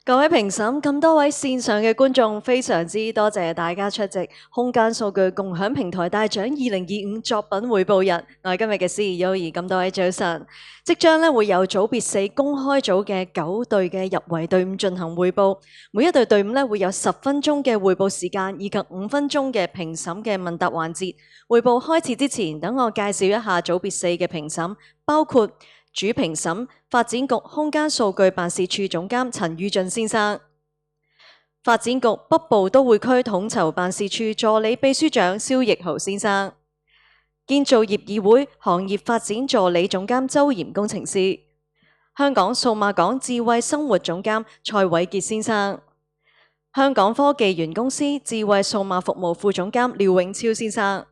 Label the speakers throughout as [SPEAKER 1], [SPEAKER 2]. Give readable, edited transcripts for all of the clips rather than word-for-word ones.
[SPEAKER 1] 各位評審，咁多位線上嘅觀眾，非常之多謝大家出席空間數據共享平台大獎2025作品匯報日。我係今日嘅司儀優兒，咁多位早晨。即將會有組別4公開組嘅9隊嘅入圍隊伍進行匯報，每一隊隊伍會有10分鐘嘅匯報時間，以及5分鐘嘅評審嘅問答環節。匯報開始之前，等我介紹一下組別4嘅評審，包括主評審發展局空間數據辦事處總監陳宇俊先生，發展局北部都會區統籌辦事處助理秘書長蕭奕豪先生，建造業議會行業發展助理總監周炎工程師，香港數碼港智慧生活總監蔡偉傑先生，香港科技園公司智慧數碼服務副總監廖永超先生。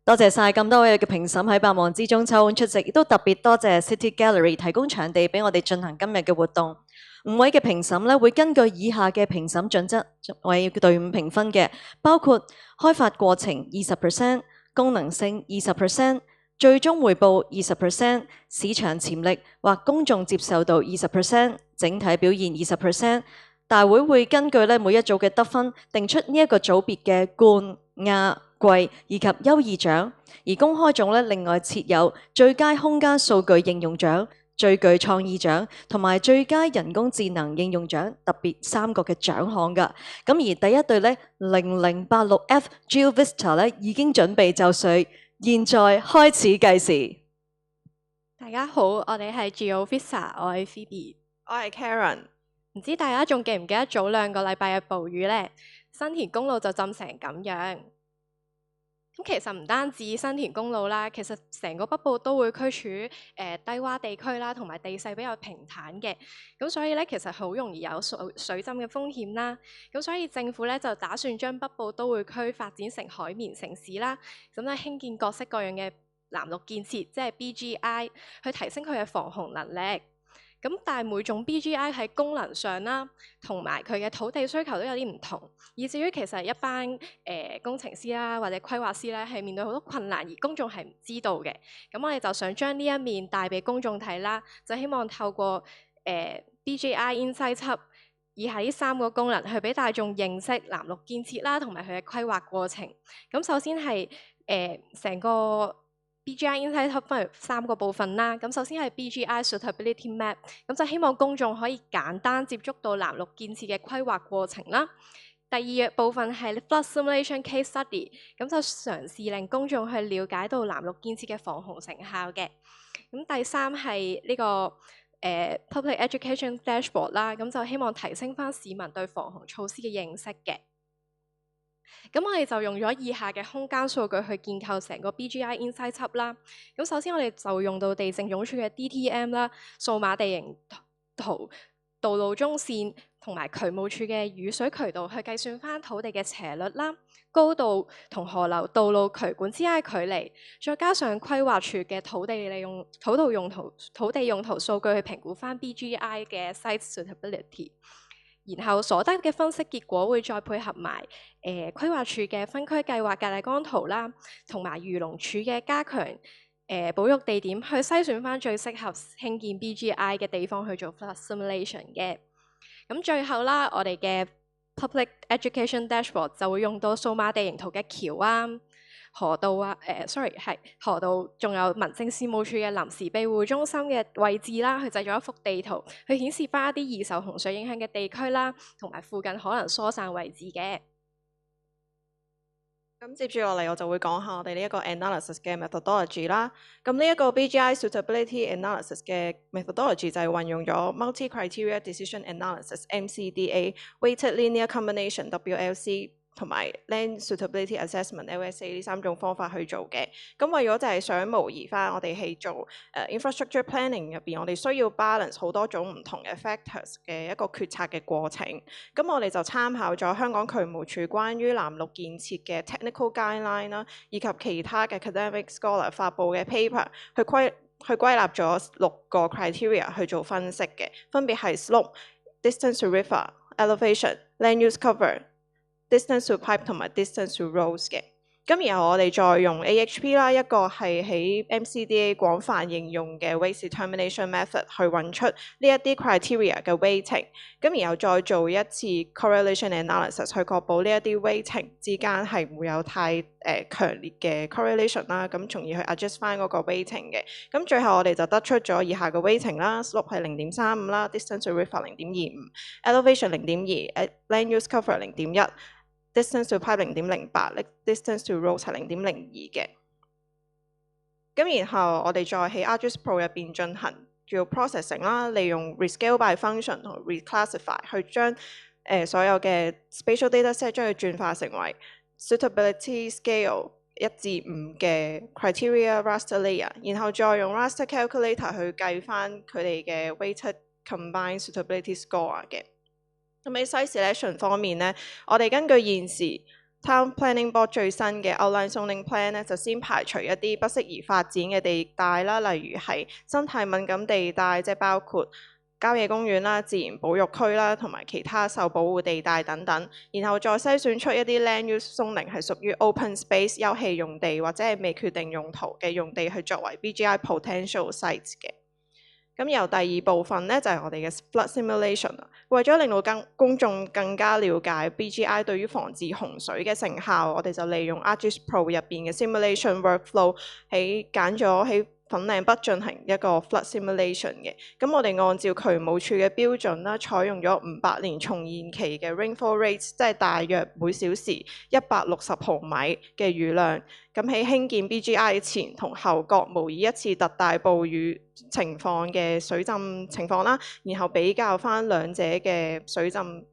[SPEAKER 1] 多謝晒咁多位嘅評審喺百忙之中抽空出席，亦都特別多謝 City Gallery 提供場地俾我哋進行今日嘅活動。5位嘅評審會根據以下嘅評審準則為隊伍評分嘅，包括開發過程20%、功能性20%、最終匯報20%、市場潛力或公眾接受度20%、整體表現20%。大會會根據每一組嘅得分，定出呢一個組別嘅冠、亞、季以及優異獎，而公開組另外設有最佳空間數據應用獎、最具創意獎同埋最佳人工智能應用獎，特別3個嘅獎項㗎。咁而第一隊0086F Jill Vista 已經準備就緒，現在開始計時。
[SPEAKER 2] 大家好，我哋係 Jill Vista， 我係 Phoebe，
[SPEAKER 3] 我係 Karen。
[SPEAKER 2] 唔知大家仲記唔記得早2個禮拜嘅暴雨呢？新田公路就浸成咁樣。咁其實唔單止新田公路啦，其實成個北部都會區處於低洼地區啦，同埋地勢比較平坦嘅，咁所以咧其實好容易有水浸嘅風險啦。咁所以政府咧就打算將北部都會區發展成海綿城市啦，咁咧興建各式各樣嘅藍綠建設，即係 BGI， 去提升佢嘅防洪能力。咁但係每種 BGI 喺功能上啦，同埋佢嘅土地需求都有啲唔同，以至於其實一班工程師啦或者規劃師咧係面對好多困難，而公眾係唔知道嘅。咁我哋就想將呢一面帶俾公眾睇啦，就希望透過BGI Insight 輯以下呢3個功能去俾大眾認識藍綠建設啦，同埋佢嘅規劃過程。咁首先係成個BGI Insight 輯分為3個部分啦。咁首先係 BGI Suitability Map， 咁就希望公眾可以簡單接觸到藍綠建設嘅規劃過程啦。第二部分係 Flood Simulation Case Study， 咁就嘗試令公眾去了解到藍綠建設嘅防洪成效嘅。咁第三係呢個Public Education Dashboard 啦，咁就希望提升返市民對防洪措施嘅認識嘅。咁我哋就用咗以下嘅空間數據去建構成個 BGI Insight 輯啦。咁首先我哋就用到地政總署嘅 DTM 啦、數碼地形圖、道路中線同埋渠務處嘅雨水渠道去計算翻土地嘅斜率啦、高度同河流、道路、渠管之間嘅距離，再加上規劃處嘅土地用途數據去評估翻 BGI 嘅 Site Suitability。然後所得嘅分析結果會再配合埋規劃處嘅分區計劃格麗光圖啦，同埋漁農署嘅加強保育地點，去篩選翻最適合興建 BGI 嘅地方去做 flood simulation 嘅。咁最後啦，我哋嘅 Public Education Dashboard 就會用到數碼地形圖嘅橋啊、河道啊，河道，仲有民政事務處嘅臨時庇護中心嘅位置啦，去製作一幅地圖，去顯示翻一啲易受洪水影響嘅地區啦，同埋附近可能疏散位置嘅。
[SPEAKER 3] 咁接住落嚟，我就會講下我哋呢一個 analysis 嘅 methodology 啦。咁呢一個 BGI suitability analysis 嘅 methodology 就係運用咗 multi-criteria decision analysis（MCDA）、weighted linear combination（WLC） 同埋 land suitability assessment（LSA） 呢3種方法去做嘅。咁為咗就係想模擬翻我哋係做infrastructure planning 入邊，我哋需要 balance 好多種唔同嘅 factors 嘅一個決策嘅過程。咁我哋就參考咗香港渠務署關於藍綠建設嘅 technical guideline 啦，以及其他嘅 academic scholar 發布嘅 paper 去歸納咗6個 criteria 去做分析嘅，分別係 slope、distance to river、elevation、land use cover、distance to pipe 同埋 distance to roads 嘅。咁然後我哋再用 AHP 啦，一個係喺 MCDA 廣泛應用嘅 weight determination method 去揾出呢一啲 criteria 嘅 weighting，咁然後再做一次 correlation analysis 去確保呢一啲 weighting 之間係唔會有太強烈嘅 correlation 啦，咁從而去 adjust 翻嗰個 weighting 嘅。咁最後我哋就得出咗以下嘅 weighting 啦 ，slope 係0.35啦 ，distance to river 0.25，elevation 0.2，land use cover 0.1。distance to pipe 0.08，distance to road 係0.02嘅。咁然後我哋再喺 ArcGIS Pro 入邊進行叫 processing 啦，利用 rescale by function 同 reclassify 去將所有嘅 spatial data set 將佢轉化成為 suitability scale 1至5嘅 criteria raster layer， 然後再用 raster calculator 去計翻佢哋嘅 weighted combined suitability score 嘅。咁喺 site selection 方面呢，我哋根據現時 Town Planning Board 最新嘅 Outline Zoning Plan 呢，就先排除一啲不適宜發展嘅地帶啦，例如係生態敏感地帶，即係包括郊野公園啦、自然保育區啦，同埋其他受保護地帶等等，然後再篩選出一啲 land use zoning 係屬於 open space 休憩用地或者係未決定用途嘅用地，去作為 BGI potential sites 嘅。咁由第二部分呢，就係我哋嘅 flood simulation 啦。為咗令到公眾更加了解 BGI 對於防治洪水嘅成效，我哋就利用 ArcGIS Pro 入邊嘅 simulation workflow 揀咗喺粉嶺北進行一個 flood simulation 嘅。咁我哋按照渠務署嘅標準啦，採用咗500年重現期嘅 rainfall rates，即係大約每小時160毫米嘅雨量。咁喺興建 BGI 前同後各模擬一次特大暴雨情況嘅水浸情況啦，然後比較翻兩者嘅水深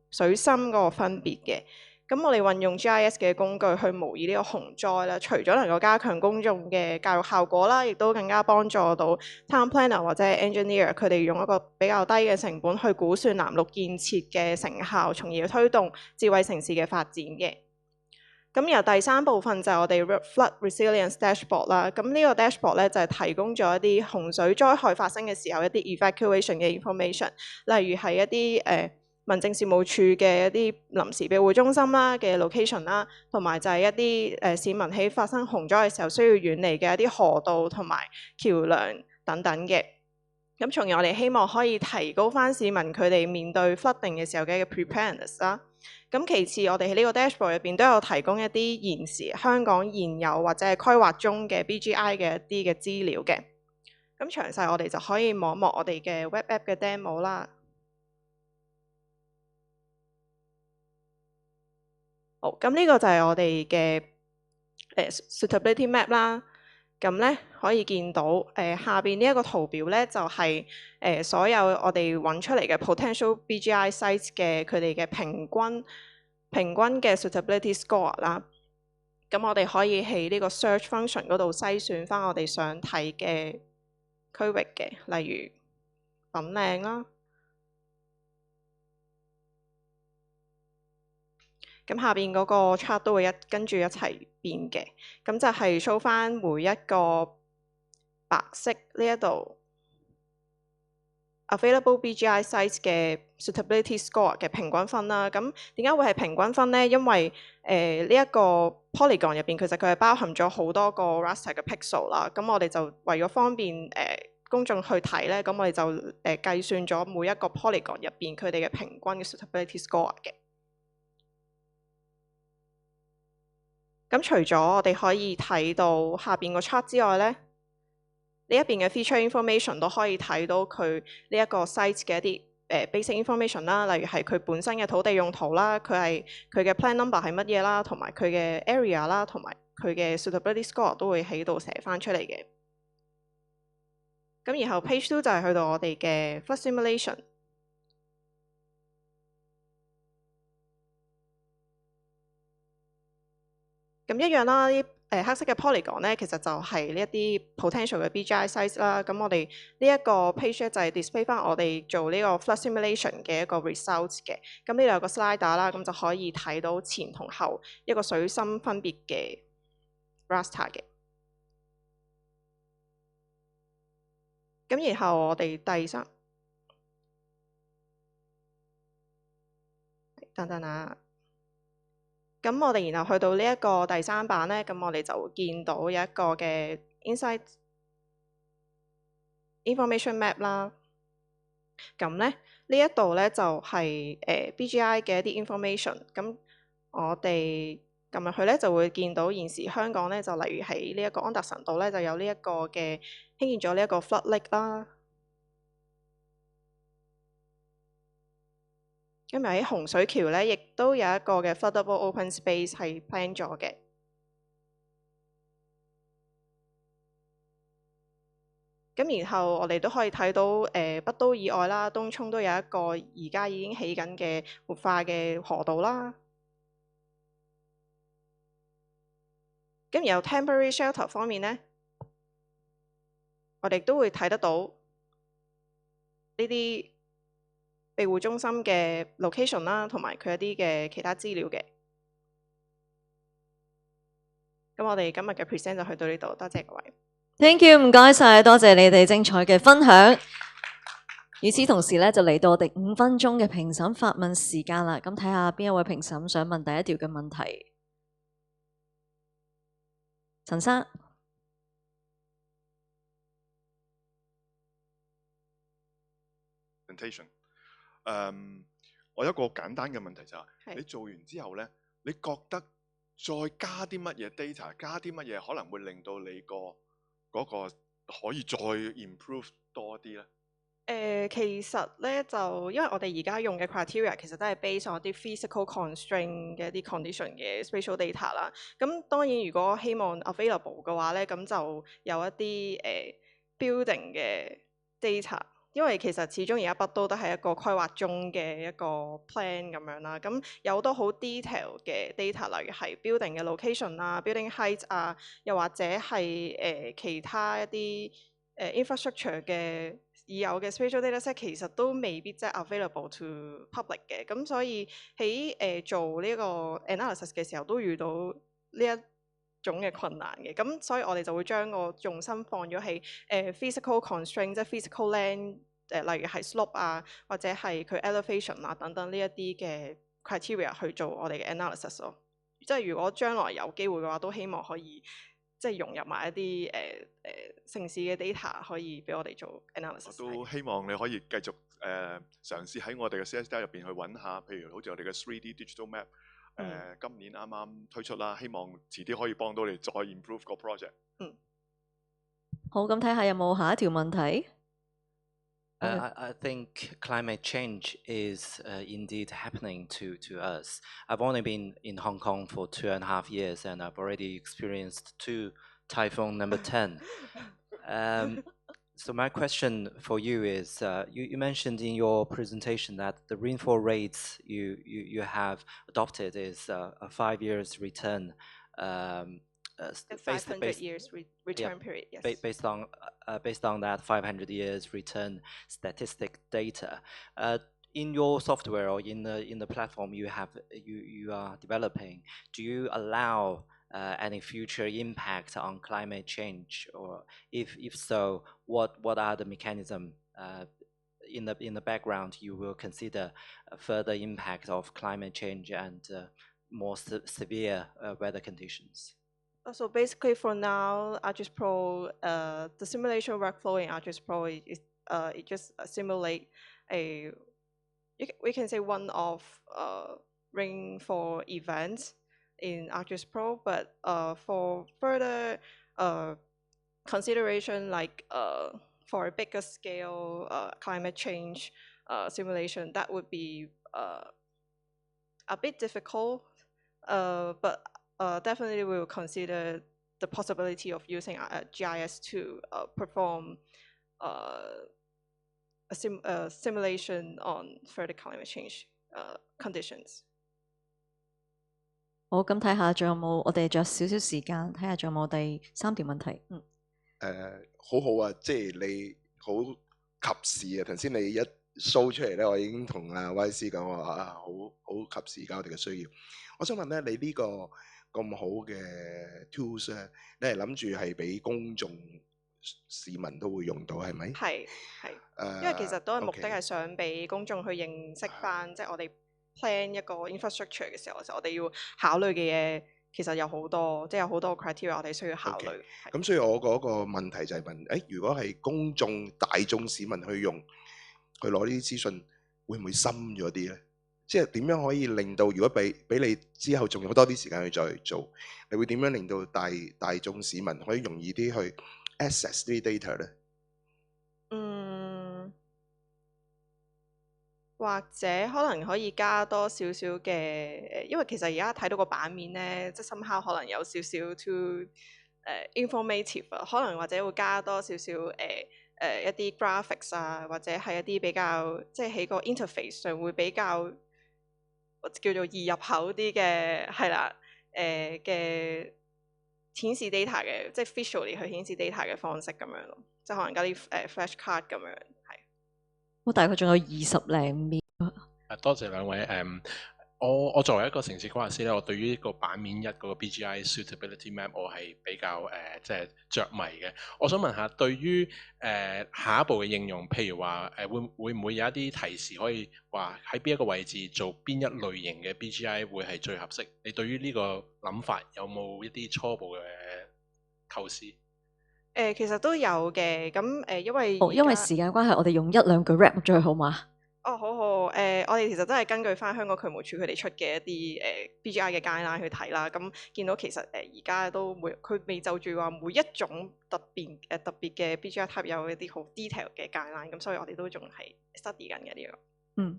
[SPEAKER 3] 嗰個分別嘅。咁我哋運用 GIS 嘅工具去模擬呢個洪災啦，除咗能夠加強公眾嘅教育效果啦，亦都更加幫助到 town planner 或者係 engineer 佢哋用一個比較低嘅成本去估算南陸建設嘅成效，從而推動智慧城市嘅發展嘅。咁由第三部分就係我哋 flood resilience dashboard 啦。咁呢個 dashboard 咧就係提供咗一啲洪水災害發生嘅時候一啲 evacuation 嘅 information， 例如係一啲民政事務處嘅一啲臨時庇護中心啦嘅 location 啦，同埋就係一啲市民喺發生洪災嘅時候需要遠離嘅一啲河道同埋橋梁等等嘅。咁從而我哋希望可以提高翻市民佢哋面對 flooding 嘅時候嘅 preparedness 啦。咁其次，我哋喺呢個 dashboard 入邊都有提供一啲現時香港現有或者係規劃中嘅 BGI 嘅一啲嘅資料嘅。咁詳細我哋就可以望一望我哋嘅 web app 嘅 demo 啦。好，咁呢個就係我哋嘅suitability map 啦。咁咧可以見到下邊呢一個圖表咧就係所有我哋揾出嚟嘅 potential BGI sites 嘅佢哋嘅平均嘅 suitability score 啦。咁我哋可以喺呢個 search function 嗰度篩選翻我哋想睇嘅區域嘅，例如粉嶺啦。咁下邊嗰個 chart 都會跟住一齊變嘅，咁就係 show 翻每一個白色呢一度 available BGI sites 嘅 suitability score 嘅平均分啦。咁點解會係平均分呢？因為呢一個 polygon 入邊其實佢係包含咗好多個 raster 嘅 pixel 啦。咁我哋就為咗方便公眾去睇咧，咁我哋就計算咗每一個 polygon 入邊佢哋嘅平均嘅 suitability score 嘅。咁除咗我哋可以睇到下邊個 chart 之外咧，呢一邊嘅 feature information 都可以睇到佢呢一個 site 嘅一啲basic information 啦，例如係佢本身嘅土地用途啦，佢嘅 plan number 係乜嘢啦，同埋佢嘅 area 啦，同埋佢嘅 suitability score 都會喺度寫翻出嚟嘅。咁然後 page 2就係去到我哋嘅 flood simulation。咁一樣啦，啲黑色嘅 polygon 咧，其實就係呢一啲 potential 嘅 BGI size 啦。咁我哋呢一個 page 咧就係 display 翻我哋做呢個 flood simulation 嘅一個 results 嘅。咁呢度有個 slider 啦，咁就可以睇到前同後一個水深分別嘅 raster 嘅。咁然後我哋等等啊。咁我哋然後去到呢一個第3版咧，咁我哋就會見到有一個嘅 Insight Information Map 啦。咁咧呢一度咧就係BGI 嘅一啲 information。咁我哋撳入去咧就會見到現時香港咧就例如喺呢一個安達臣道咧就有呢一個嘅興建咗呢一個 flood lake 啦。咁喺洪水橋咧，亦都有一個嘅 floodable open space 係 plan 咗嘅。咁然後我哋都可以睇到北都以外啦，東涌都有一個而家已經起緊嘅活化嘅河道啦。咁然後 temporary shelter 方面咧，我哋都會睇得到呢啲庇護中心嘅 location 啦，同埋佢一啲嘅其他資料嘅。咁我哋今日嘅 present 就去到呢度，多謝各位。
[SPEAKER 1] Thank you， 唔該晒，多謝你哋精彩嘅分享。與此同時咧，就嚟到我哋5分鐘嘅評審發問時間啦。咁睇下邊一位評審想問第一條嘅問題。陳生。
[SPEAKER 4] 我有一個簡單嘅問題就係，你做完之後咧，你覺得再加啲乜嘢 data， 加啲乜嘢可能會令到你嗰個可以再 improve 多啲咧？
[SPEAKER 3] 其實咧就因為我哋而家用嘅 criteria 其實都係 based on 啲 physical constraint 嘅一啲 condition 嘅 spatial data 啦。咁當然如果希望 available 嘅話咧，咁就有一啲building 嘅 data。因為其實始終而家北都係一個規劃中嘅一個 plan 咁樣啦，咁有好多好 detail 嘅 data， 例如係 building 嘅 location 啊、building height 啊，又或者係其他一啲infrastructure 嘅已有嘅 spatial data， 其實都未必即係 available to public 嘅，咁所以喺做呢個 analysis 嘅時候都遇到呢一種嘅困難嘅，咁所以我哋就會將個重心放咗喺physical constraint， 即係 physical land，例如係 slope 啊，或者係佢 elevation 啊等等呢一啲嘅 criteria 去做我哋嘅 analysis 咯。即係如果將來有機會嘅話，都希望可以即係融入埋一啲城市嘅 data， 可以俾我哋做 analysis。
[SPEAKER 4] 我都希望你可以繼續嘗試喺我哋嘅 CSDI 入邊去揾下，譬如好似我哋嘅 3D digital map。今年啱啱推出啦，希望遲啲可以幫到你再 improve 個 project。
[SPEAKER 1] 好，咁睇下有冇下一條問題。
[SPEAKER 5] I think climate change is indeed happening to us. I've only been in Hong Kong for 2.5 years, and I've already experienced 2 typhoon number 10. So my question for you is, you mentioned in your presentation that the rainfall rates you have adopted is a 5 years return.
[SPEAKER 3] The 500 years return period, yes.
[SPEAKER 5] Based on that 500 years return statistic data. In your software or in the platform you are developing, do you allow any future impact on climate change, or if so, what are the mechanisms in the background you will consider further impact of climate change and more severe weather conditions?
[SPEAKER 3] So basically, for now, ArcGIS Pro, the simulation workflow in ArcGIS Pro is it just simulate we can say one-off rainfall events in ArcGIS Pro, but for further consideration, like for a bigger scale climate change simulation, that would be a bit difficult, but definitely we will consider the possibility of using GIS to perform a simulation on further climate change conditions.
[SPEAKER 1] 好，咁睇下仲有冇，我哋仲有少少時間，睇下仲有冇第3條問題。
[SPEAKER 6] 好好啊，即係你好及時啊！頭先你一 show 出嚟咧，我已經同阿 YC 講話啊，好及時，而家我哋嘅需要。我想問咧，你呢個咁好嘅 tools 咧，你係諗住係俾公眾市民都會用到係咪？係，因
[SPEAKER 3] 為其實都係目的係想俾公眾去認識翻，即係我哋 plan 一個 infrastructure 嘅時候，我哋要考慮嘅嘢其實有好多，即係有好多 criteria 我哋需要考慮。
[SPEAKER 6] 咁所以我嗰個問題就係問，如果係公眾大眾市民去用，去攞呢啲資訊，會唔會深咗啲呢？即係點樣可以令到，如果俾你之後仲有多啲時間去再做，你會點樣令到大眾市民可以容易啲去 access 呢啲 data 呢？
[SPEAKER 3] 或者可能可以加多少少嘅因為其實而家睇到個版面咧，即係 somehow 可能有少少 too informative 啊，可能或者會加多少少一啲 graphics 啊，或者係一啲比較即係喺個 interface 上會比較叫做易入口啲嘅係啦嘅顯示 data 嘅，即係 visually 去顯示 data 嘅方式咁樣咯，即係可能加啲flash card 咁樣係。
[SPEAKER 1] 我大概仲有20零秒。
[SPEAKER 7] 多謝兩位。我作為一個城市規劃師咧，我對於呢個版面一嗰個 BGI suitability map 我係比較即係着迷嘅。我想問下，對於下一步嘅應用，譬如話會唔會有一啲提示可以話喺邊一個位置做邊一類型嘅 BGI 會係最合適？你對於呢個諗法有冇一啲初步嘅構思？
[SPEAKER 3] 其實都有嘅，咁因為
[SPEAKER 1] 因為時間關係，我哋用1、2句 rap 咗佢好嗎？
[SPEAKER 3] 好好，我哋其實都係根據翻香港渠務署佢哋出嘅一啲BGI 嘅 guideline 去睇啦。咁見到其實而家都佢未就住話每一種特別嘅 BGI type 有一啲好 detail 嘅 guideline，咁所以我哋都仲係 study 緊嘅呢個。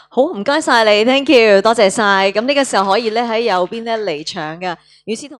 [SPEAKER 1] 好，唔該晒你 ，thank you， 多謝晒。咁呢個時候可以咧喺右邊咧離場嘅，與此同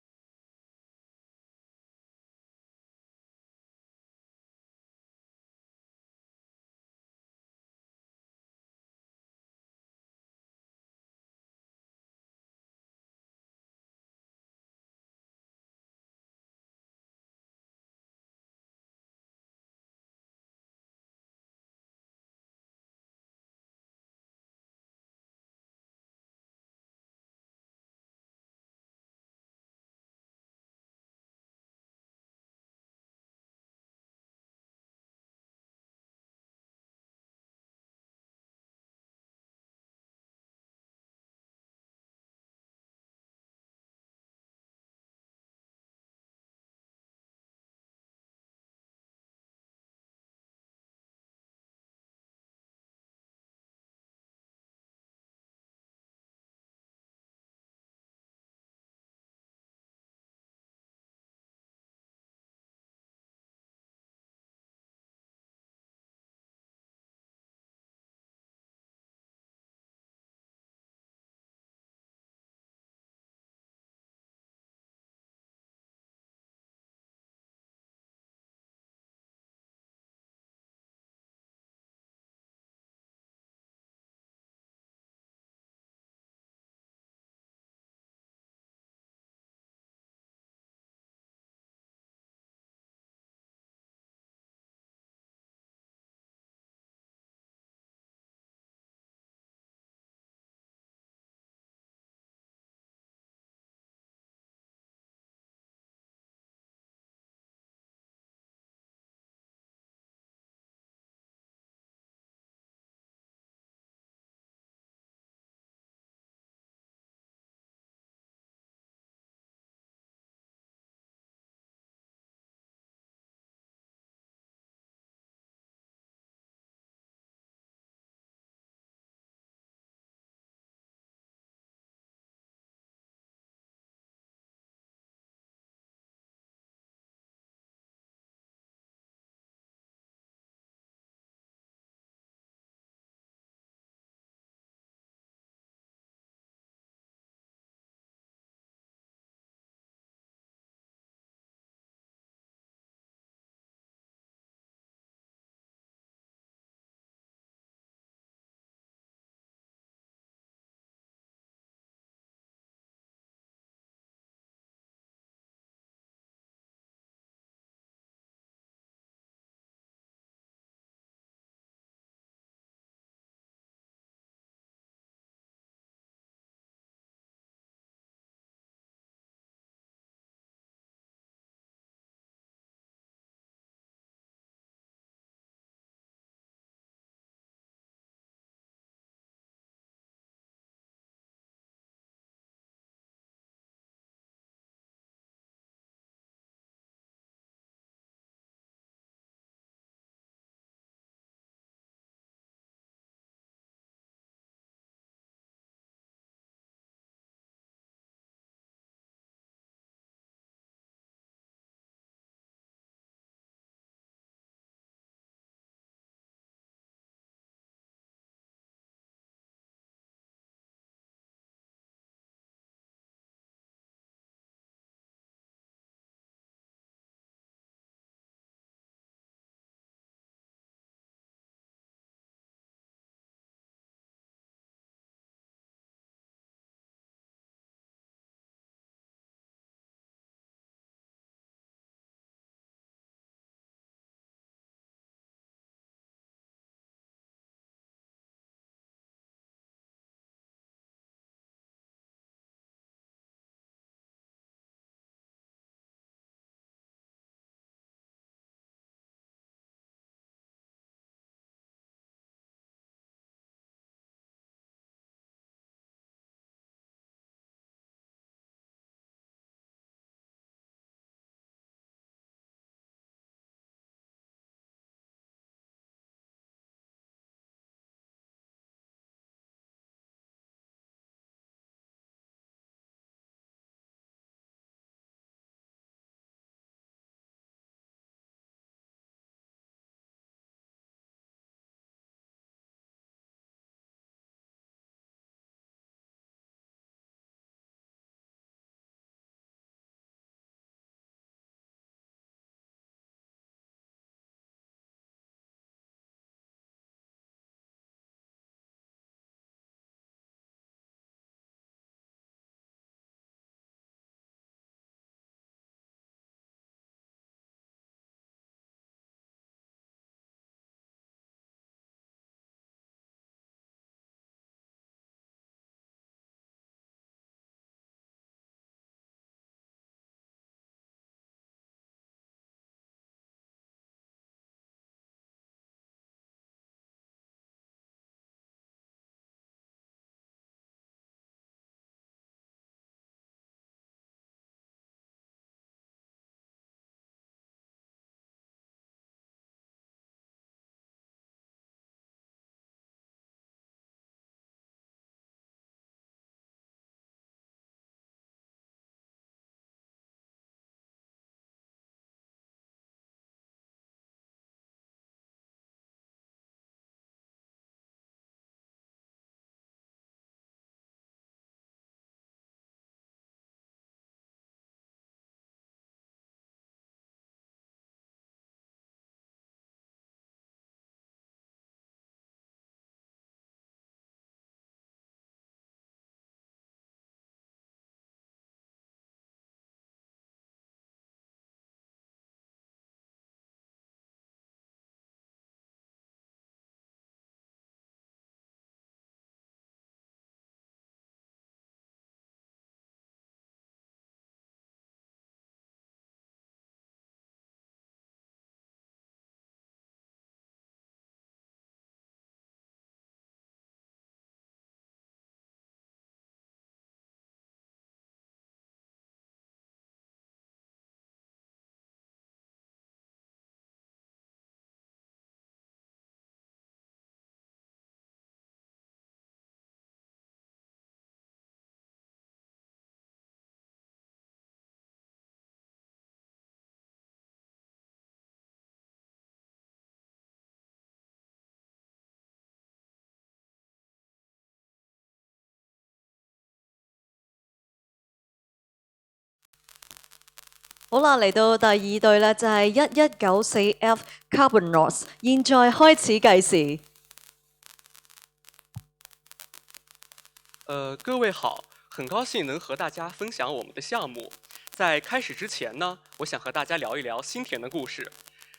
[SPEAKER 1] 好啦，嚟到第二隊咧，就係1194F Carbon Loss， 現在開始計時。
[SPEAKER 8] 各位好，很高興能和大家分享我們的項目。在開始之前呢，我想和大家聊一聊新田的故事。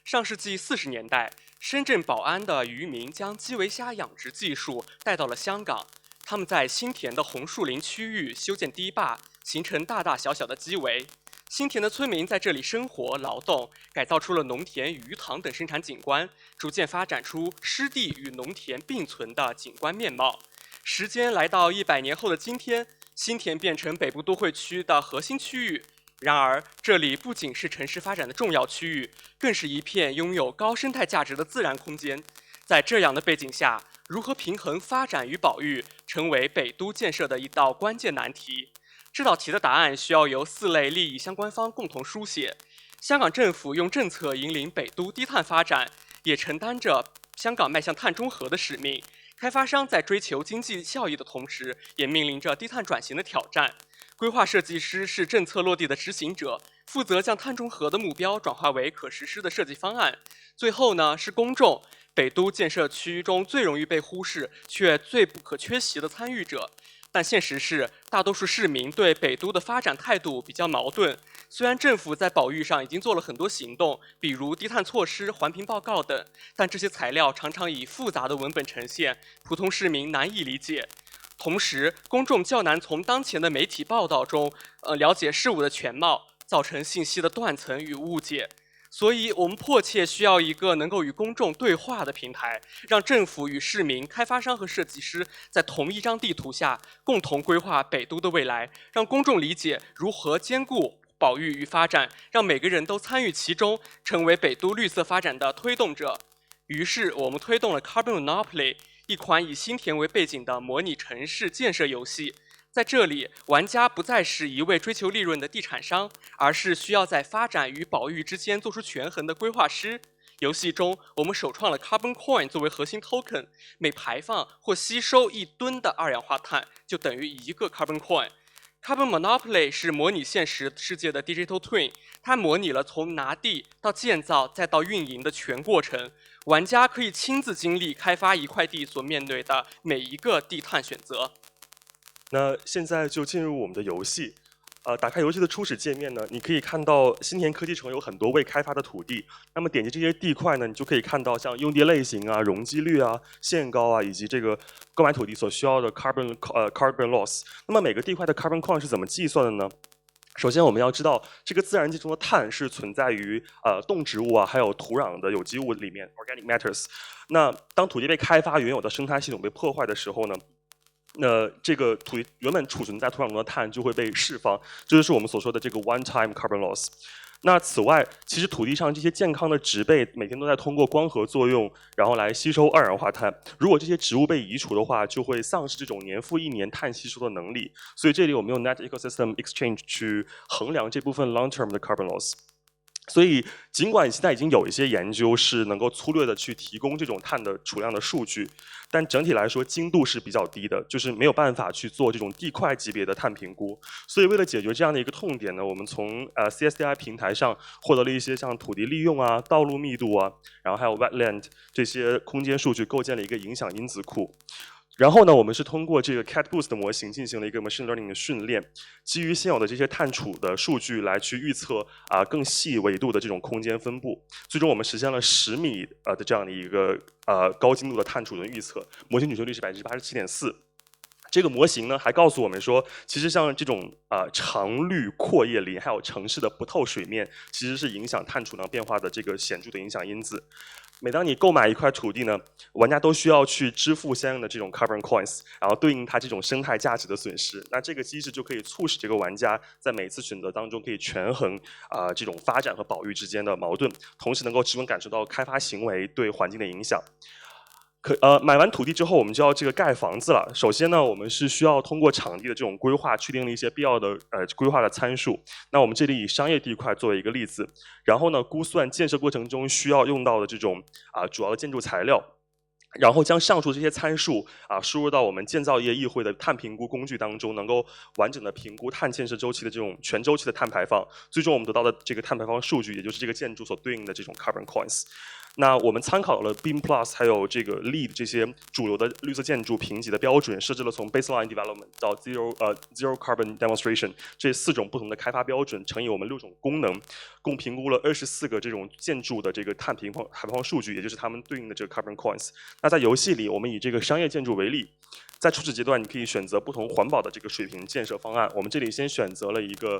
[SPEAKER 8] 上世紀40年代，深圳寶安的漁民將基圍蝦養殖技術帶到了香港。他們在新田的紅樹林區域修建堤壩，形成大大小小的基圍。新田的村民在這裡生活勞動，改造出了農田、魚塘等生產景觀，逐漸發展出濕地與農田並存的景觀面貌。時間來到100年後的今天，新田變成北部都會區的核心區域。然而，這裡不僅是城市發展的重要區域，更是一片擁有高生態價值的自然空間。在這樣的背景下，如何平衡發展與保育，成為北都建設的一道關鍵難題。這道題的答案需要由4類利益相關方共同書寫。香港政府用政策引領北都低碳發展，也承擔着香港邁向碳中和的使命。開發商在追求經濟效益的同時，也面臨着低碳轉型的挑戰。規劃設計師是政策落地的執行者，負責將碳中和的目標轉化為可實施的設計方案。最後呢，是公眾，北都建設區中最容易被忽視卻最不可缺席的參與者。但現實是，大多數市民對北都的發展態度比較矛盾。雖然政府在保育上已經做了很多行動，比如低碳措施、環評報告等，但這些材料常常以複雜的文本呈現，普通市民難以理解。同時，公眾較難從當前的媒體報道中，了解事物的全貌，造成信息的斷層與誤解。所以我們迫切需要一個能夠與公眾對話的平台，讓政府與市民、開發商和設計師在同一張地圖下共同規劃北都的未來，讓公眾理解如何兼顧保育與發展，讓每個人都參與其中，成為北都綠色發展的推動者。於是我們推動了 Carbon Monopoly， 一款以新田為背景的模擬城市建設遊戲。在這裡，玩家不再是一位追求利潤的地產商，而是需要在發展與保育之間做出權衡的規劃師。遊戲中，我們首創了 Carbon Coin 作為核心 token， 每排放或吸收1噸的二氧化碳，就等於1個 Carbon Coin。Carbon Monopoly 是模擬現實世界的 Digital Twin， 它模擬了從拿地到建造再到運營的全過程。玩家可以親自經歷開發一塊地所面對的每一個地碳選擇。
[SPEAKER 9] 那現在就進入我們的遊戲。打開遊戲的初始界面呢，你可以看到新田科技城有很多未開發的土地。那麼點擊這些地塊呢，你就可以看到像用地類型啊、容積率啊、限高啊，以及這個購買土地所需要的 carbon loss。那麼每個地塊的 carbon coin 是怎麼計算的呢？首先我們要知道，這個自然界中的碳是存在於動植物啊，還有土壤的有機物裡面 （organic matters）。那當土地被開發，原有的生態系統被破壞的時候呢，那這個土地原本儲存在土壤中的碳就會被釋放，這就是我們所說的這個 one-time carbon loss。那此外，其實土地上這些健康的植被每天都在通過光合作用，然後來吸收二氧化碳。如果這些植物被移除的話，就會喪失這種年復一年碳吸收的能力。所以這裡我們用 net ecosystem exchange 去衡量這部分 long-term 的 carbon loss。所以，儘管現在已經有一些研究是能夠粗略的去提供這種碳的儲量的數據，但整體來說精度是比較低的，就是沒有辦法去做這種地塊級別的碳評估。所以，為了解決這樣的一個痛點呢，我們從CSDI 平台上獲得了一些像土地利用啊、道路密度啊，然後還有 wetland 這些空間數據，構建了一個影響因子庫。然後呢，我們是通過這個 CatBoost 的模型進行了一個 machine learning 的訓練，基於現有的這些碳儲的數據來去預測更細維度的這種空間分布。最終我們實現了10米的這樣的一個高精度的碳儲的預測，模型準確率是87.4%。這個模型呢還告訴我們說，其實像這種常綠闊葉林還有城市的不透水面，其實是影響碳儲量變化的這個顯著的影響因子。每當你購買一塊土地呢，玩家都需要去支付相應的這種 carbon coins， 然後對應它這種生態價值的損失。那這個機制就可以促使這個玩家在每次選擇當中可以權衡這種發展和保育之間的矛盾，同時能夠直觀感受到開發行為對環境的影響。買完土地之後，我們就要這個蓋房子了。首先呢，我們是需要通過場地的這種規劃，確定了一些必要的規劃的參數。那我們這裡以商業地塊作為一個例子，然後呢，估算建設過程中需要用到的這種主要的建築材料。然后将上述这些参数输入到我们建造业议会的碳评估工具当中，能够完整的评估碳建设周期的这种全周期的碳排放。最终我们得到的这个碳排放数据，也就是这个建筑所对应的这种 carbon coins。那我们参考了 BEAM Plus 还有这个 LEED 这些主流的绿色建筑评级的标准，设置了从 baseline development 到 zero carbon demonstration 这4种不同的开发标准，乘以我们6种功能，共评估了24个这种建筑的这个碳排放数据，也就是它们对应的这个 carbon coins。那在游戏里，我们以这个商业建筑为例。在初始阶段，你可以选择不同环保的这个水平建设方案。我们这里先选择了一个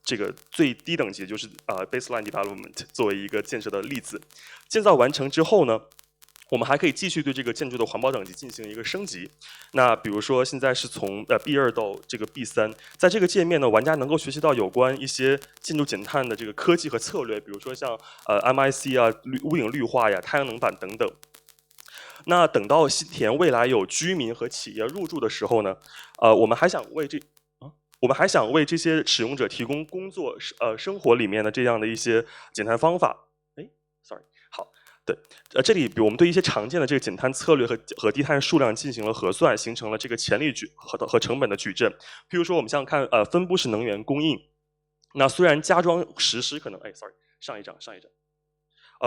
[SPEAKER 9] 这个最低等级，就是baseline development 作为一个建设的例子。建造完成之后呢，我们还可以继续对这个建筑的环保等级进行一个升级。那比如说现在是从B2到这个 B3，在这个界面呢，玩家能够学习到有关一些建筑减碳的这个科技和策略，比如说像MIC 啊、屋顶绿化呀、太阳能板等等。那等到新田未来有居民和企业入住的时候呢，我们还想为这些使用者提供工作生活里面的这样的一些减碳方法。好，对，这里我们对一些常见的这个减碳策略和低碳数量进行了核算，形成了这个潜力和成本的矩阵。譬如说，我们想想看，分布式能源供应，那虽然加装实施可能，上一张。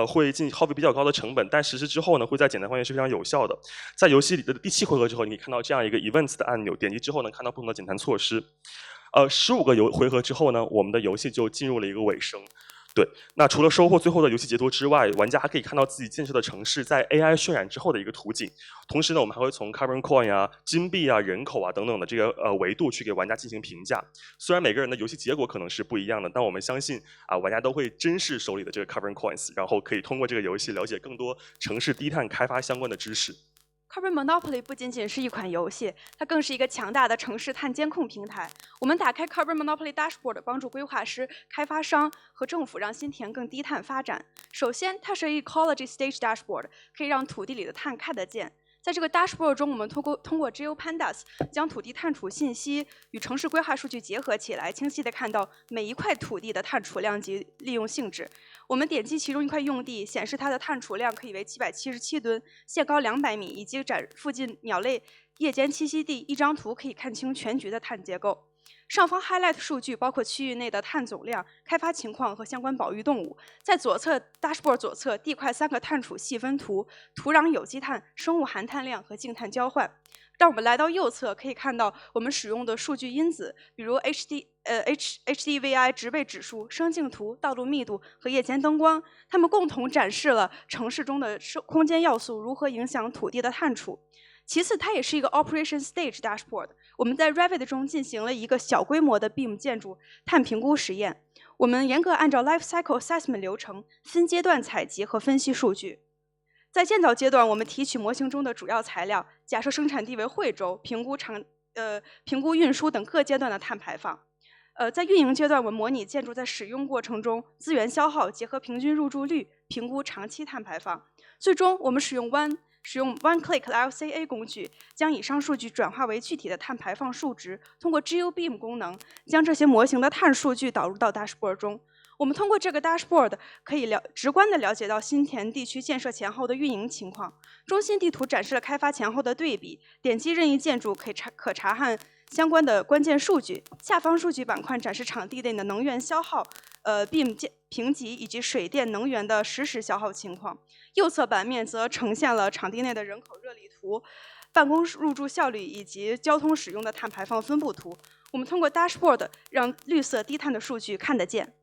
[SPEAKER 9] 会耗费比较高的成本，但实施之后呢，会在减碳方面是非常有效的。在游戏里的第7回合之后，你可以看到这样一个 events 的按钮，点击之后能看到不同的减碳措施。15个回合之后呢，我们的游戏就进入了一个尾声。对，那除了收获最后的游戏截图之外，玩家还可以看到自己建设的城市在 AI 渲染之后的一个图景。同时呢，我们还会从 carbon coin 啊、金币啊、人口啊等等的这个维度去给玩家进行评价。虽然每个人的游戏结果可能是不一样的，但我们相信玩家都会珍视手里的这个 carbon coins， 然后可以通过这个游戏了解更多城市低碳开发相关的知识。
[SPEAKER 10] Carbon Monopoly 不仅仅是一款游戏，它更是一个强大的城市碳监控平台。我们打开 Carbon Monopoly Dashboard， 帮助规划师、开发商和政府让新田更低碳发展。首先，它是一个 Ecology Stage Dashboard， 可以让土地里的碳看得见。在这个 dashboard 中，我们通过 GeoPandas 将土地碳储信息与城市规划数据结合起来，清晰地看到每一块土地的碳储量及利用性质。我们点击其中一块用地，显示它的碳储量可以为777吨，限高200米，以及展附近鸟类夜间栖息地。一张图可以看清全局的碳结构。上方 highlight 数据包括区域内的碳总量、开发情况和相关保育动物。在左侧 dashboard 左侧，地块3个碳储细分图，土壤有机碳、生物含碳量和净碳交换。当我们来到右侧，可以看到我们使用的数据因子，比如 HDVI 植被指数、生境图、道路密度和夜间灯光，它们共同展示了城市中的空间要素如何影响土地的碳储。其次，它也是一个 Operation Stage Dashboard。我们在 Revit 中进行了一个小规模的 BEAM 建筑碳评估实验。我们严格按照 Life Cycle Assessment 流程，分阶段采集和分析数据。在建造阶段，我们提取模型中的主要材料，假设生产地为惠州，评估运输等各阶段的碳排放。在运营阶段，我们模拟建筑在使用过程中资源消耗，结合平均入住率，评估长期碳排放。最终，我们使用 One-Click LCA 工具，将以上数据转化为具体的碳排放数值，通过 GeoBeam 功能，将这些模型的碳数据导入到 dashboard 中。我们通过这个 dashboard 可以直观地了解到新田地区建设前后的运营情况。中心地图展示了开发前后的对比，点击任意建筑可查看相关的关键数据。下方数据板块展示场地内的能源消耗、BEAM 评级以及水电能源的实时消耗情况。右侧版面则呈现了场地内的人口热力图、办公入住效率以及交通使用的碳排放分布图。我们通过 dashboard 让绿色低碳的数据看得见。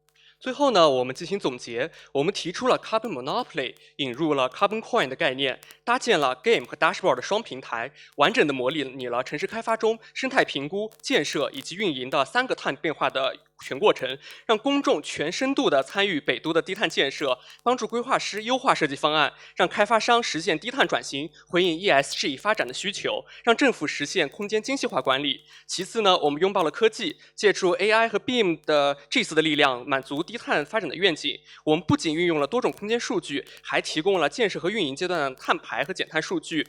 [SPEAKER 8] 最后呢，我们进行总结。我们提出了 Carbon Monopoly， 引入了 Carbon Coin 的概念，搭建了 Game 和 Dashboard 的双平台，完整的模拟了城市开发中生态评估、建设以及运营的3个碳变化的全过程，让公众全深度的参与北都的低碳建设，帮助规划师优化设计方案，让开发商实现低碳转型，回应 ESG 发展的需求，让政府实现空间精细化管理。其次呢，我们拥抱了科技，借助 AI 和 BEAM 的 GIS 的力量，满足低碳发展的愿景。我们不仅运用了多种空间数据，还提供了建设和运营阶段的碳排和减碳数据，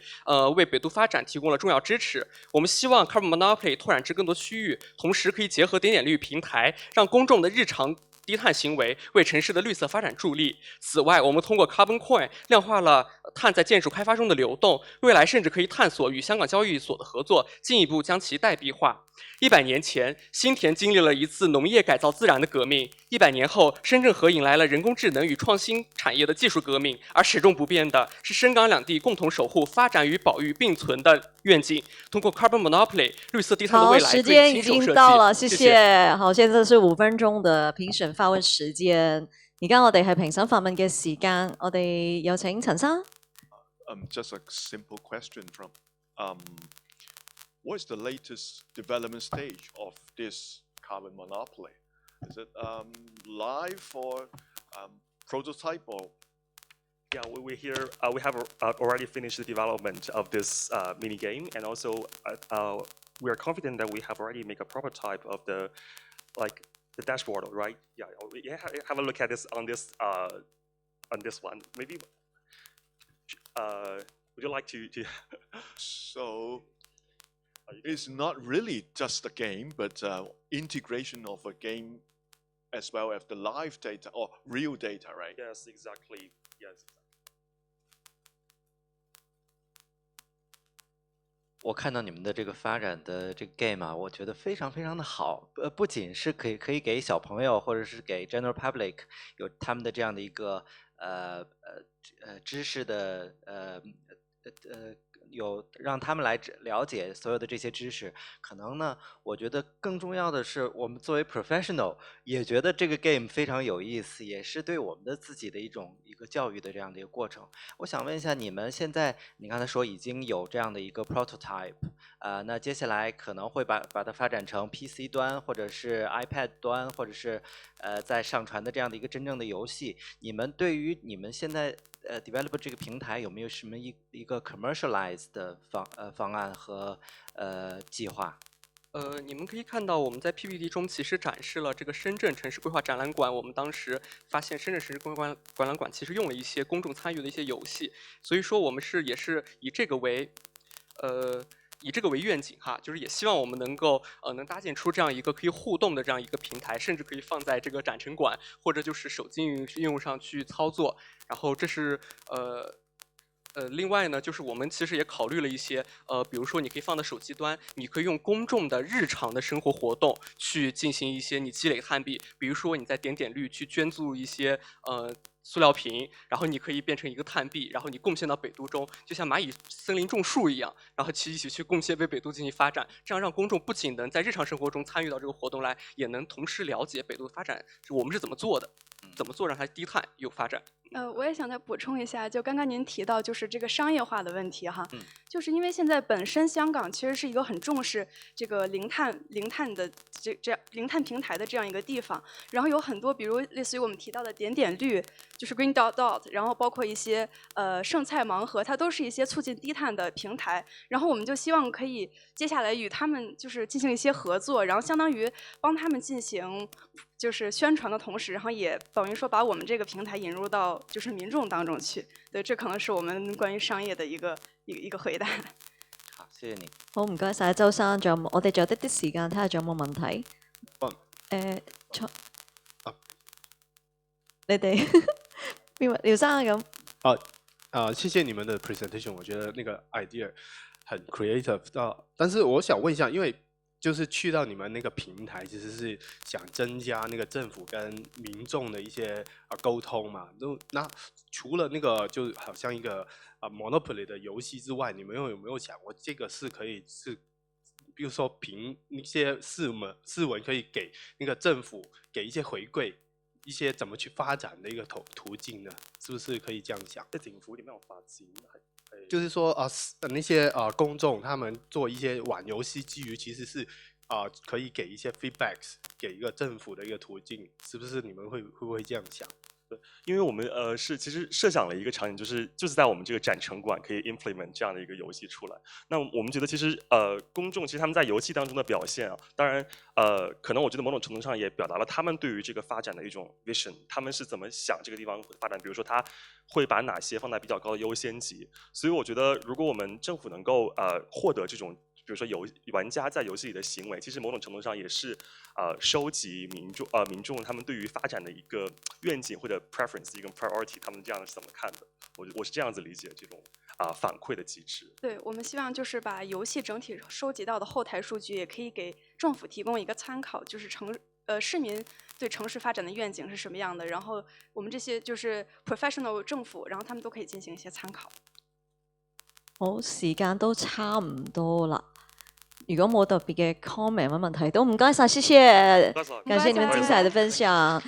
[SPEAKER 8] 为北都发展提供了重要支持。我们希望 Carbon Monopoly 拓展至更多区域，同时可以结合点点绿平台，让公众的日常低碳行为，为城市的绿色发展助力。此外，我们通过 Carbon Coin 量化了碳在建筑开发中的流动，未来甚至可以探索与香港交易所的合作，进一步将其代币化。100年前，新田经历了一次农业改造自然的革命；100年后，深圳河引来了人工智能与创新产业的技术革命。而始终不变的是深港两地共同守护、发展与保育并存的愿景。通过 Carbon Monopoly 绿色低碳的
[SPEAKER 1] 好，
[SPEAKER 8] 未来，
[SPEAKER 1] 时间已经到了，谢
[SPEAKER 8] 谢
[SPEAKER 1] 谢。好，現在是5分鐘的評審發問時間。而家我哋係評審發問嘅時間，我哋有請陳生。
[SPEAKER 4] Just a simple question from what is the latest development stage of this carbon monopoly? Is it live or prototype or?
[SPEAKER 9] Yeah, we have already finished the development of this mini game, and also we are confident that we have already made a prototype of the dashboard, right? Yeah, have a look at this on this one. Maybe would you like to?
[SPEAKER 4] So it's not really just a game, but integration of a game as well as the live data or real data, right?
[SPEAKER 9] Yes, exactly. Yes.
[SPEAKER 5] 我看到你们的这个发展的这个 game 啊，我觉得非常非常的好。不仅是可以给小朋友或者是给 general public 有他们的这样的一个知识的有让他们来了解所有的这些知识。可能呢，我觉得更重要的是，我们作为 professional 也觉得这个 game 非常有意思，也是对我们的自己的一个教育的这样的一个过程。我想问一下，你们现在你刚才说已经有这样的一个 prototype，那接下来可能会把它发展成 PC 端或者是 iPad 端，或者是在上传的这样的一个真正的游戏。你们对于你们现在develop 这个平台有没有什么一个 commercialize 的方案和计划？
[SPEAKER 8] 你们可以看到我们在 PPT 中其实展示了这个深圳城市规划展览馆。我们当时发现深圳城市规划展览馆其实用了一些公众参与的一些游戏，所以说我们也是以这个为愿景哈，就是也希望我们能够能搭建出这样一个可以互动的这样一个平台，甚至可以放在这个展陈馆或者就是手机应用上去操作。然后这是另外呢，就是我们其实也考虑了一些比如说你可以放到手机端，你可以用公众的日常的生活活动去进行一些你积累碳币，比如说你在点点绿去捐助一些塑料瓶，然后你可以变成一个碳币，然后你贡献到北都中，就像蚂蚁森林种树一样，然后一起去贡献为北都进行发展，这样让公众不仅能在日常生活中参与到这个活动来，也能同时了解北都的发展我们是怎么做的，怎么做让它低碳有发展。
[SPEAKER 10] 我也想再补充一下，就刚刚您提到就是这个商业化的问题哈，就是因为现在本身香港其实是一个很重视这个零碳的零碳平台的这样一个地方，然后有很多比如类似于我们提到的点点绿，就是 Green Dot Dot， 然后包括一些剩菜盲盒，它都是一些促进低碳的平台，然后我们就希望可以接下来与他们就是进行一些合作，然后相当于帮他们进行就是宣传的同时，然后也等于说把我们这个平台引入到就是民众当中去。对，这可能是我們關於商業的一個回答。
[SPEAKER 5] 好，謝謝你。
[SPEAKER 1] 好，唔該晒周生，我哋仲有啲時間，睇下仲有冇問題。你哋邊位廖生咁？
[SPEAKER 11] 謝謝你們的 presentation， 我覺得那個 idea 很 creative。但是我想問一下，因為就是去到你們那個平台，其實是想增加那個政府跟民眾的一些溝通嘛。那除了那個就好像一個Monopoly 的遊戲之外，你們有沒有想過這個是可以是，比如說憑一些市文可以給那個政府給一些回饋，一些怎麼去發展的一個途徑呢？是不是可以這樣想？
[SPEAKER 9] 在政府裡面有發展
[SPEAKER 11] 就是說那些公眾他們做一些玩遊戲基於其實是可以給一些 feedbacks 給一個政府的一個途徑，是不是你們會不會這樣想？
[SPEAKER 9] 因為我們其實設想了一個場景，就是在我們這個展陳館可以 implement 這樣的一個遊戲出來。那我們覺得其實公眾其實他們在遊戲當中的表現當然可能我覺得某種程度上也表達了他們對於這個發展的一種 vision， 他們是怎麼想這個地方發展，比如說他會把哪些放在比較高的優先級。所以我覺得如果我們政府能夠獲得這種如说玩家在游戏里的行为，其实某种程度上也是收集民众他们对于发展的一个愿景或者 preference 一个 priority， 他们这样是怎么看的？我是这样子理解这种反馈的机制。
[SPEAKER 10] 对，我们希望就是把游戏整体收集到的后台数据，也可以给政府提供一个参考，就是市民对城市发展的愿景是什么样的，然后我们这些就是 professional 政府，然后他们都可以進行一些參考。
[SPEAKER 1] 好，時間都差唔多啦。如果冇特別嘅 comment 或問題，都唔該晒，謝謝，感謝你們精彩的分享。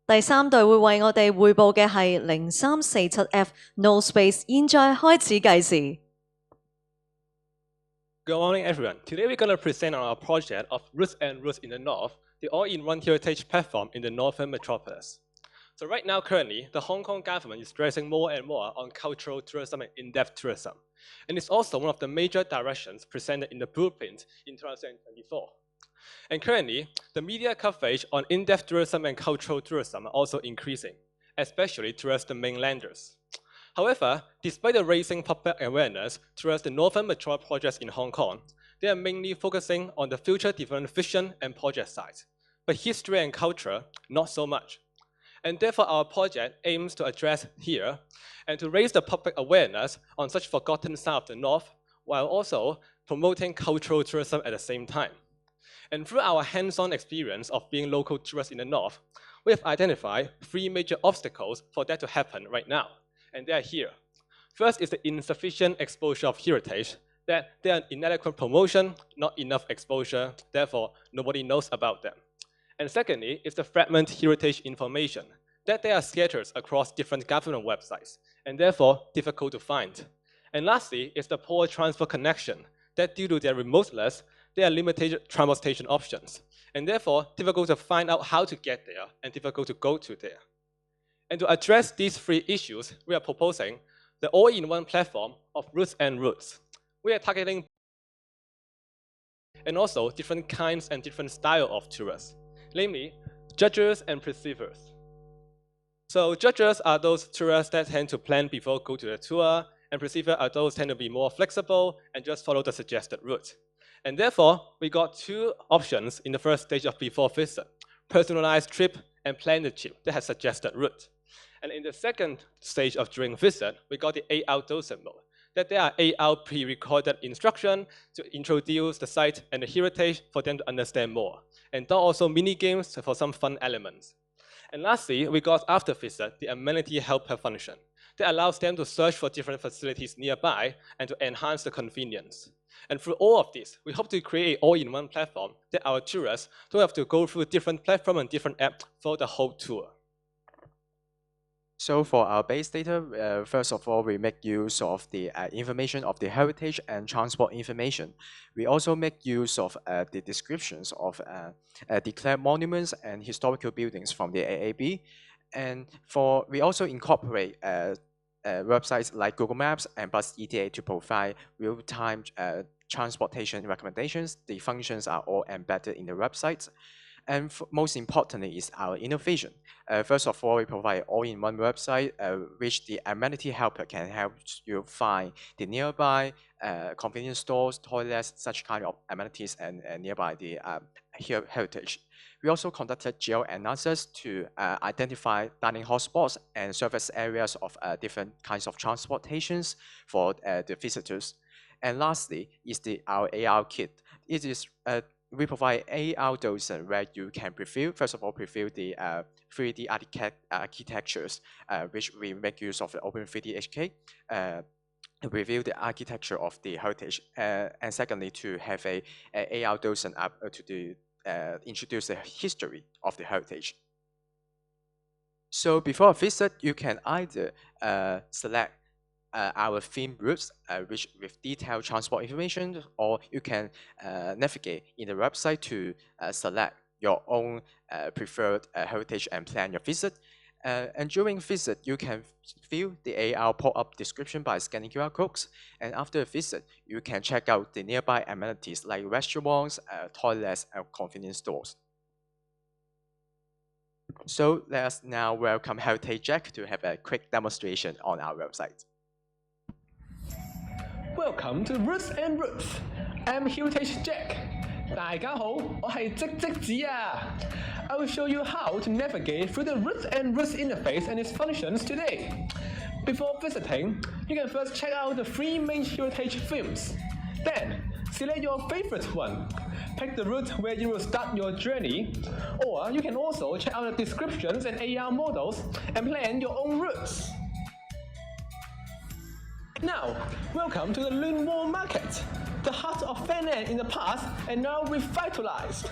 [SPEAKER 1] 第三隊會為我哋匯報嘅係0347F No Space， 現在開始計時。
[SPEAKER 12] Good morning, everyone. Today we're going to present on our project of Roots and Roots in the North, the all-in-one heritage platform in the Northern Metropolis. So right now, currently, the Hong Kong government is stressing more and more on cultural tourism and in-depth tourism. And it's also one of the major directions presented in the blueprint in 2024. And currently, the media coverage on in-depth tourism and cultural tourism are also increasing, especially towards the mainlanders. However, despite the raising public awareness towards the Northern Metropolis projects in Hong Kong, they are mainly focusing on the future development vision and project side, but history and culture, not so much. And therefore, our project aims to address here and to raise the public awareness on such forgotten side of the North, while also promoting cultural tourism at the same time. And through our hands-on experience of being local tourists in the North, we have identified 3 major obstacles for that to happen right now. And they are here. First is the insufficient exposure of heritage, that they are inadequate promotion, not enough exposure, therefore nobody knows about them. And secondly is the fragmented heritage information, that they are scattered across different government websites, and therefore difficult to find. And lastly is the poor transport connection, that due to their remoteness, there are limited transportation options, and therefore difficult to find out how to get there and difficult to go to there. And to address these 3 issues, we are proposing the all-in-one platform of Roots and Roots. We are targeting and also different kinds and different style of tourists, namely judges and perceivers. So judges are those tourists that tend to plan before go to the tour, and perceivers are those tend to be more flexible and just follow the suggested route. And therefore, we got 2 options in the first stage of before visit: personalized trip and planned trip that has suggested route. And in the second stage of during visit, we got the 8-hour docent mode, that there are 8-hour pre-recorded instruction to introduce the site and the heritage for them to understand more. And then also mini games for some fun elements. And lastly, we got after visit the amenity helper function that allows them to search for different facilities nearby and to enhance the convenience. And through all of this, we hope to create an all-in-one platform that our tourists don't have to go through different platforms and different apps for the whole tour.
[SPEAKER 13] So for our base data, first of all, we make use of the information of the heritage and transport information. We also make use of the descriptions of declared monuments and historical buildings from the AAB. And we also incorporate websites like Google Maps and Bus ETA to provide real-time transportation recommendations. The functions are all embedded in the websites. And most importantly is our innovation. First of all, we provide all-in-one website, which the amenity helper can help you find the nearby convenience stores, toilets, such kind of amenities, and nearby the heritage. We also conducted geo-analysis to identify dining hotspots and service areas of different kinds of transportations for the visitors. And lastly is our AR kit. It is we provide AR docent where you can preview, first of all, preview the 3D architectures, which we make use of the Open 3D HK, review the architecture of the heritage, and secondly, to have a AR docent app to introduce the history of the heritage. So before a visit, you can either select our theme routes, which with detailed transport information, or you can navigate in the website to select your own preferred heritage and plan your visit. And during visit, you can view the AR pop-up description by scanning QR codes. And after a visit, you can check out the nearby amenities like restaurants, toilets, and convenience stores. So let us now welcome Heritage Jack to have a quick demonstration on our website.
[SPEAKER 14] Welcome to Roots and Roots. I'm Heritage Jack. 大家好，我係積子啊。I will show you how to navigate through the Roots and Roots interface and its functions today. Before visiting, you can first check out the 3 main heritage themes. Then, select your favorite one. Pick the route where you will start your journey. Or you can also check out the descriptions and AR models and plan your own routes. Now, welcome to the Lune Wall Market, the heart of Fan An in the past and now revitalized.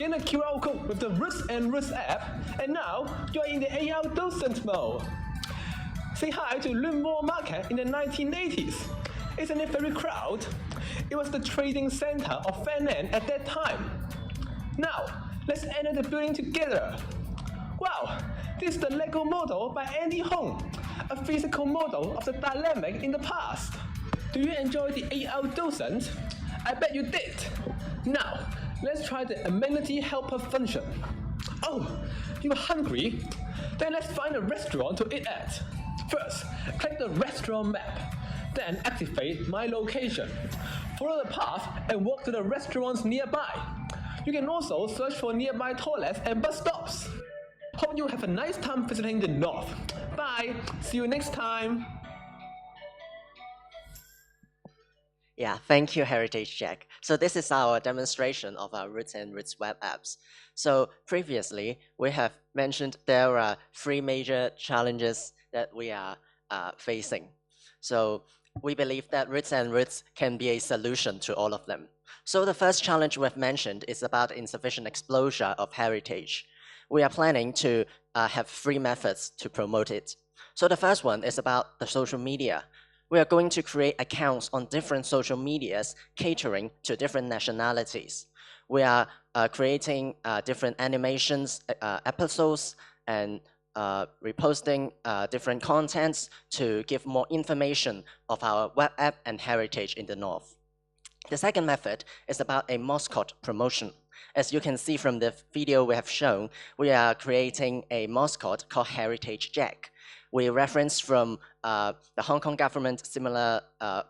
[SPEAKER 14] scan the QR code with the Roots and Roots app, and now you're in the AR docent mode. Say hi to Lunbo Market in the 1980s. Isn't it very crowded? It was the trading center of Fannan at that time. Now, let's enter the building together. Wow, this is the Lego model by Andy Hong, a physical model of the dynamic in the past. Do you enjoy the AR docent? I bet you did. Now, let's try the amenity helper function. Oh, you're hungry? Then let's find a restaurant to eat at. First, click the restaurant map. Then activate My Location. Follow the path and walk to the restaurants nearby. You can also search for nearby toilets and bus stops. Hope you have a nice time visiting the North. Bye. See you next time.
[SPEAKER 15] Yeah, thank you, Heritage Jack. So this is our demonstration of our Roots and Roots web apps. So previously, we have mentioned there are 3 major challenges that we are facing. So we believe that Roots and Roots can be a solution to all of them. So the first challenge we've mentioned is about insufficient exposure of heritage. We are planning to have 3 methods to promote it. So the first one is about the social media. We are going to create accounts on different social medias catering to different nationalities. We are creating different animations, episodes, and reposting different contents to give more information of our web app and heritage in the North. The second method is about a mascot promotion. As you can see from the video we have shown, we are creating a mascot called Heritage Jack. We reference from the Hong Kong government similar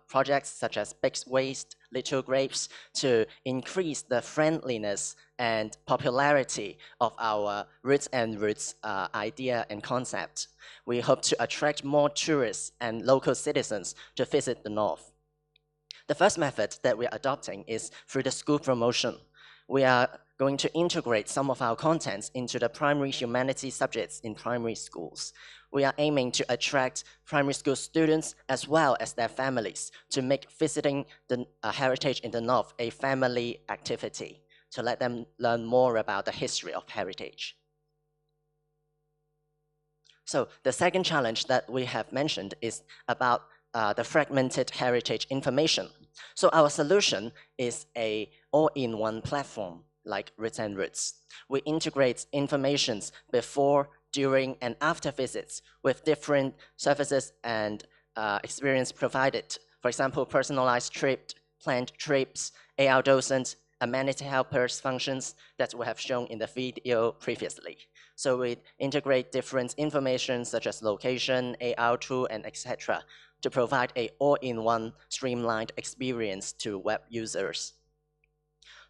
[SPEAKER 15] projects such as Big Waste, Little Grapes to increase the friendliness and popularity of our Roots and Roots idea and concept. We hope to attract more tourists and local citizens to visit the North. The first method that we're adopting is through the school promotion. We are going to integrate some of our contents into the primary humanities subjects in primary schools. We are aiming to attract primary school students as well as their families to make visiting the heritage in the North a family activity, to let them learn more about the history of heritage. So the second challenge that we have mentioned is about the fragmented heritage information. So our solution is a all-in-one platform like Roots and Roots. We integrate informations before, during, and after visits with different services and experience provided. For example, personalized trips, planned trips, AR docents, amenity helpers functions that we have shown in the video previously. So we integrate different information such as location, AR tool, and etc. to provide a all-in-one streamlined experience to web users.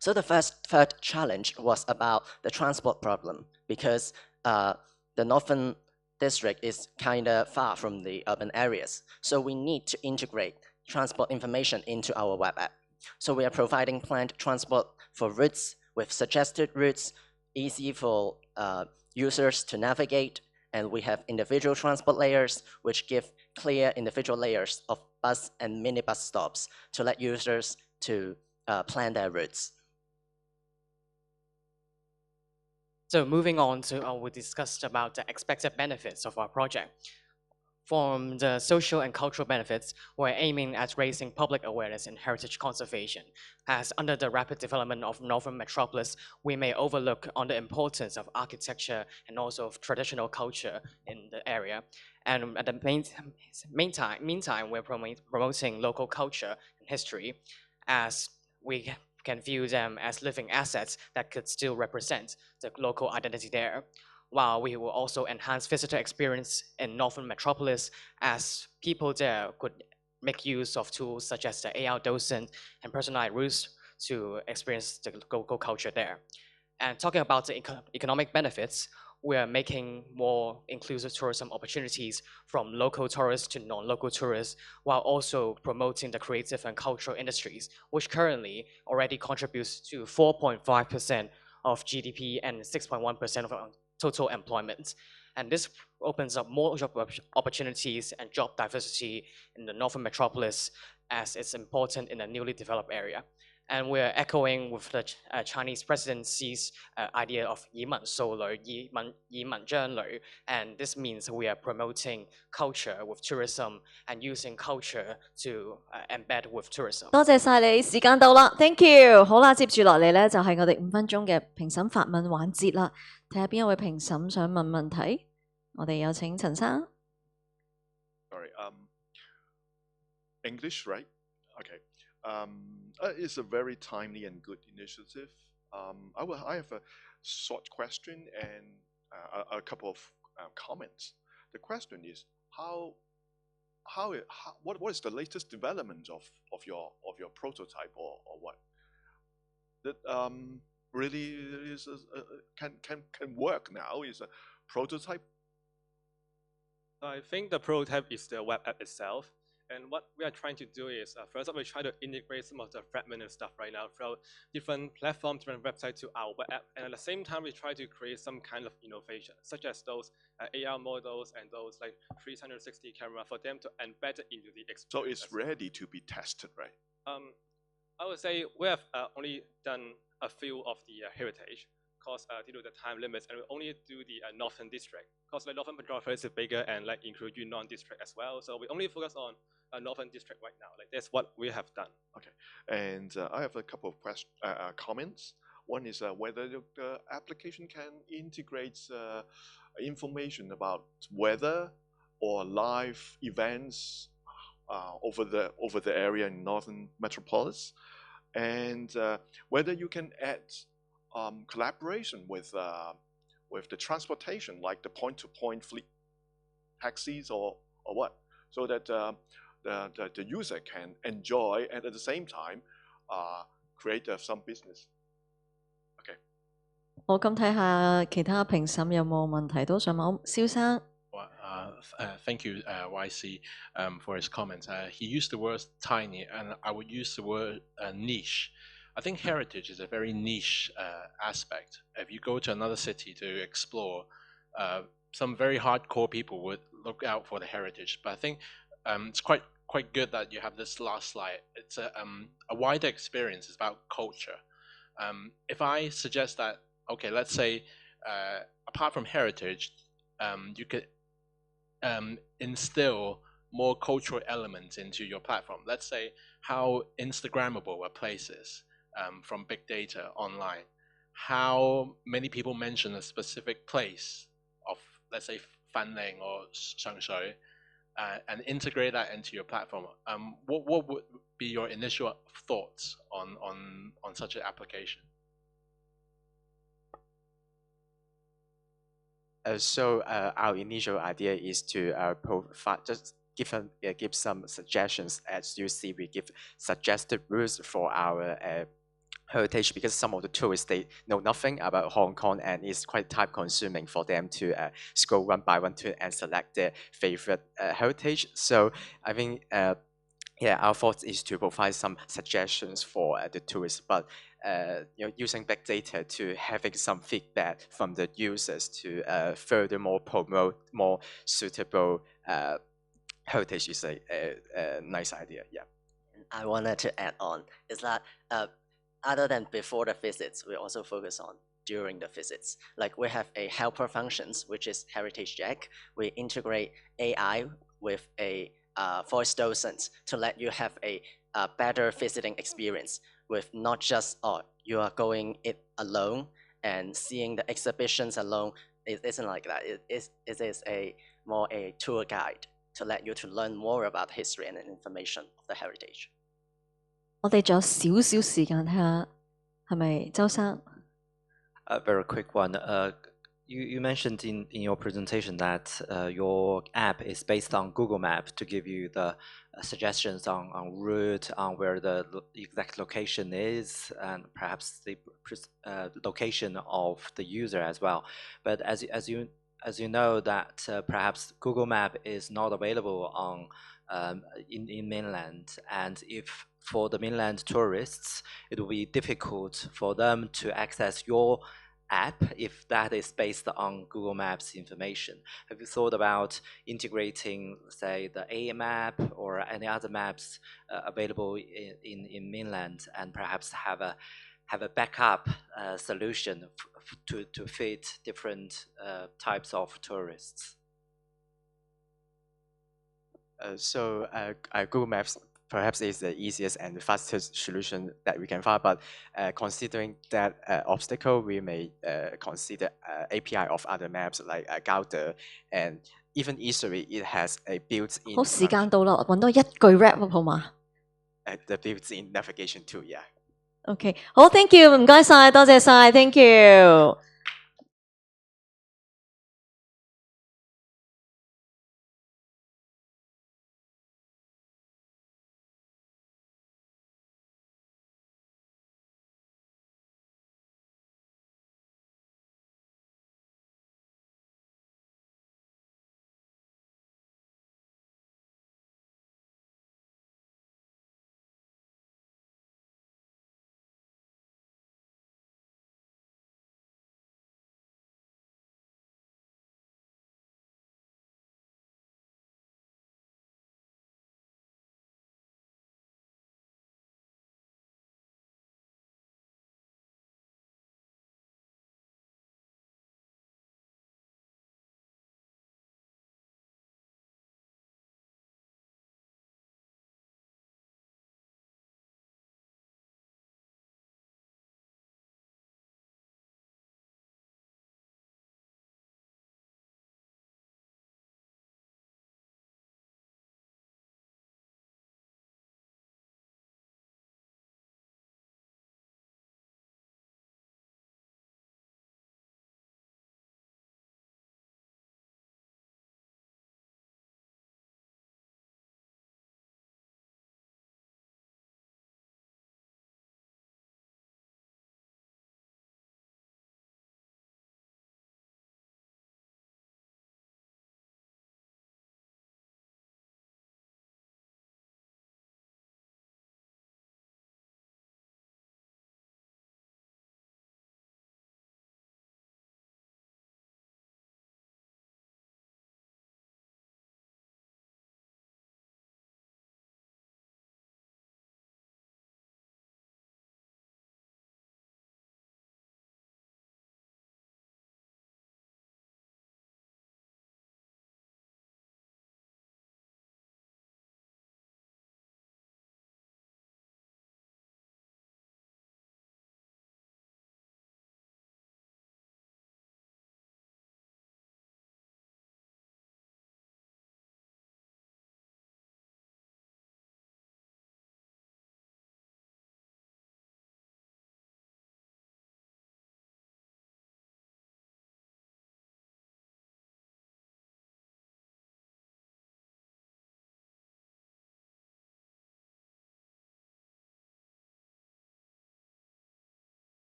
[SPEAKER 15] So the third challenge was about the transport problem because the northern district is kind of far from the urban areas. So we need to integrate transport information into our web app. So we are providing planned transport for routes with suggested routes, easy for users to navigate, and we have individual transport layers which give clear individual layers of bus and minibus stops to let users to plan their routes.
[SPEAKER 16] So moving on to we discussed about the expected benefits of our project. From the social and cultural benefits, we're aiming at raising public awareness in heritage conservation, as under the rapid development of Northern Metropolis, we may overlook on the importance of architecture and also of traditional culture in the area. And at the meantime, we're promoting local culture and history, as we can view them as living assets that could still represent the local identity there, while we will also enhance visitor experience in Northern Metropolis, as people there could make use of tools such as the AR docent and personalized routes to experience the local culture there. And talking about the economic benefits, we are making more inclusive tourism opportunities from local tourists to non-local tourists, while also promoting the creative and cultural industries, which currently already contributes to 4.5% of GDP and 6.1% of total employment. And this opens up more job opportunities and job diversity in the Northern Metropolis, as it's important in a newly developed area. And we're echoing with the Chinese presidency's idea of 以民數旅, 以民將旅, and this means we are promoting culture with tourism and using culture to embed with tourism.
[SPEAKER 1] 多謝晒你，時間到啦 ，thank you。好啦，接住落嚟咧就係我哋5分鐘嘅評審發問環節啦。睇下邊一位評審想問問題，我哋有請陳生。
[SPEAKER 4] Sorry, English, right? Okay. It's a very timely and good initiative. I have a short question and a couple of comments. The question is what is the latest development of your prototype or what that really is can work now? Is a prototype?
[SPEAKER 12] I think the prototype is the web app itself. And what we are trying to do is, first of all, we try to integrate some of the fragmented stuff right now from different platforms, different websites to our web app. And at the same time, we try to create some kind of innovation, such as those AR models and those like 360 camera for them to embed it into the experience.
[SPEAKER 4] So it's ready to be tested, right?
[SPEAKER 12] I would say we have only done a few of the heritage, because due to the time limits, and we only do the Northern District, because the Northern Metropolis is bigger and like include Yunnan District as well. So we only focus on Northern District right now. Like that's what we have done.
[SPEAKER 4] Okay, and I have a couple of comments. One is whether the application can integrate information about weather or live events over the area in Northern Metropolis, and whether you can add collaboration with the transportation, like the point-to-point fleet taxis or what, so that the user can enjoy and at the same time create some business. Okay.
[SPEAKER 1] 我咁睇下其他評審有冇問題都想問，蕭生。
[SPEAKER 7] Thank you, YC, for his comments. He used the word tiny, and I would use the word niche. I think heritage is a very niche aspect. If you go to another city to explore, some very hardcore people would look out for the heritage. But I think it's quite good that you have this last slide. It's a wider experience. It's about culture. If I suggest that, okay, let's say apart from heritage, you could instill more cultural elements into your platform. Let's say how Instagrammable a place is. From big data online, how many people mention a specific place of, let's say, Fanling or Shangshui, and integrate that into your platform. What would be your initial thoughts on such an application?
[SPEAKER 13] So our initial idea is to provide give some suggestions. As you see, we give suggested routes for our heritage, because some of the tourists, they know nothing about Hong Kong, and it's quite time consuming for them to scroll one by one to and select their favorite heritage. So I think our thought is to provide some suggestions for the tourists, but using big data to having some feedback from the users to furthermore promote more suitable heritage is a nice idea. Yeah.
[SPEAKER 15] I wanted to add on is that other than before the visits, we also focus on during the visits. Like we have a helper functions, which is Heritage Jack. We integrate AI with a voice docent to let you have a better visiting experience with not just, you are going it alone and seeing the exhibitions alone. It isn't like that. It is more a tour guide to let you to learn more about history and information of the heritage.
[SPEAKER 1] 我哋仲有少少時間，睇下係咪周生？
[SPEAKER 5] A very quick one. You mentioned in your presentation that your app is based on Google Map to give you the suggestions on route, on where the exact location is, and perhaps the location of the user as well. But as you know that perhaps Google Map is not available on in mainland, and if for the mainland tourists, it will be difficult for them to access your app if that is based on Google Maps information? Have you thought about integrating, say, the A map or any other maps available in mainland, and perhaps have a backup solution to fit different types of tourists?
[SPEAKER 13] Google Maps perhaps is the easiest and the fastest solution that we can find, but considering that obstacle, we may consider API of other maps like Gouda, and even easily it has a built-in.
[SPEAKER 1] 好，時間到啦，揾多一句 wrap up 好嘛
[SPEAKER 13] ？The built-in navigation tool, yeah.
[SPEAKER 1] OK， 好 ，thank you， 唔該晒，多謝晒 ，thank you。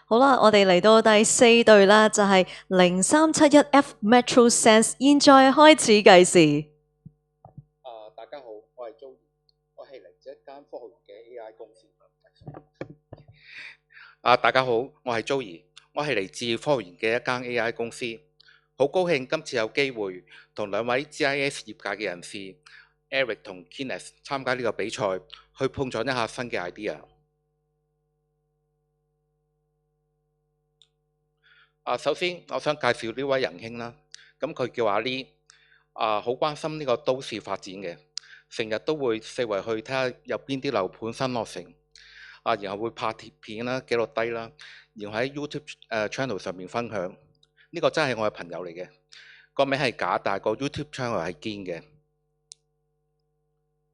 [SPEAKER 1] 好啦，我哋嚟到第4隊啦，就係0371F Metro Sense， 現在開始計時。
[SPEAKER 17] 大家好，我係 Joey， 我係嚟自一間科學園嘅 AI 公司。大家好，我係 Joey， 我係嚟自科學園嘅一間 AI 公司。好高興今次有機會同2位 GIS 業界嘅人士 Eric 同 Kenneth 參加呢個比賽，去碰撞一下新嘅 idea。首先我想介紹呢位仁兄啦，咁佢叫阿 Lee， 好關心呢個都市發展嘅，成日都會四圍去睇下有邊啲樓盤新落成，然後會拍貼片啦、記錄低啦，然後喺 YouTube channel 上面分享。呢個真係我嘅朋友嚟嘅，個名係假，但係個 YouTube channel 係堅嘅。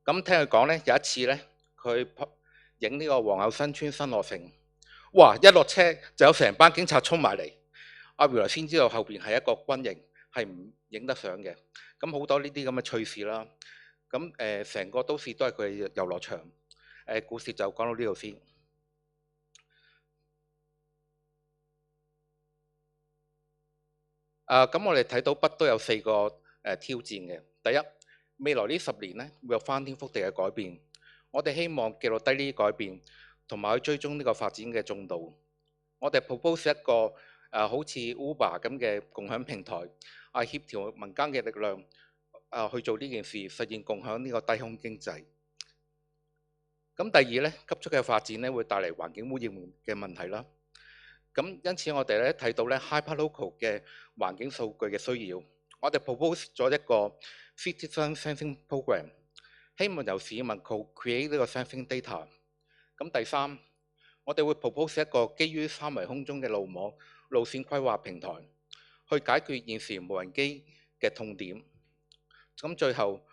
[SPEAKER 17] 咁聽佢講呢，有一次呢，佢影呢個皇后新村新落成，哇！一落車就有成班警察衝埋嚟。原來先知道後邊係一個軍營，係唔影得相嘅。咁好多呢啲咁嘅趣事啦。咁成個都市都係佢嘅遊樂場。故事就講到呢度先。咁我哋睇到北都有4個挑戰嘅。第一，未來呢10年呢會有翻天覆地嘅改變。我哋希望記錄低呢啲改變，同埋去追蹤呢個發展嘅進度。我哋 propose 一個好似 Uber 咁嘅共享平台，協調民間嘅力量去做呢件事，實現共享呢個低空經濟。咁第二咧，急速嘅發展咧會帶嚟環境污染嘅問題啦。咁因此我哋咧睇到咧 hyperlocal 嘅環境數據嘅需要，我哋 propose 咗一個 citizen sensing program， 希望由市民 create 呢個 sensing data。咁第三，我哋會 propose 一個基於3維空中嘅路網路線規劃平台，去解決現時無人機嘅痛點。咁最後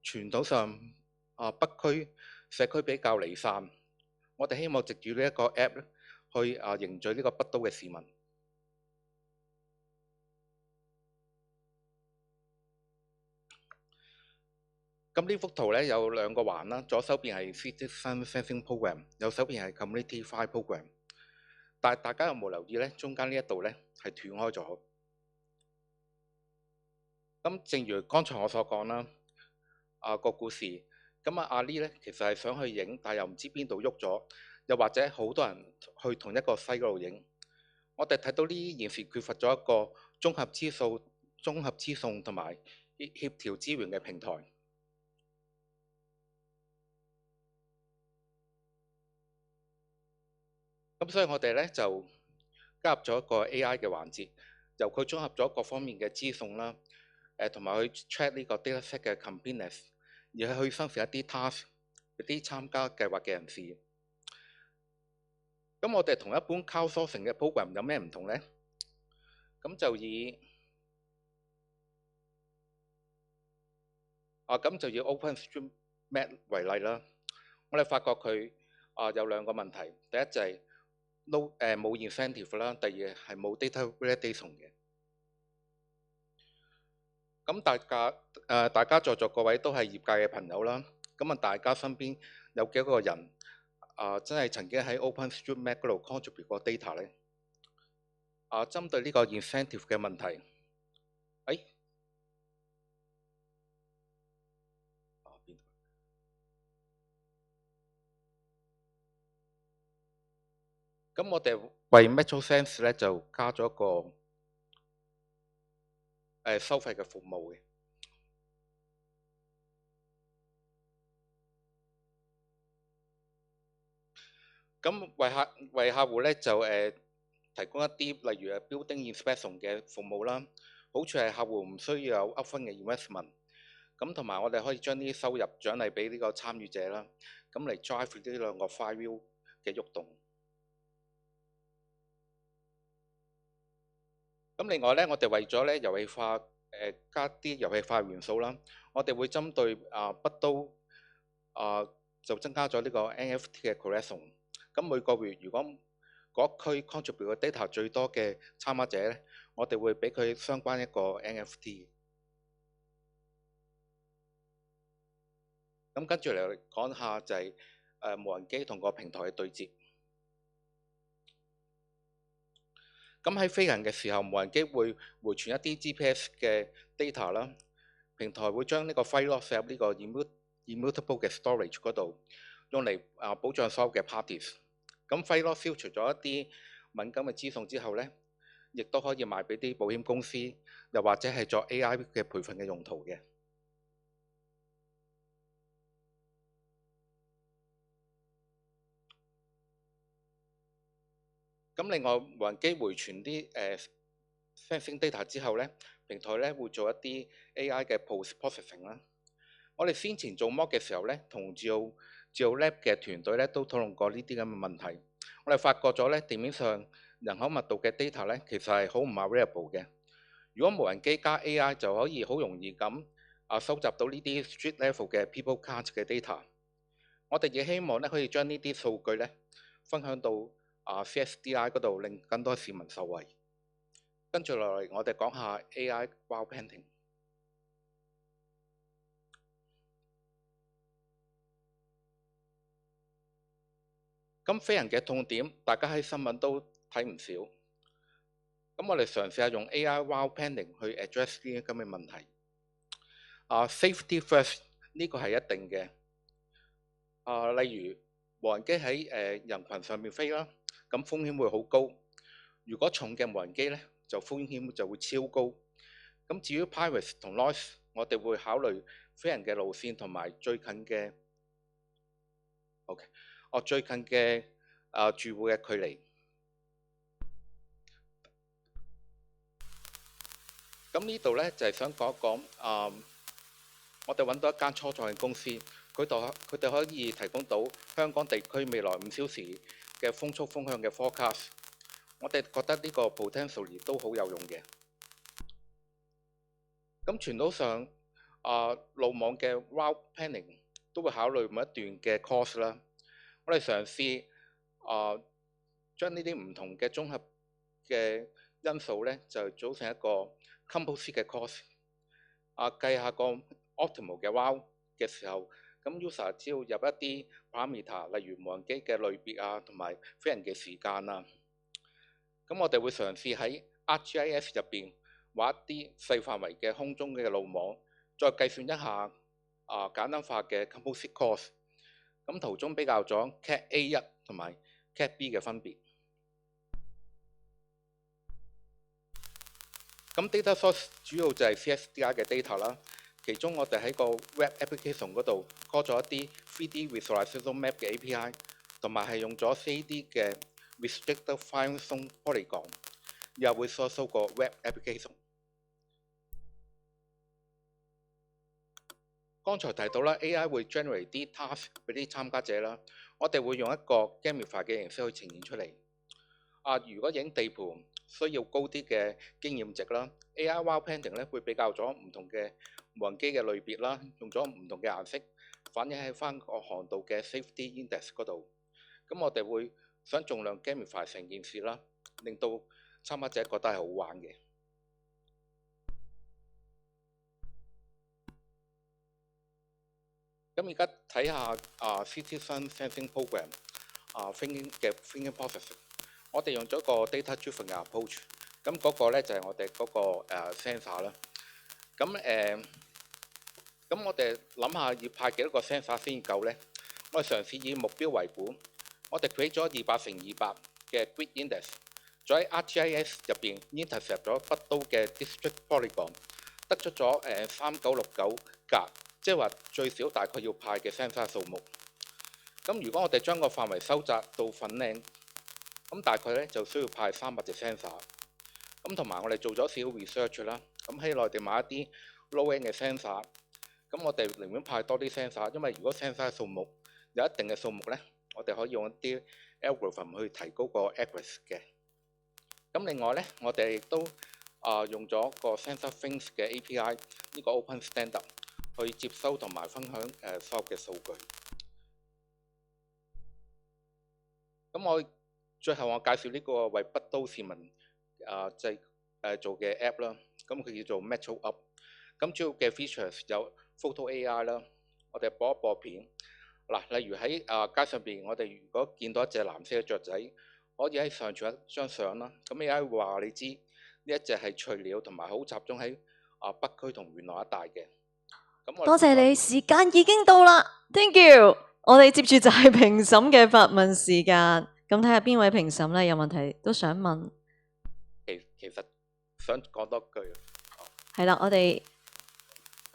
[SPEAKER 17] 傳統上北區社區比較離散，我哋希望藉住呢一個 app 去凝聚呢個北都嘅市民。咁呢幅圖咧有2個環啦，左手邊係 Citizen Sensing Program， 右手邊係 Community Fire Program。但係大家有冇留意咧？中間呢一度咧係斷開咗。咁正如剛才我所講啦，個故事，咁阿 Lee 咧其實係想去影，但係又唔知邊度喐咗，又或者好多人去同一個西嗰度影。我哋睇到呢件事缺乏咗一個綜合資訊同埋協調資源嘅平台。咁所以我哋咧就加入咗一個 AI 嘅環節，由佢綜合咗各方面嘅資訊啦，同埋去 check 呢個 dataset 嘅 completeness， 而係去生成一啲 task， 一啲參加計劃嘅人士。咁我哋同一般 crowdsourcing 嘅 program 有咩唔同咧？咁就以OpenStreetMap 為例啦，我哋發覺佢有2個問題，第一就係冇 incentive 啦，第二係冇 data validation 嘅。咁大家在座各位都係業界嘅朋友啦，咁大家身邊有幾個人真係曾經喺 OpenStreetMap 嗰度 contribute 過 data 咧？針對呢個 incentive 嘅問題，咁我哋為 MetroSense 咧就加咗一個收費嘅服務嘅。咁為客戶咧就提供一啲例如building inspection 嘅服務啦。好處係客戶唔需要有 upfront 嘅 investment， 咁同埋我哋可以將啲收入獎勵俾呢個參與者啦，咁嚟 drive 呢2個 flywheel 嘅喐動。咁另外咧，我哋為咗咧遊戲化加啲遊戲化元素啦，我哋會針對北都就增加咗呢個 NFT 嘅 collection。咁每個月如果嗰區 contribute 嘅 data 最多嘅參加者咧，我哋會俾佢相關一個 NFT。咁跟住嚟講下就係無人機同個平台嘅對接。咁喺飛行嘅時候，無人機會回傳一啲 GPS 嘅 data 啦，平台會將呢個 file loss 入呢個 immutable 嘅 storage 嗰度，用嚟保障所有嘅 parties。咁 file loss 消除咗一啲敏感嘅資訊之後咧，亦都可以賣俾啲保險公司，又或者係作 AI 嘅培訓嘅用途嘅。咁另外，無人機回傳啲sensing data 之後咧，平台咧會做一啲 AI 嘅 post processing 啦。我哋先前做 mock 嘅時候咧，同GeoLab 嘅團隊咧都討論過呢啲咁嘅問題。我哋發覺咗咧，地面上人口密度嘅 data 咧，其實係好唔 available 嘅。如果無人機加 AI 就可以好容易咁收集到呢啲 street level 嘅 people count 嘅 data。我哋亦希望咧可以將呢啲數據咧分享到CSDI 嗰度，令更多市民受惠。跟住落嚟，我哋講下 AI wow painting。咁飛行嘅痛點，大家喺新聞都睇唔少。咁我哋嘗試下用 AI wow painting 去 address 呢啲咁嘅問題。Safety first 呢個係一定嘅。例如無人機喺人群上面飛啦，咁風險會好高。如果重嘅無人機咧，就風險就會超高。咁至於 privacy 同 noise， 我哋會考慮飛行嘅路線同埋最近嘅最近嘅住戶嘅距離。咁呢度咧就係想講一講我哋揾到一間初創嘅公司，佢哋可以提供到香港地區未來5小時嘅風速風向嘅 forecast。我哋覺得呢個 potential 都好有用嘅。咁傳統上路網嘅 route planning 都會考慮每一段嘅 cost 啦。我哋嘗試將呢啲唔同嘅綜合嘅因素咧，就組成一個 composite 嘅 cost。計下個 optimal 嘅 route 嘅時候，咁 user 只要入一啲 parameter， 例如無人機嘅類別同埋飛行嘅時間啊。咁我哋會嘗試喺 ArcGIS 入邊畫一啲細範圍嘅空中嘅路網，再計算一下簡單化嘅 composite cost。咁圖中比較咗 Cat A1 同埋 Cat B 嘅分別。咁 data source 主要就係 CSDI 嘅 data 啦。其中我哋喺個 web application 嗰度 call 咗一啲 3D visualization map 嘅 API， 同埋係用咗 4D 嘅 restricted function polygon， 又會 source 個 web application。剛才提到啦 ，AI 會 generate 啲 task 俾啲參加者啦。我哋會用一個 gamify 嘅形式去呈現出嚟。如果影地盤需要高啲嘅經驗值啦 ，AI wow painting 咧會比較咗唔同嘅無人機嘅類別啦，用咗唔同嘅顏色反映喺翻個航道嘅 safety index 嗰度。咁我哋會想盡量 gamify 成件事啦，令到參加者覺得係好玩嘅。咁而家睇下Citizen Sensing Program thinking process。我哋用咗個 data driven 嘅 approach。咁嗰個咧就係我哋嗰個sensor 啦。咁我哋諗下要派幾多個 sensor 先夠咧？我哋嘗試以目標為本，我哋 create 咗200×200嘅 grid index， 再喺 ArcGIS 入邊 intercept 咗北都嘅 district polygon， 得出咗3969格，即係話最少大概要派嘅 sensor 數目。咁如果我哋將個範圍收窄到粉嶺，咁大概咧就需要派300隻 sensor。咁同埋我哋做咗少 research 啦，咁喺內地買一啲 low end 嘅 sensor。咁我哋寧願派多啲 sensor， 因為如果 sensor 數目有一定嘅數目咧，我哋可以用一啲 algorithm 去提高個 accuracy 嘅。咁另外咧，我哋亦都用咗個 sensor things 嘅 API 呢個 open standard 去接收同埋分享所有嘅數據。咁最後我介紹呢個為北都市民做嘅 app 啦，咁佢叫做 Metro Up。咁主要嘅 features 有 photo AI 啦，我哋播一播片。嗱，例如喺街上邊，我哋如果見到一隻藍色嘅雀仔，可以喺上傳一張相啦。咁而家話你知呢一隻係趣鳥，同埋好集中喺北區同元朗一帶嘅。
[SPEAKER 1] 多謝你，時間已經到啦 ，Thank you。我哋接住就係評審嘅發問時間，咁睇下邊位評審咧有問題都想問。
[SPEAKER 17] 其實想講多句。
[SPEAKER 1] 係啦，我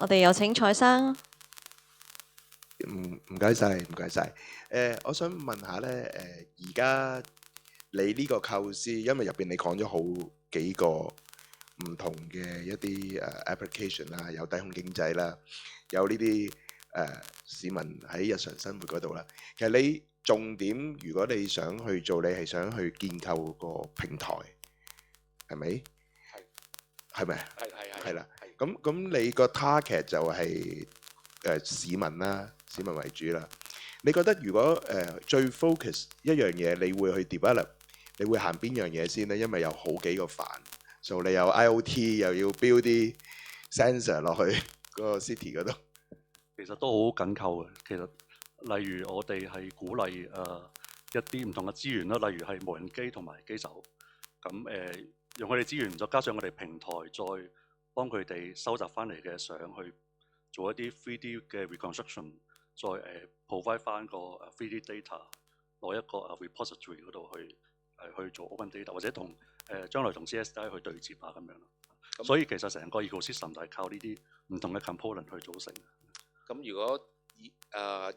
[SPEAKER 1] 哋有請蔡生。
[SPEAKER 6] 唔該晒，唔該晒。我想問下咧，而家你呢個構思，因為入邊你講咗好幾個唔同嘅一啲application 啦，有低空經濟啦，有呢啲市民喺日常生活嗰度啦。其實你重點，如果你想去做，你係想去建構個平台，係咪？係咪？係啦。咁你個 target 就係市民啦，市民為主啦。你覺得如果最 focus 一樣嘢，你會去 develop， 你會行邊樣嘢先呢？因為有好幾個範，所以你有 IoT 又要 build 啲 sensor 落去嗰個 city 嗰度。
[SPEAKER 18] 其實都好緊扣嘅。其實例如我哋係鼓勵一啲唔同嘅資源啦，例如係無人機同埋機手。咁用佢哋資源，再加上我哋平台，再幫佢哋收集翻嚟嘅相，去做一啲 3D 嘅 reconstruction， 再provide 翻個 3D data 攞一個repository 嗰度去做 open data， 或者同將來同 CSDI 去對接啊咁樣咯。所以其實成個 ecosystem 就係靠呢啲唔同嘅 component 去組成。
[SPEAKER 17] 咁如果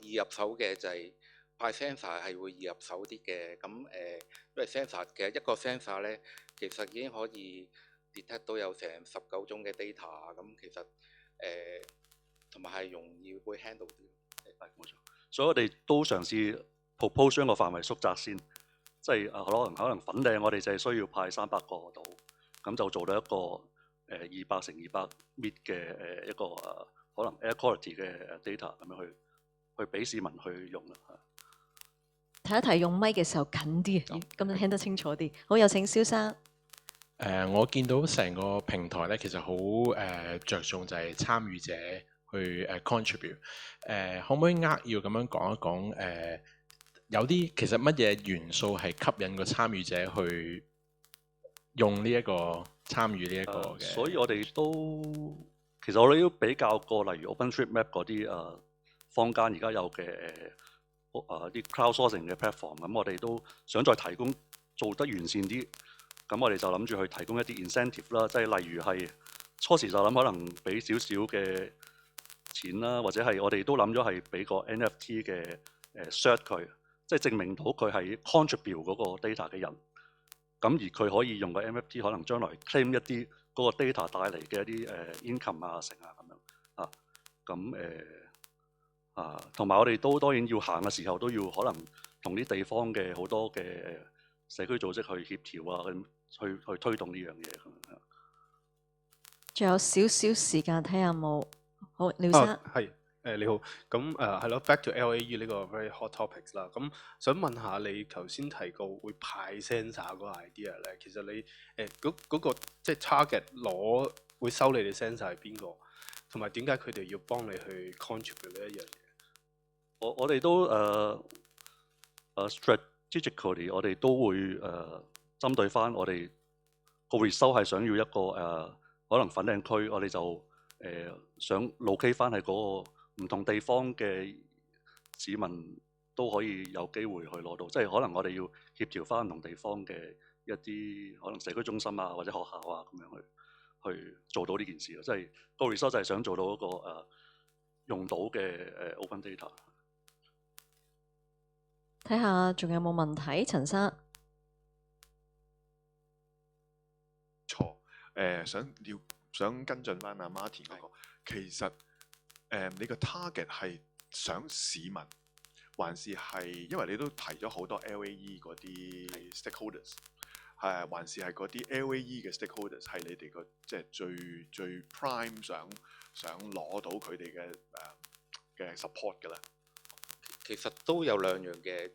[SPEAKER 17] 易入手嘅就係派 sensor 係會易入手啲嘅。咁因為 sensor 嘅一個 sensor 咧，其實已經可以 detect 到有成19種嘅 data 啊。咁其實同埋係容易會 handle 啲。
[SPEAKER 18] 係冇錯。所以我哋都嘗試 propose 將個範圍縮窄先，即係可能粉嶺我哋就係需要派300個度，咁就做到一個200乘200 米嘅一個可能 air quality 嘅 data 咁樣去俾市民去用啦。
[SPEAKER 1] 提一提用咪嘅時候近啲，咁你聽得清楚啲。好，有請蕭生。
[SPEAKER 9] 我見到成個平台咧，其實好着重就係參與者去contribute。可唔可以扼要咁樣講一講有啲其實乜嘢元素係吸引個參與者去用呢一個參與呢一個嘅？
[SPEAKER 18] 所以我哋其實我哋都比較過，例如 OpenStreetMap 嗰啲坊間而家有嘅啲 crowdsourcing 嘅 platform， 咁我哋都想再提供做得完善啲。咁我哋就諗住去提供一啲 incentive 啦，即係例如係初時就諗可能俾少少嘅錢啦，或者係我哋都諗咗係俾個 NFT 嘅cert 佢，即係證明到佢係 contribute 嗰個 data 嘅人。咁而佢可以用個 NFT 可能將來 claim 一啲嗰個 data 帶嚟嘅一啲income 啊成啊咁樣啊。咁同埋我哋都當然要行嘅時候都要可能同啲地方嘅好多嘅社區組織去協調啊，去推動呢樣嘢咁樣。
[SPEAKER 1] 仲有少少時間睇下有冇好，廖生。
[SPEAKER 11] 係你好，咁係咯 ，back to LAE 呢個 very hot topics 啦。咁想問下你頭先提過會派 sensor 嗰個 idea 咧，其實你嗰個即係 target 會收你哋 sensor 係邊個？同埋點解佢哋要幫你去 contribute 呢一樣嘢？
[SPEAKER 18] 我哋都strategically 我哋都會針對翻我哋個 result 係想要一個可能粉嶺區，我哋就想 locate 翻喺嗰個唔同地方嘅市民都可以有機會去攞到，即係可能我哋要協調翻唔同地方嘅一啲可能社區中心啊或者學校啊咁樣去做到呢件事咯，即係個 result 就係想做到一個用到嘅open data。
[SPEAKER 1] 睇下仲有冇問題，陳生。
[SPEAKER 4] 錯，想跟進翻阿 Martin 嗰個，其實你個 target 係想市民，還是係因為你都提咗好多 LAE 嗰啲 stakeholders， 還是係嗰啲 LAE 嘅 stakeholders 係你哋個即係最 prime 想攞到佢哋嘅 support 㗎啦。
[SPEAKER 17] 其實都有兩樣嘅，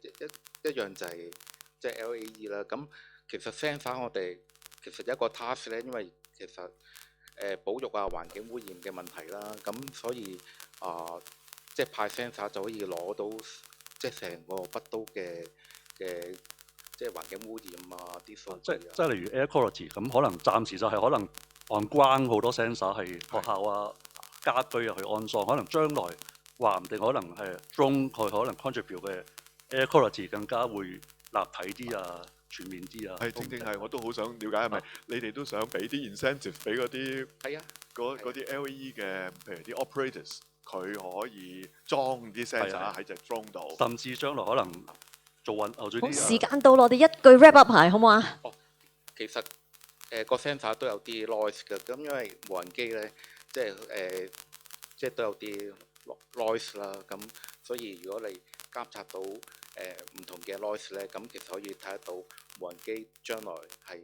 [SPEAKER 17] 一樣就係即係 LAE 啦。咁其實 sensor 我哋其實一個 task 咧，因為其實保育啊環境污染嘅問題啦，咁所以即係派 sensor 就可以攞到即係成個北都嘅即係環境污染啊啲數
[SPEAKER 18] 即
[SPEAKER 17] 據啊。
[SPEAKER 18] 即係例如 air quality 咁，可能暫時就係可能on ground 好多 sensor 係學校啊、家居啊去安裝，可能將來話唔定可能係 drone 佢可能 contribute 嘅 air quality 更加會立體啲啊、全面啲啊。
[SPEAKER 4] 係正正係，我都好想了解係咪你哋都想俾啲 incentive 俾嗰啲
[SPEAKER 17] 係啊
[SPEAKER 4] 嗰啲 LE 嘅，譬如啲 operators，佢可以裝啲 sensor 喺隻 drone 度，
[SPEAKER 18] 甚至將來可能做
[SPEAKER 1] 好，時間到啦，我哋一句 wrap up 牌好唔好啊？
[SPEAKER 17] 其實個 sensor 都有啲 noise 嘅，咁因為無人機咧，即係都有啲 noise 啦，咁所以如果你監察到唔同嘅 noise 咧，咁其實可以睇得到無人機將來係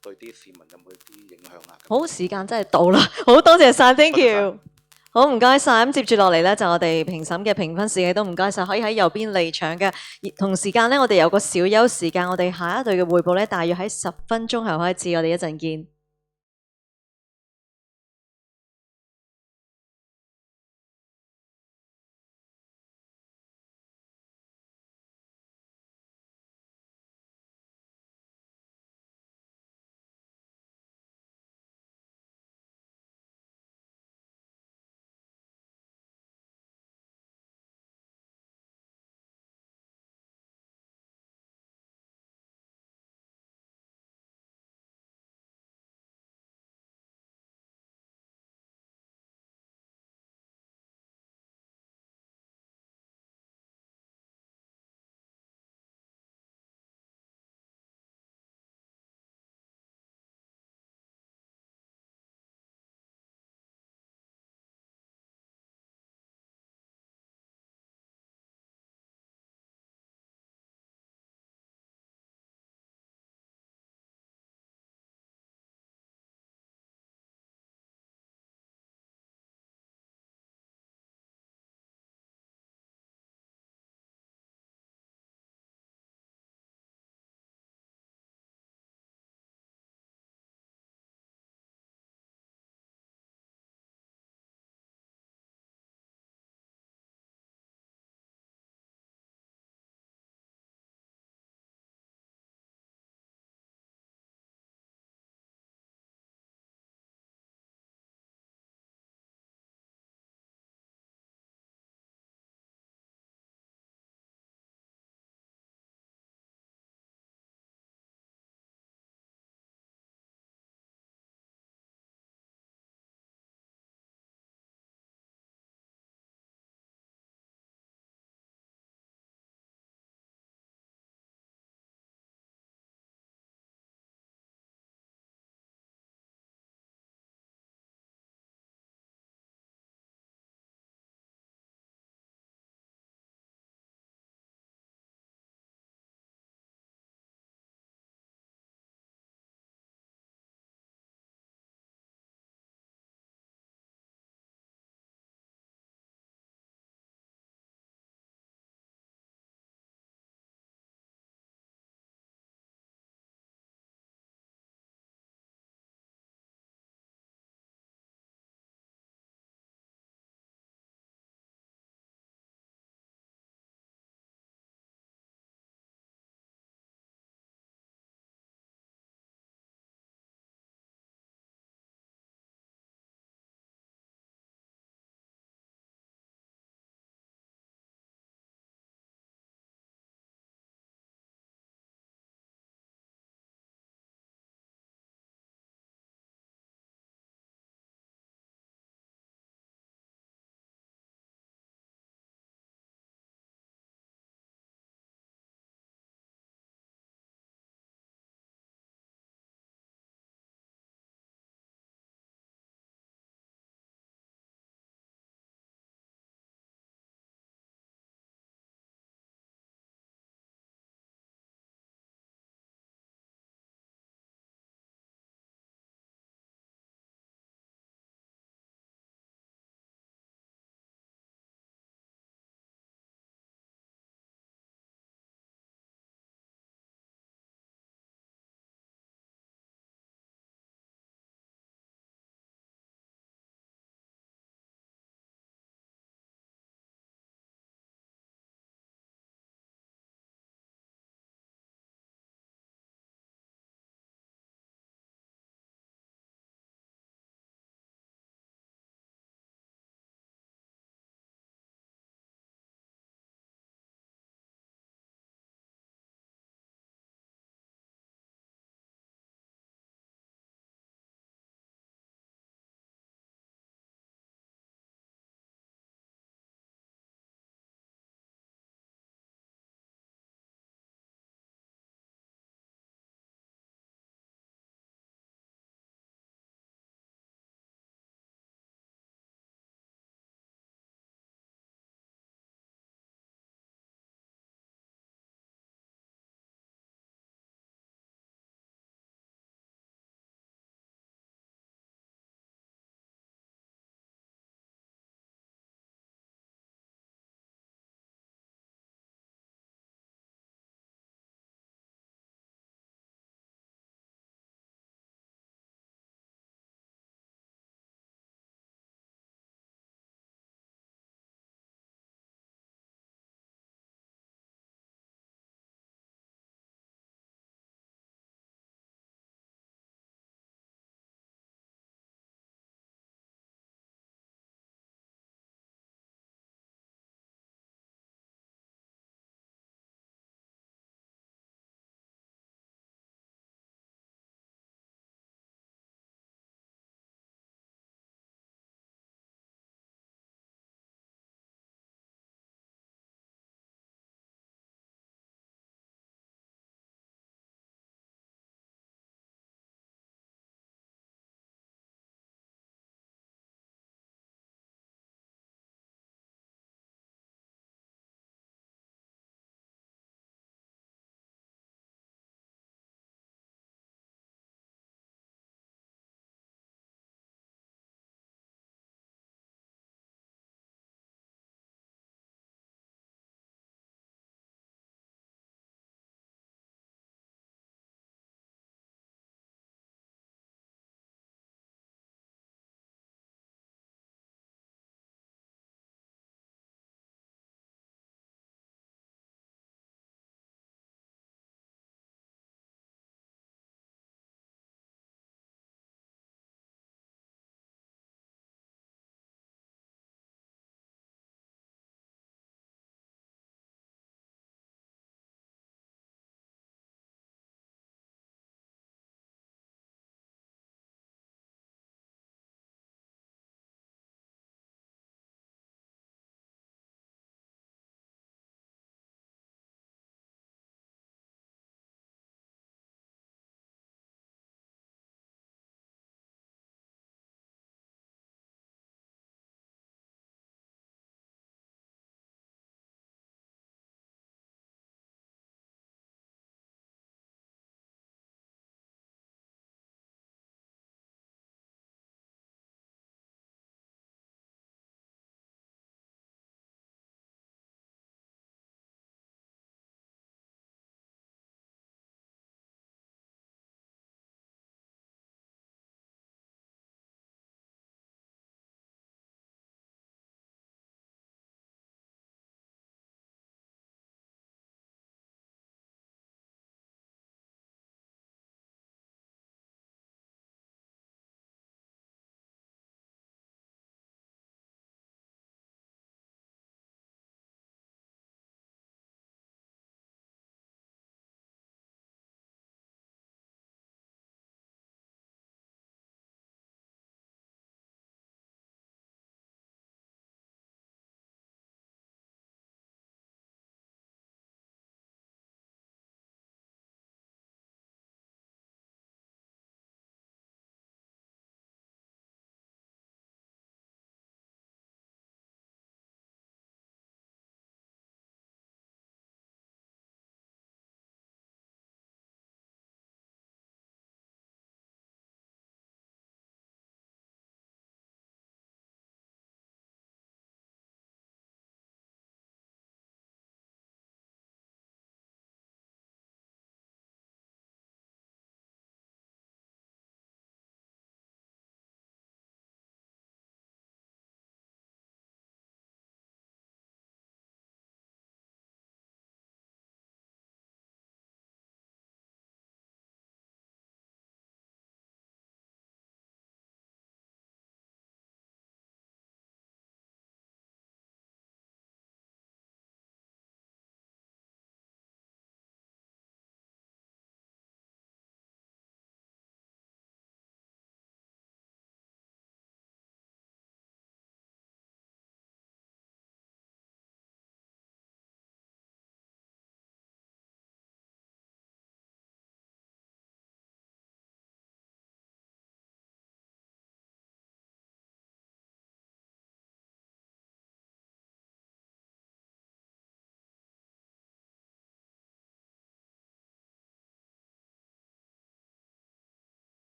[SPEAKER 17] 對啲市民有冇啲影響啊？
[SPEAKER 1] 好，時間真係到啦，好多謝晒 ，thank you。好，唔該晒。咁接住落嚟咧，就我哋評審嘅評分士氣都唔該晒，可以喺右邊離場嘅。同時間咧，我哋有個小休時間，我哋下一隊嘅匯報咧，大約喺10分鐘後開始，我哋一陣見。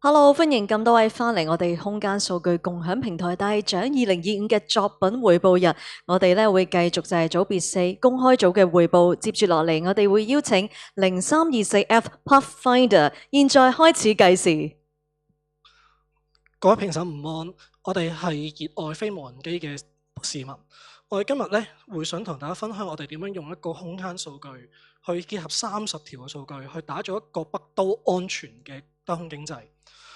[SPEAKER 1] Hello， 歡迎咁多位翻嚟我哋空間數據共享平台大獎2025嘅作品匯報日。我哋咧會繼續就係組別4公開組嘅匯報，接住落嚟我哋會邀請0324F Pathfinder， 現在開始計時。
[SPEAKER 19] 各位評審午安，我哋係熱愛飛無人機嘅市民。我哋今日咧會想同大家分享我哋點樣用一個空間數據去結合30條嘅數據，去打造一個北都安全嘅低空經濟。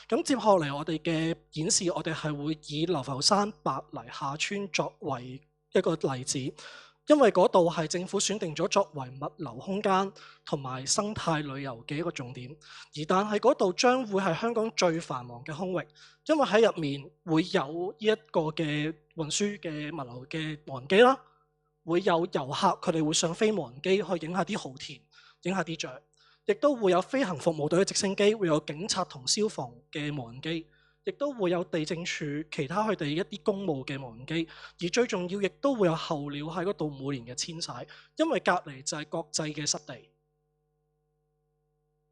[SPEAKER 19] 咁接落嚟我哋嘅演示，我哋係會以流浮山白泥下村作為一個例子，因為嗰度係政府選定咗作為物流空間同埋生態旅遊嘅一個重點。但係嗰度將會係香港最繁忙嘅空域，因為喺入面會有呢一個嘅運輸嘅物流嘅無人機啦，會有遊客佢哋會上飛無人機去影下啲蠔田，影下啲雀。亦都會有飛行服務隊嘅直升機，會有警察同消防嘅無人機，亦都會有地政處其他佢哋一啲公務嘅無人機，而最重要亦都會有候鳥喺嗰度每年嘅遷徙，因為隔離就係國際嘅濕地。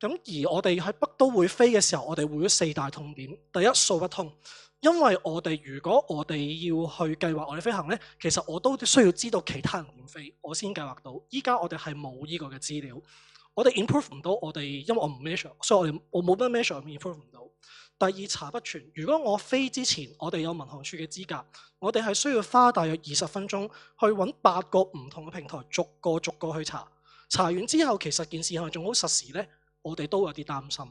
[SPEAKER 19] 咁而我哋喺北都會飛嘅時候，我哋會有4大痛點。第一，數不通，因為如果我哋要去計劃我哋飛行呢，其實我都需要知道其他人點飛，我先計劃到。依家我哋係冇呢個嘅資料。我哋 improve 唔到，因為我唔 measure，所以我冇乜 measure improve 唔到。第二，查不全。如果我飛之前，我哋有民航處嘅資格，我哋係需要花大約20分鐘去揾8個唔同嘅平台，逐個去查。查完之後，其實件事係咪仲好實時呢？我哋都有啲擔心。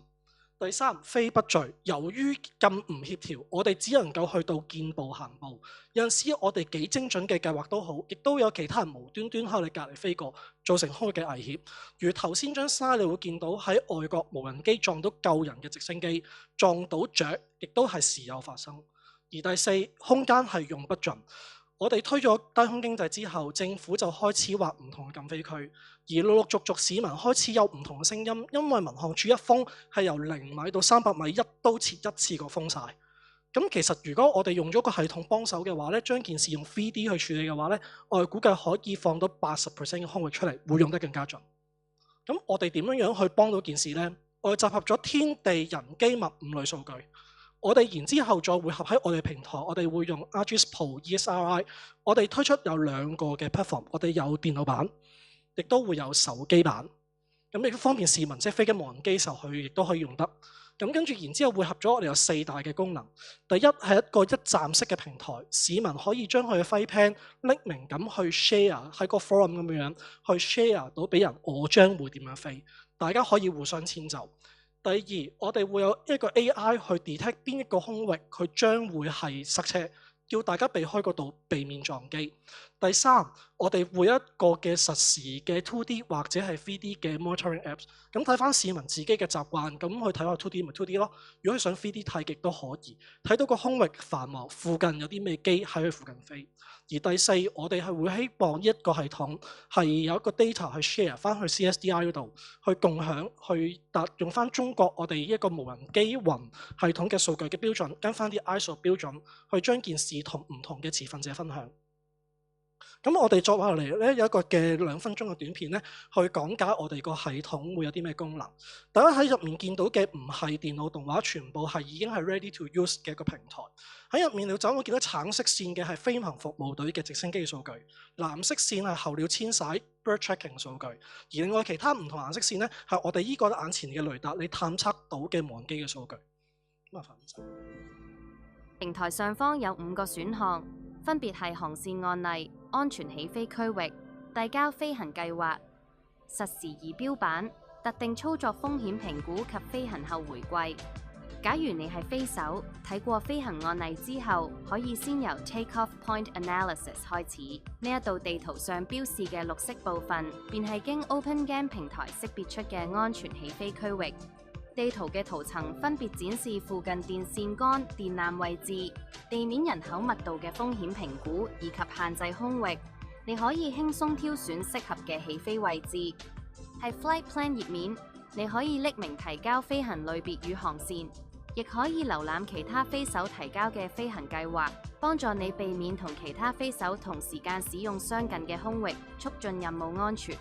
[SPEAKER 19] 第三，飛不序。由於咁唔協調，我哋只能夠去到見步行步。有陣時我哋幾精準嘅計劃都好，亦都有其他人無端端喺你隔離飛過，造成空域嘅危險。如頭先張沙，你會見到喺外國無人機撞到救人嘅直升機，撞到雀，亦都係時有發生。而第四，空間係用不盡。我哋推咗低空經濟之後，政府就開始劃唔同嘅禁飛區，而陸續市民開始有唔同嘅聲音，因為民航處一封係由0米到300米一刀切一次過封晒。咁其實如果我哋用咗個系統幫手嘅話咧，將件事用 3D 去處理嘅話咧，我哋估計可以放到80% 嘅空域出嚟，會用得更加盡。咁我哋點樣去幫到件事呢？我哋集合咗天地人機物5類數據。我哋然之後再匯合喺我哋平台，我哋會用 ArcGIS、ESRI， 我哋推出有2個嘅 platform， 我哋有電腦版，亦都會有手機版，咁亦都方便市民即係飛緊無人機時候去，亦都可以用得。咁跟住然之後匯合咗我哋有4大嘅功能。第一係一個一站式嘅平台，市民可以將佢嘅飛 plan 匿名咁去 share 喺個 forum 咁樣去 share 到俾人，我將會點樣飛，大家可以互相遷就。第二，我哋會有一個 AI 去 detect 邊一個空域佢將會係塞車，叫大家避開嗰度，避免撞機。第三，我哋會有一個嘅實時嘅 2D 或者係 3D 嘅 monitoring apps， 咁睇翻市民自己嘅習慣，咁去睇下 2D 咪 2D 咯。如果佢想 3D 睇極都可以，睇到個空域繁忙，附近有啲咩機喺佢附近飛。而第四，我哋係會希望一個系統係有一個 data 去 share 翻去 CSDI 嗰度，去共享，去用翻中國我哋一個無人機雲系統嘅數據嘅標準，跟翻啲 ISO 標準，去將件事同唔同嘅持份者分享。咁我哋作落嚟咧有一個嘅2分鐘嘅短片咧，去講解我哋個系統會有啲咩功能。大家喺入面見到嘅唔係電腦動畫，全部係已經係 ready to use 嘅一個平台。喺入面你就會見到橙色線嘅係飛行服務隊嘅直升機嘅數據，藍色線係候鳥遷徙 bird tracking 數據，而另外其他唔同顏色線咧係我哋依個眼前嘅雷達你探測到嘅無人機嘅數據。
[SPEAKER 20] 平台上方有5個選項，分別係航線案例、安全起飛區域、遞交飛行計劃、實時儀表板、特定操作風險評估及飛行後回歸。假如你係飛手，睇過飛行案例之後，可以先由 Take-off Point Analysis 開始。呢一度地圖上標示嘅綠色部分，便係經 OpenGAN 平台識別出嘅安全起飛區域。地圖嘅圖層分別展示附近電線桿、電纜位置、地面人口密度嘅風險評估以及限制空域。你可以輕鬆挑選適合嘅起飛位置。係 Flight Plan 頁面，你可以匿名提交飛行類別與航線，亦可以瀏覽其他飛手提交嘅飛行計劃，幫助你避免同其他飛手同時間使用相近嘅空域，促進任務安全。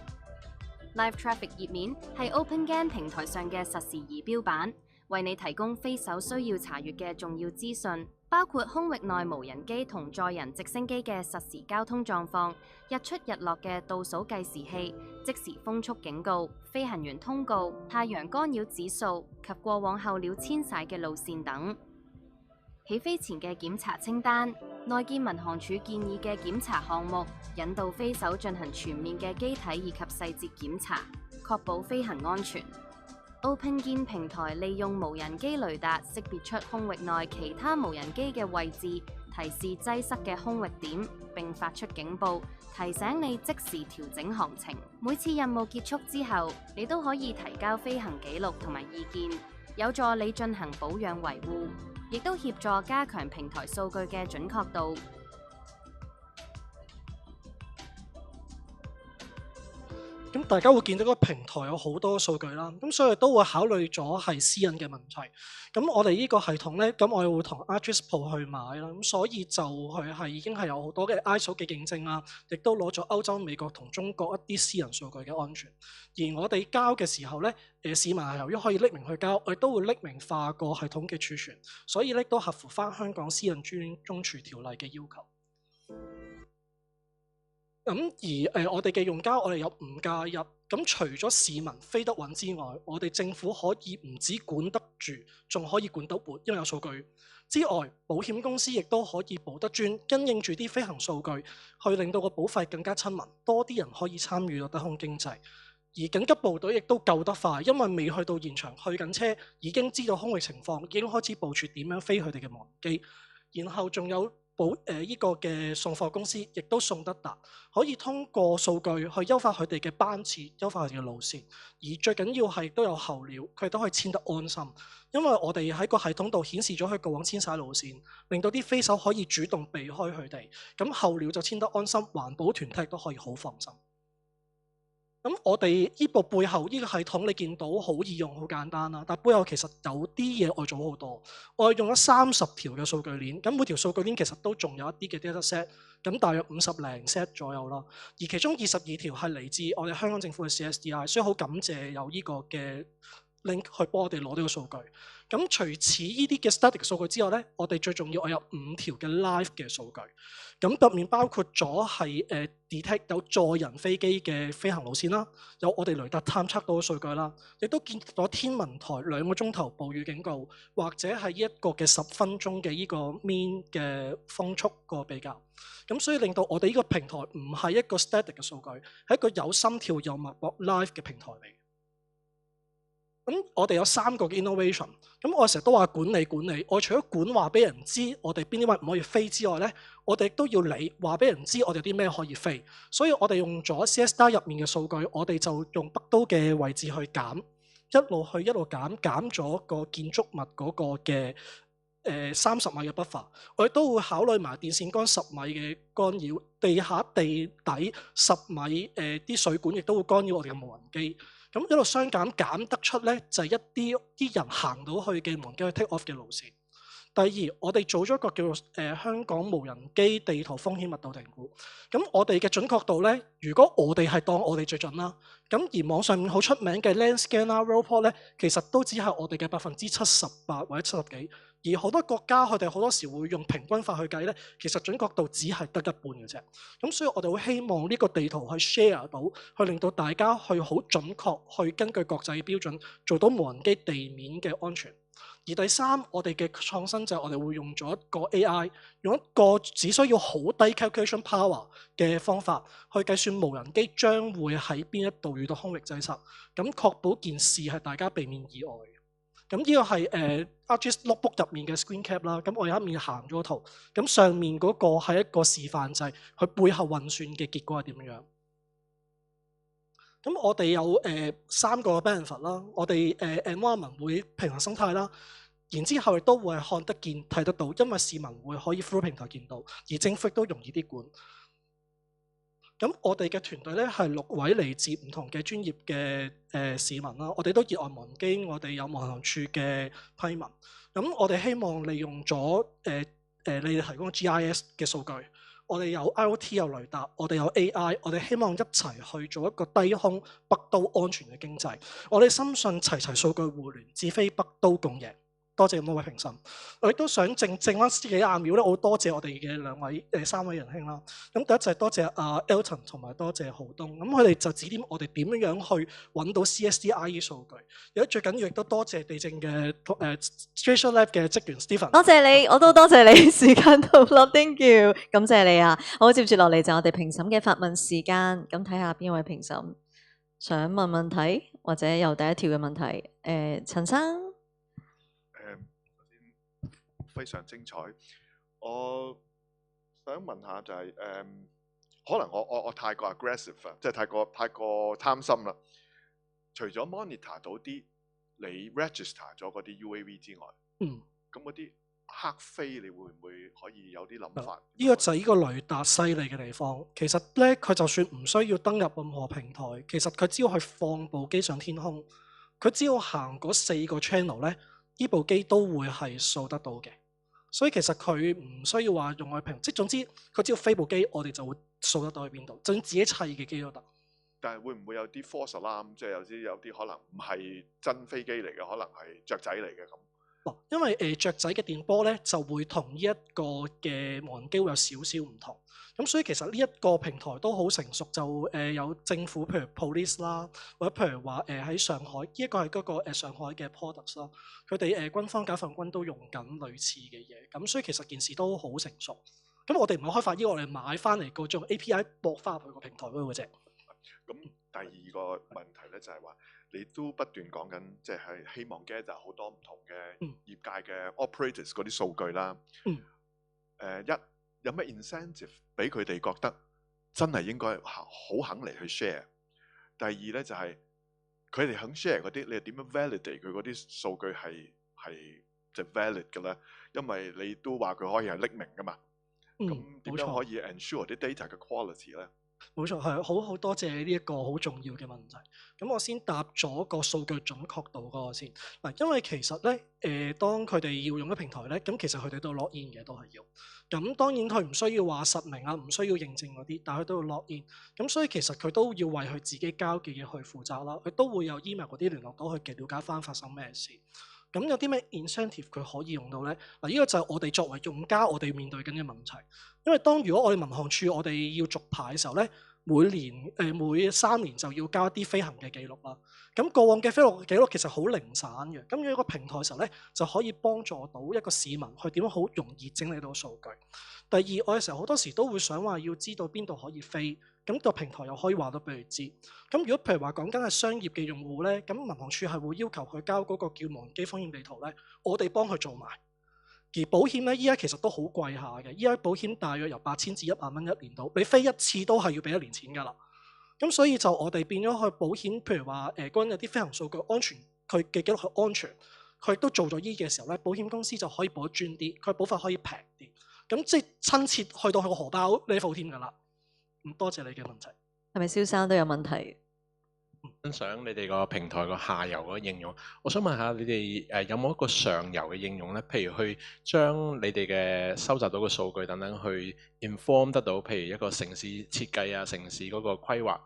[SPEAKER 20] Live Traffic 頁面係 OpenGAN 平台上嘅實時儀表板，為你提供飛手需要查閱嘅重要資訊，包括空域內無人機同載人直升機嘅實時交通狀況、日出日落嘅倒數計時器、即時風速警告、飛行員通告、太陽干擾指數及過往候鳥遷徙嘅路線等。起飛前嘅檢查清單，內建民航處建議嘅檢查項目，引導飛手進行全面嘅機體以及細節檢查，確保飛行安全。OpenGen 平台利用無人機雷達識別出空域內其他無人機嘅位置，提示擠塞嘅空域點，並發出警報，提醒你即時調整航程。每次任務結束之後，你都可以提交飛行記錄同埋意見，有助你進行保養維護，亦都協助加強平台數據嘅準確度。
[SPEAKER 19] 咁大家會見到個平台有好多數據啦，咁所以都會考慮咗係私隱嘅問題。咁我哋呢個系統咧，咁我哋會同 ArcGIS 去買啦，咁所以就係已經係有好多嘅 ISO 嘅認證啦，亦都攞咗歐洲、美國同中國一啲私人數據嘅安全。而我哋交嘅時候咧，市民係由於可以匿名去交，我哋都會匿名化個系統嘅儲存，所以咧都合乎翻香港私隱專中處條例嘅要求。咁而我哋嘅用家，我哋有5加1。咁除咗市民飛得穩之外，我哋政府可以唔止管得住，仲可以管得活，因為有數據之外，保險公司亦都可以保得專，因應住啲飛行數據，去令到個保費更加親民，多啲人可以參與到低空經濟。而緊急部隊亦都救得快，因為未去到現場，去緊車已經知道空域情況，已經開始部署點樣飛佢哋嘅無人機，然後仲有呢個嘅送貨公司亦都送得達，可以通過數據去優化佢哋嘅班次，優化佢哋嘅路線。而最緊要係都有候鳥，佢哋都可以遷得安心，因為我哋喺個系統度顯示咗佢過往遷徙路線，令到啲飛手可以主動避開佢哋，咁候鳥就遷得安心，環保團體都可以好放心。咁我哋呢部背後呢個系統，你見到好易用、好簡單啦，但背後其實有啲嘢我做好多。我哋用咗30條嘅數據鏈，咁每條數據鏈其實都仲有一啲嘅 data set，咁大約50零 set 左右啦。而其中22條係嚟自我哋香港政府嘅 CSDI， 所以好感謝有呢個嘅 link 去幫我哋攞呢個數據。咁除此呢啲嘅 static 數據之外咧，我哋最重要我有5條嘅 live 嘅數據。咁入面包括咗係detect 有載人飛機嘅飛行路線啦，有我哋雷達探測到嘅數據啦，亦都見到天文台2個鐘頭暴雨警告，或者係一個嘅10分鐘嘅呢個 mean 嘅風速個比較。咁所以令到我哋呢個平台唔係一個 static 嘅數據，係一個有心跳有脈搏 live 嘅平台嚟。咁我哋有3個嘅 innovation， 咁我成日都話管理，我除咗管話俾人知我哋邊啲位唔可以飛之外咧，我哋都要理話俾人知我哋有啲咩可以飛，所以我哋用咗 CSDI 入面嘅數據，我哋就用北都嘅位置去減，一路減咗個建築物嗰個嘅30米嘅 buffer， 我哋都會考慮埋電線桿10米嘅干擾，地下地底10米啲水管亦都會干擾我哋嘅無人機。咁一路相減得出咧，就係一啲人行到去嘅無人機去 take off 嘅路線。第二，我哋做咗一個叫做香港無人機地圖風險密度評估。咁我哋嘅準確度咧，如果我哋係當我哋最準啦，咁而網上面好出名嘅 Landscan 啦、Worldport 咧，其實都只係我哋嘅78%或者70幾。而好多國家佢哋好多時會用平均法去計咧，其實準確度只係得一半嘅啫。咁所以我哋會希望呢個地圖去 share 到，去令到大家去好準確去根據國際標準做到無人機地面嘅安全。而第三，我哋嘅創新就係我哋會用咗一個 AI， 用一個只需要好低 calculation power 嘅方法去計算無人機將會喺邊一度遇到空域擠塞，咁確保件事係大家避免意外。咁呢個係ArcGIS Notebook 入面嘅 screen cap 啦，咁我有一面行咗個圖，咁上面嗰個係一個示範制，佢背後運算嘅結果係點樣？咁我哋有3個 benefit 啦，我哋environment 會平衡生態啦，然之後亦都會係看得見睇得到，因為市民會可以 through 平台見到，而政府亦都容易啲管。咁我哋嘅團隊咧係6位嚟自唔同嘅專業嘅市民啦，我哋都熱愛無人機，我哋有民航處嘅批文。咁我哋希望利用咗你哋提供嘅 GIS 嘅數據，我哋有 IoT 有雷達，我哋有 AI， 我哋希望一齊去做一個低空北都安全嘅經濟。我哋深信齊齊數據互聯，智非北都共贏。多謝咁多位評審，我亦都想剩翻幾廿秒咧，我好多謝我哋嘅三位仁兄啦。咁第一就係多謝阿 Elton 同埋多謝浩東，咁佢哋就指點我哋點樣去揾到 CSDI 啲數據。而家最緊要亦都多謝地政嘅Spatial Lab 嘅職員 Stephen。
[SPEAKER 1] 多謝你，我都多謝你，時間到啦 ，thank you，感謝你啊！好，接住落嚟就係我哋評審嘅發問時間，咁睇下邊位評審想問問題，或者有第一條嘅問題，陳生。
[SPEAKER 4] 非常精彩，我想問下就係、可能我太過 aggressive 啊，即係太過貪心啦。除咗 monitor 到啲你 register 咗嗰啲 UAV 之外，咁嗰啲黑飛你會唔會可以有啲諗法？
[SPEAKER 19] 呢個就係呢個雷達犀利嘅地方。其實咧，佢就算唔需要登入任何平台，其實佢只要去放部機上天空，佢只要行嗰4個 channel 咧，呢部機都會係掃得到嘅。所以其實佢唔需要話用外屏，即係總之佢只要飛部機，我哋就會掃得到去邊度，就算自己砌嘅機都得。
[SPEAKER 4] 但係會唔會有啲 false alarm，即係有啲可能唔係真飛機嚟嘅，可能係雀仔嚟嘅咁？
[SPEAKER 19] 因為雀仔嘅電波咧就會同呢一個嘅無人機會有少少唔同。咁所以其實呢一個平台都好成熟，就有政府譬如 police 啦，或者譬如話喺上海，呢一個係嗰個上海嘅 products 啦，佢哋軍方解放軍都用緊類似嘅嘢，咁所以其實件事都好成熟。咁我哋唔係開發呢個，我哋買翻嚟個將 API 駁翻入去個平台嗰度嘅啫。
[SPEAKER 4] 咁第二個問題咧就係話，你都不斷講緊，即係希望 gather 好多唔同嘅業界嘅 operators 嗰啲數據啦。有咩 incentive 俾佢哋覺得真係應該好肯嚟去 share？ 第二咧就係佢哋肯 share 嗰啲，你又點樣 validate 佢嗰啲數據係即係 valid 嘅咧？因為你都話佢可以係匿名噶嘛。咁點樣可以 ensure 啲 data 嘅 quality 咧？
[SPEAKER 19] 冇錯，係好多謝呢一個好重要嘅問題。咁我先答咗個數據準確度嗰個先。嗱，因為其實咧，當佢哋要用嘅平台咧，咁其實佢哋都 log in 嘅，都係要。咁當然佢唔需要話實名啊，唔需要認證嗰啲，但係佢都要 log in。咁所以其實佢都要為佢自己交嘅嘢去負責啦。佢都會有 email 嗰啲聯絡到去了解翻發生咩事。咁有啲咩 incentive 佢可以用到咧？嗱，呢個就係我哋作為用家，我哋面對緊嘅問題。因為如果我哋民航處我哋要續牌嘅時候咧，每3年就要交一啲飛行嘅記錄啦。咁過往嘅飛行記錄其實好零散嘅。咁有一個平台嘅時候咧，就可以幫助到一個市民去點樣好容易整理到數據。第二，我嘅時候好多時都會想話要知道邊度可以飛。咁個平台又可以話到俾佢知。咁如果譬如話講緊係商業嘅用戶咧，咁民航處係會要求佢交嗰個叫無人機風險地圖咧，我哋幫佢做埋。而保險咧，依家其實都好貴下嘅，依家保險大約由8000至1萬蚊一年到，你飛一次都係要俾1年錢㗎啦。咁所以就我哋變咗去保險，譬如話關於有啲飛行數據安全，佢嘅記錄係安全，佢都做咗依嘅時候咧，保險公司就可以保得專啲，佢保費可以平啲。咁即係親切去到佢個荷包 level 添㗎啦。多謝你嘅問題。
[SPEAKER 1] 係咪蕭生都有問題？
[SPEAKER 7] 分享你哋個平台個下游嗰應用，我想問下你哋有冇一個上游嘅應用咧？譬如去將你哋嘅收集到嘅數據等等去 inform 得到，譬如一個城市設計啊、城市嗰個規劃，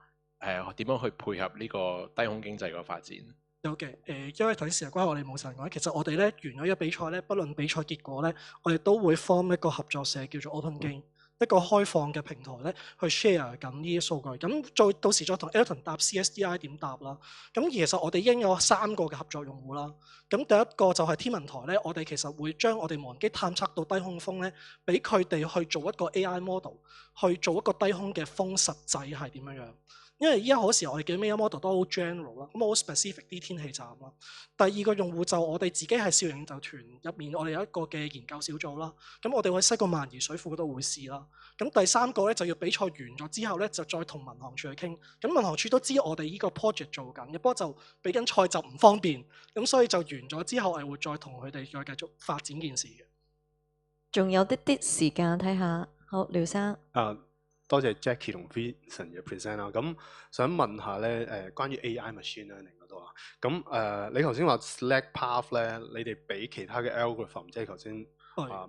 [SPEAKER 7] 點樣去配合呢個低空經濟個發展？
[SPEAKER 19] 有嘅，因為睇時日關係，我哋冇時間講。其實我哋咧完咗一個比賽咧，不論比賽結果咧，我哋都會 form 一個合作社叫做 Open Game。一個開放嘅平台咧，去 share 緊呢啲數據，咁到時再同 Elton 答 CSDI 點答啦。咁其實我哋已經有3個嘅合作用戶啦。咁第一個就係天文台咧，我哋其實會將我哋無人機探測到低空風咧，俾佢哋去做一個 AI model，去做一個低空嘅風實際係點樣樣。因為依家好時我哋嘅 AI model 都好 general 啦，咁好 specific 啲天氣站啦。第二個用戶就我哋自己係少年研究團入面，我哋有一個嘅研究小組啦。咁我哋會喺西貢萬宜水庫嗰度會試啦。咁第三個咧就要比賽完咗之後咧，就再同民航處去傾。咁民航處都知我哋呢個 project 做緊嘅，不過就俾緊賽就唔方便。咁所以就完咗之後，係會再同佢哋再繼續發展件事嘅。
[SPEAKER 1] 仲有啲時間睇下，好，廖生。
[SPEAKER 11] 多謝 Jackie 同 Vincent 嘅 present 啦。咁想問下咧，關於 AI machine learning 嗰度，啊。咁你頭先話 select path 咧，你哋比其他嘅 algorithm， 即係頭先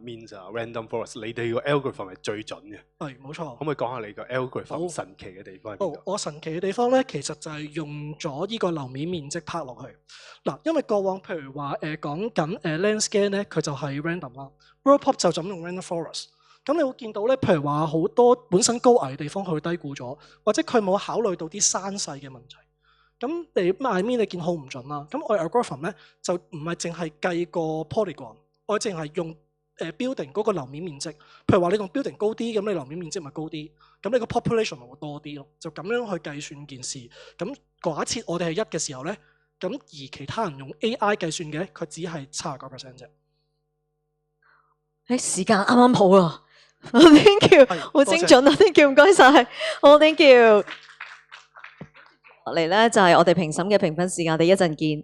[SPEAKER 11] means 啊 random forest， 你哋個 algorithm 係最準嘅。
[SPEAKER 19] 係冇錯。
[SPEAKER 11] 可唔可以講下你個 algorithm 神奇嘅地方喺邊度？
[SPEAKER 19] 我神奇嘅地方咧，其實就係用咗呢個樓面面積拍落去。嗱，因為過往譬如話講緊land scan 咧，佢就係 random 啦。WorldPop 就咁用 random forest。咁你會見到咧，譬如話好多本身高危嘅地方佢低估咗，或者佢冇考慮到啲山勢嘅問題。咁你 I mean 你見好唔準啦。咁我 algorithm 咧就唔係淨係計個 polygon， 我淨係用building 嗰個樓面面積。譬如話你用 building 高啲，咁你樓面面積咪高啲，咁你個 population 咪會多啲咯。就咁樣去計算件事。咁假設我哋係1嘅時候咧，咁而其他人用 AI 計算嘅，佢只係79% 啫。
[SPEAKER 1] 時間啱啱好啊！Thank you， 好精準啊 ！Thank you， 唔該晒，好 Thank you。落嚟咧就係我哋評審嘅評分時間，我哋一陣見。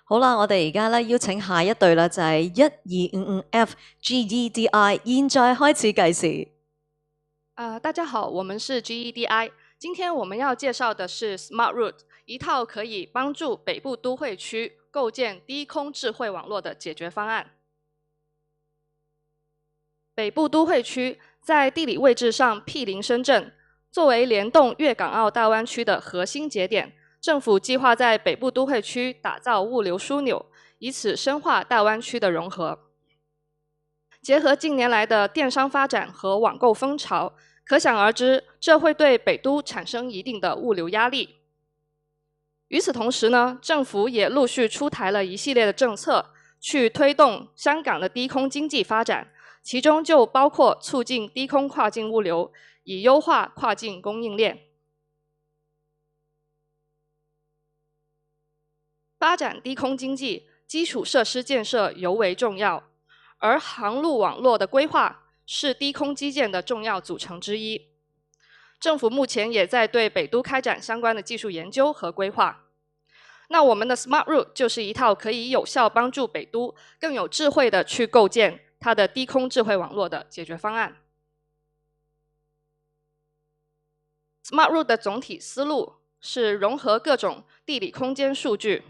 [SPEAKER 1] 好啦，我哋而家咧邀請下一隊啦，就係1255F GEDI， 現在開始計時。
[SPEAKER 21] 大家好，我們是 GEDI。今天我們要介紹的是 Smart Route， 一套可以幫助北部都會區構建低空智慧網絡的解決方案。北部都會區在地理位置上毗鄰深圳，作為聯動粵港澳大灣區的核心節點。政府計劃在北部都會區打造物流樞紐，以此深化大灣區的融合。結合近年來的電商發展和網購風潮，可想而知，這會對北都產生一定的物流壓力。與此同時呢，政府也陸續出台了一系列的政策，去推動香港的低空經濟發展，其中就包括促進低空跨境物流，以優化跨境供應鏈。發展低空經濟，基礎設施建設尤為重要，而航路網絡的規劃是低空基建的重要組成之一。政府目前也在對北都開展相關的技術研究和規劃。那我們的 Smart Route 就是一套可以有效幫助北都更有智慧的去構建它的低空智慧網絡的解決方案。Smart Route 的總體思路是融合各种地理空间数据，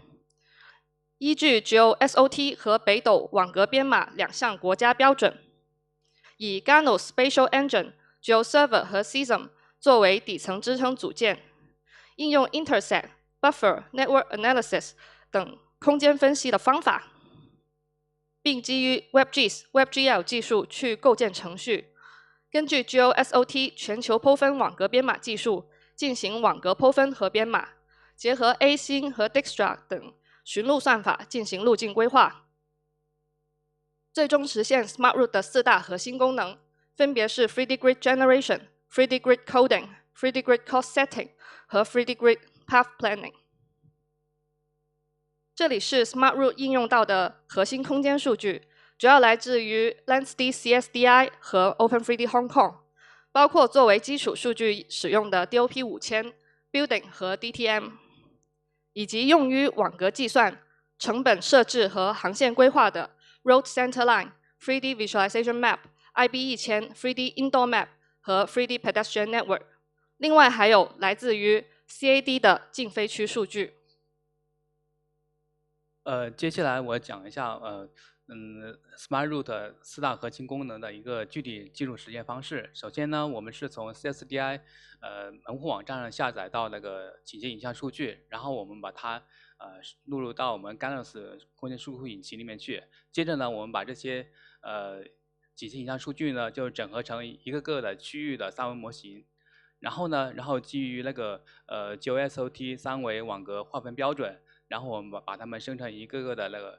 [SPEAKER 21] 依据 GeoSOT 和北斗网格编码2项国家标准，以 Ganos Spatial Engine、GeoServer 和 CISM 作为底层支撑组件，应用 Intersect、Buffer、Network Analysis 等空间分析的方法，并基于 WebGIS、WebGL 技术去构建程序，根据 GeoSOT 全球剖分网格编码技术进行网格剖分和编码，结合 A-Syn 和 Dijkstra 等寻路算法进行路径规划，最终实现 Smart Route 的4大核心功能，分别是 3D Grid Generation、3D Grid Coding、3D Grid Cost Setting 和 3D Grid Path Planning。这里是 Smart Route 应用到的核心空间数据，主要来自于 Landsd CSDI 和 Open3D Hong Kong， 包括作为基础数据使用的 DOP5000、Building 和 DTM， 以及用于网格计算、成本设置和航线规划的 Road Centerline、3D Visualization Map、IB1000、3D Indoor Map 和 3D Pedestrian Network。另外还有来自于 CAD 的近飞区数据。
[SPEAKER 2] 接下来我讲一下Smart Route 4大核心功能的一个具体技术实践方式。首先呢，我们是从 CSDI 门户网站上下载到那个倾斜影像数据，然后我们把它录入到我们 Ganos 空间数据引擎里面去。接着呢，我们把这些倾斜影像数据呢就整合成一个个的区域的3维模型。然后基于那个GeoSOT 3维网格划分标准，然后我们把它们生成一个个的那个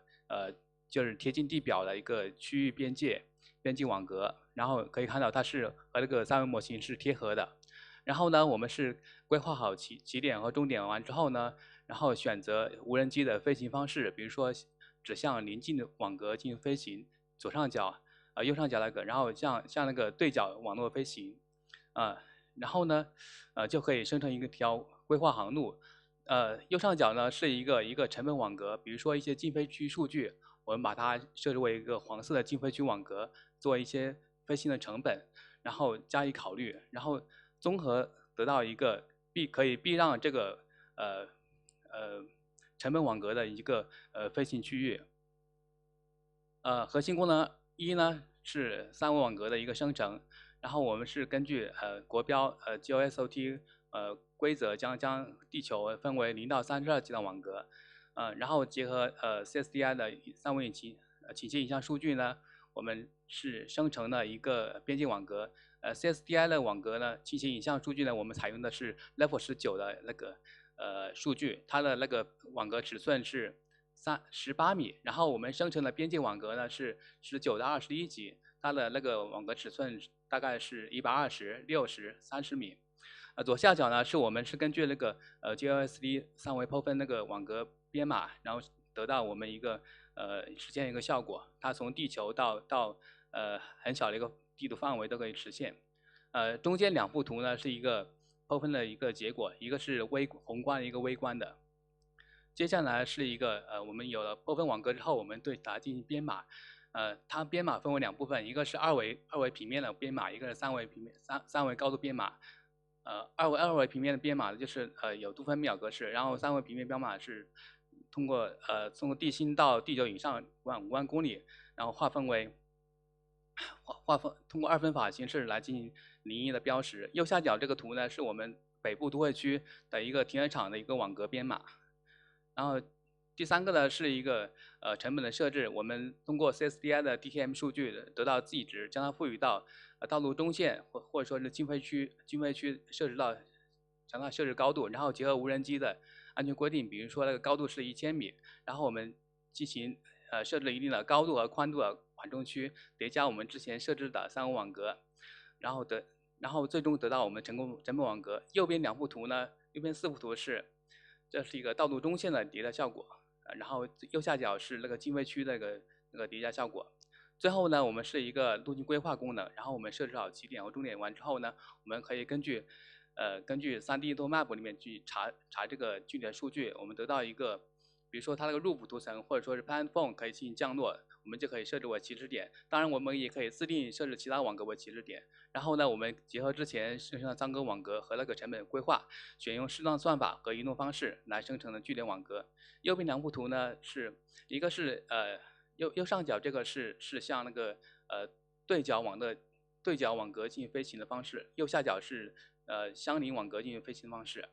[SPEAKER 2] 就是贴近地表的一个区域边际网格，然后可以看到它是和那个3维模型是贴合的。然后呢，我们是规划好起点和终点完之后呢，然后选择无人机的飞行方式，比如说指向邻近的网格进行飞行，左上角右上角那个，然后像那个对角网络飞行然后呢就可以生成一条规划航路。右上角呢是一个成本网格，比如说一些近飞区数据，我们把它设置为一个黄色的近飞区网格，做一些飞行的成本，然后加以考虑，然后综合得到一个可以避让这个成本网格的一个飞行区域。核心功能1呢是3维网格的一个生成，然后我们是根据国标GeoSOT 规则将地球分为0到32级的网格，然后结合CSDI 的3维倾斜影像数据呢，我们是生成了一个边界网格。CSDI 的网格呢，倾斜影像数据呢，我们采用的是 Level 19的那个数据，它的那个网格尺寸是18米，然后我们生成的边界网格呢是19到21级，它的那个网格尺寸大概是120、60、30米。左下角呢是我们是根据那个GeoSD 3维剖分那个网格编码，然后得到我们一个实现一个效果，它从地球到很小的一个地图范围都可以实现。中间2幅图呢是一个剖分的一个结果，一个是宏观，一个微观的。接下来是一个我们有了剖分网格之后，我们对它进行编码。它编码分为2部分，一个是二维平面的编码，一个是3维平面3维高度编码。二维平面的编码就是有度分秒格式，然后3维平面编码是通过地心到地球以上5万公里，然后通过2分法形式来进行零一的标识。右下角这个图呢是我们北部都会区的一个停车场的一个网格编码。然后第3个呢是一个成本的设置，我们通过 CSDI 的 DTM 数据得到自己值，将它赋予到道路中线或者说是近飞区设置到将它设置高度，然后结合无人机的安全规定，比如说那个高度是1000米，然后我们进行设置了一定的高度和宽度的缓冲区，叠加我们之前设置的3维网格，然后最终得到我们成本网格。右边2幅图呢，右边4幅图这是一个道路中线的叠加效果，然后右下角是那个近飞区的那个叠加效果。最后呢，我们是一个路径规划功能，然后我们设置好起点和终点完之后呢，我们可以根据 3D Indoor Map 里面去查这个具体的数据，我们得到一个比如说它那个入伏图层或者说是 platform 可以进行降落，我们就可以设置为起始点。当然，我们也可以自定设置其他网格为起始点。然后呢，我们结合之前生成的3个网格和那个成本规划，选用适当算法和移动方式来生成的据点网格。右边2幅图呢，是一个是右上角这个是像那个对角网格进行飞行的方式，右下角是相邻网格进行飞行的方式。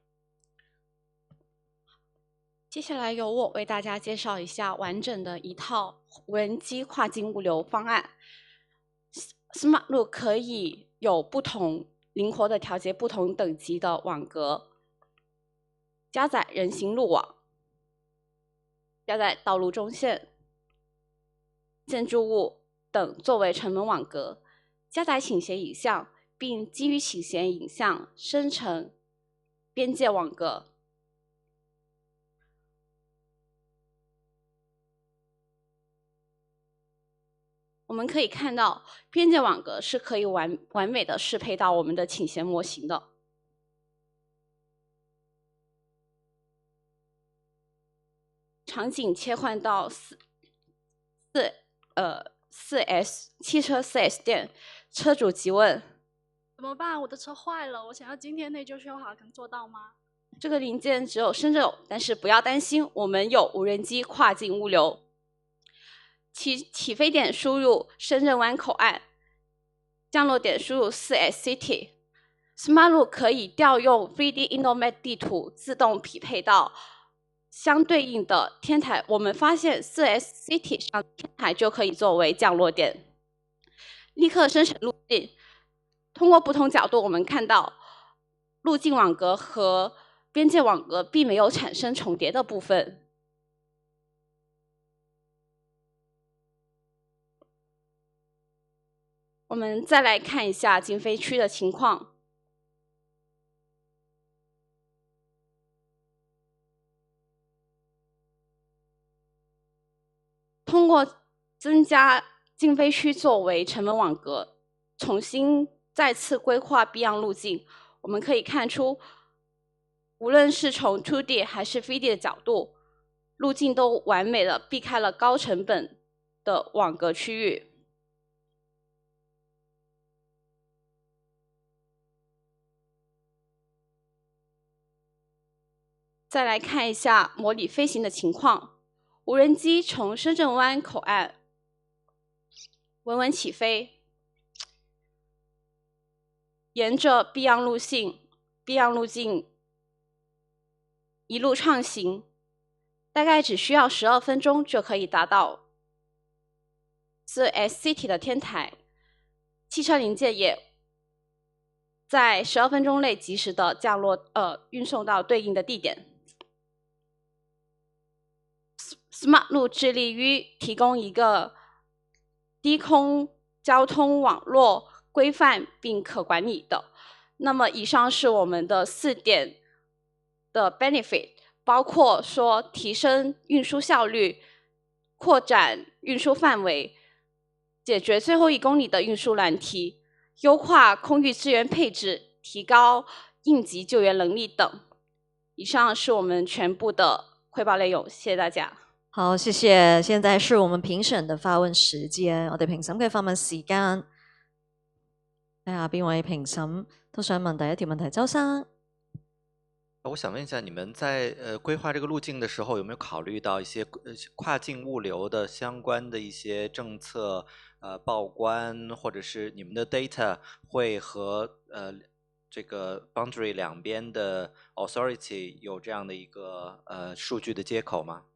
[SPEAKER 3] 接下来由我为大家介绍一下完整的一套无人机跨境物流方案。Smart Loop 可以有灵活的调节不同等级的网格，加载人行路网，加载道路中线、建筑物等作为成本网格，加载倾斜影像，并基于倾斜影像生成边界网格。我们可以看到，边界网格是可以完美的适配到我们的倾斜模型的。场景切换到4S 汽车 4S 店，车主急问：
[SPEAKER 22] 怎么办？我的车坏了，我想要今天内就修好，能做到吗？
[SPEAKER 3] 这个零件只有深圳有，但是不要担心，我们有无人机跨境物流。起飞点输入深圳湾口岸，降落点输入 4S City。Smart Loop 可以调用 3D Inomap 地图，自动匹配到相对应的天台。我们发现 4S City 上天台就可以作为降落点，立刻生成路径。通过不同角度，我们看到路径网格和边界网格并没有产生重叠的部分。我们再来看一下禁飞区的情况。通过增加禁飞区作为成本网格，重新再次规划避让路径，我们可以看出，无论是从 2D 还是 3D 的角度，路径都完美的避开了高成本的网格区域。再来看一下模拟飞行的情况，无人机从深圳湾口岸稳稳起飞，沿着避让路径一路畅行，大概只需要12分钟就可以达到4S City 的天台，汽车零件也在12分钟内及时的降落运送到对应的地点。Smart Loop 致力于提供一个低空交通网络规范并可管理的。那么以上是我们的4点的 benefit， 包括说提升运输效率、扩展运输范围、解决最后1公里的运输难题、优化空域资源配置、提高应急救援能力等。以上是我们全部的汇報內容，謝謝大家。
[SPEAKER 1] 好，謝謝。現在是我們評審的發問時間，我哋評審嘅發問時間。睇下邊位評審都想問第一條問題，周生。
[SPEAKER 5] 我想問一下，你們在規劃這個路徑的時候，有沒有考慮到一些跨境物流的相關的一些政策報關，或者是你們的 data 會和這個 boundary 兩邊的 authority 有這樣的一個數據的接口嗎？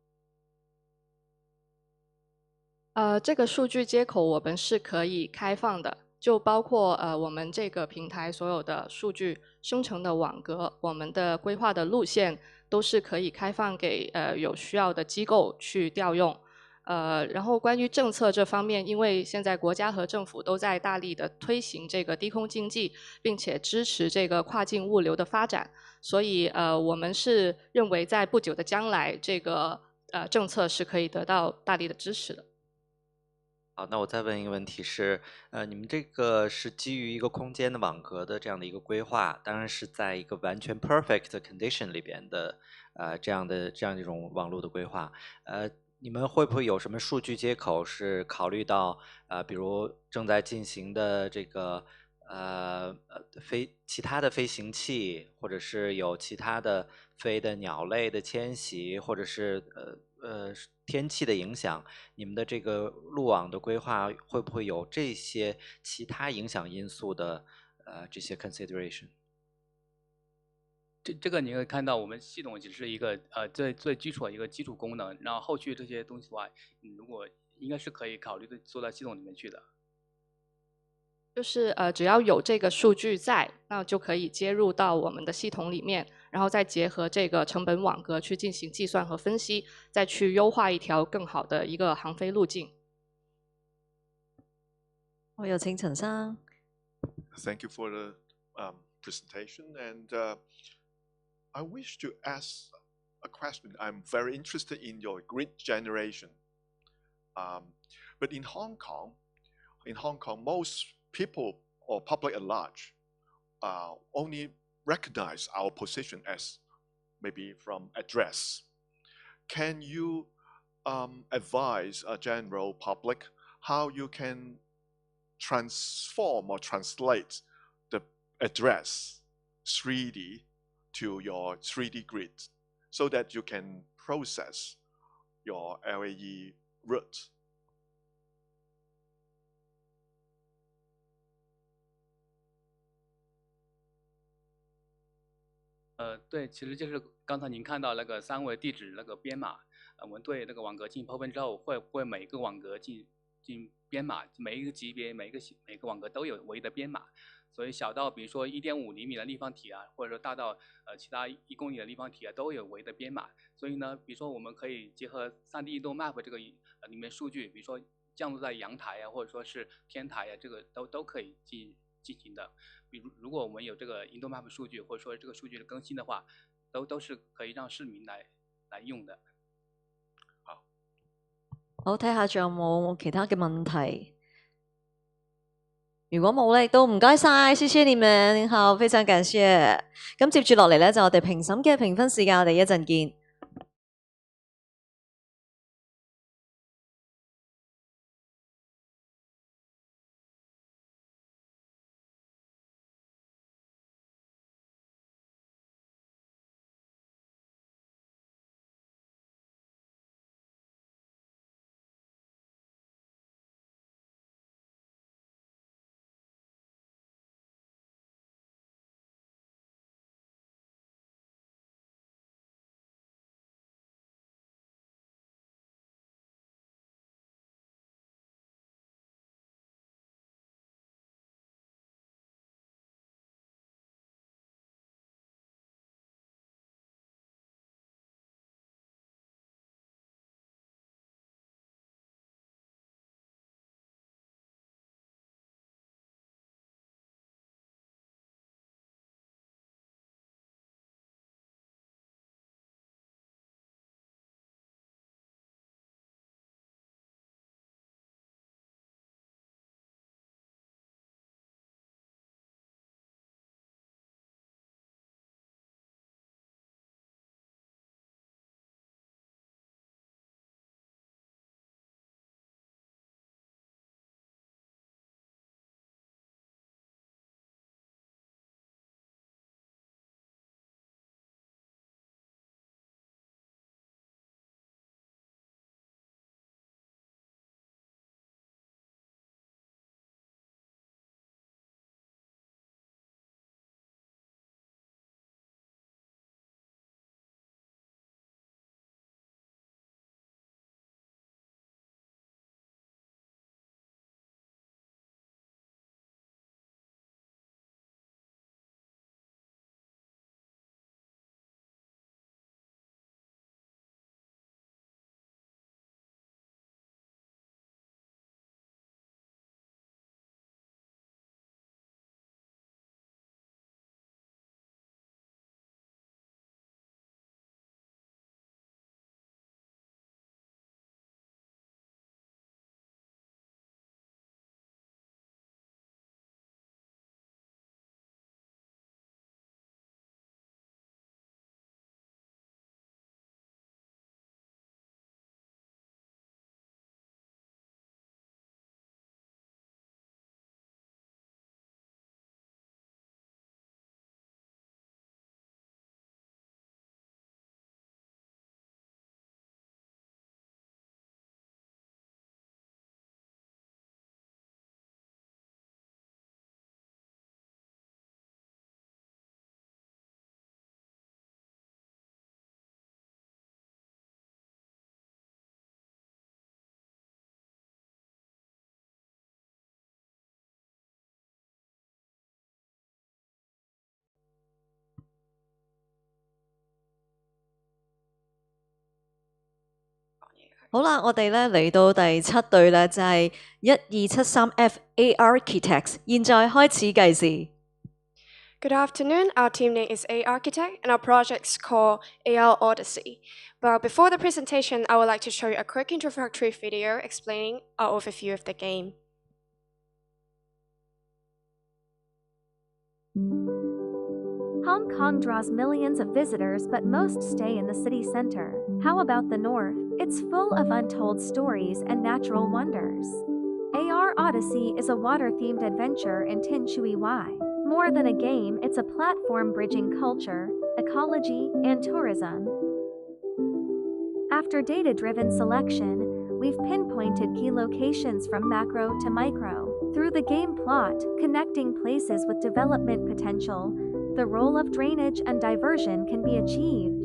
[SPEAKER 21] 這個數據接口我們是可以開放的，就包括我們這個平台所有的數據生成的網格，我們的規劃的路線都是可以開放給有需要的機構去調用。然後關於政策這方面，因為現在國家和政府都在大力的推行這個低空經濟，並且支持這個跨境物流的發展，所以我們是認為在不久的將來，這個政策是可以得到大力的支持的。
[SPEAKER 5] 好，那我再问一个问题是，你们这个是基于一个空间的网格的这样的一个规划，当然是在一个完全 perfect condition 里边的，这样一种网络的规划，你们会不会有什么数据接口是考虑到，比如正在进行的这个其他的飞行器，或者是有其他的飞的鸟类的迁徙，或者是天气的影响，你们的这个路网的规划会不会有这些其他影响因素的这些 consideration？
[SPEAKER 2] 这个你会看到，我们系统只是一个最基础的一个基础功能，然后后续这些东西的话，如果应该是可以考虑的做到系统里面去的。
[SPEAKER 21] 就是只要有这个数据在，那就可以接入到我们的系统里面，然后再结合这个成本网格去进行计算和分析，再去优化一条更好的一个航飞路径。
[SPEAKER 1] 我有请陳生。
[SPEAKER 4] Thank you for the presentation, and I wish to ask a question. I'm very interested in your grid generation, but in Hong Kong, most people or public at large only recognize our position as maybe from address. Can you advise a general public how you can transform or translate the address 3D to your 3D grid so that you can process your LAE route?
[SPEAKER 2] 对，其实就是刚才您看到那个3维地址那个编码，我们对那个网格进行剖分之后，会每个网格进编码，每一个级别每个网格都有唯一的编码，所以小到比如说1.5厘米的立方体啊，或者说大到其他1公里的立方体啊，都有唯一的编码。所以呢，比如说我们可以结合3D 移动 map 这个里面数据，比如说降落在阳台啊，或者说是天台啊，这个都可以进行的。比如如果我们有这个移动 map 数据，或者说这个数据的更新的话，都是可以让市民来用的。
[SPEAKER 1] 好，睇下仲有冇其他嘅問題。如果冇咧，都唔該晒，謝謝你們，好，非常感謝。咁接住落嚟咧，就我哋評審嘅評分時間，我哋一陣見。好啦，我哋咧嚟到第7隊咧，就係1273F A Architects， 現在開始計時。
[SPEAKER 8] Good afternoon, our team name is A Architect and our project is called AR Odyssey. But before the presentation, I would like to show you a quick introductory video explaining our overview of the game.
[SPEAKER 10] Hong Kong draws millions of visitors, but most stay in the city center. How about the north? It's full of untold stories and natural wonders. AR Odyssey is a water-themed adventure in Tin Shui Wai. More than a game, it's a platform bridging culture, ecology, and tourism. After data-driven selection, we've pinpointed key locations from macro to micro. Through the game plot, connecting places with development potential, the role of drainage and diversion can be achieved.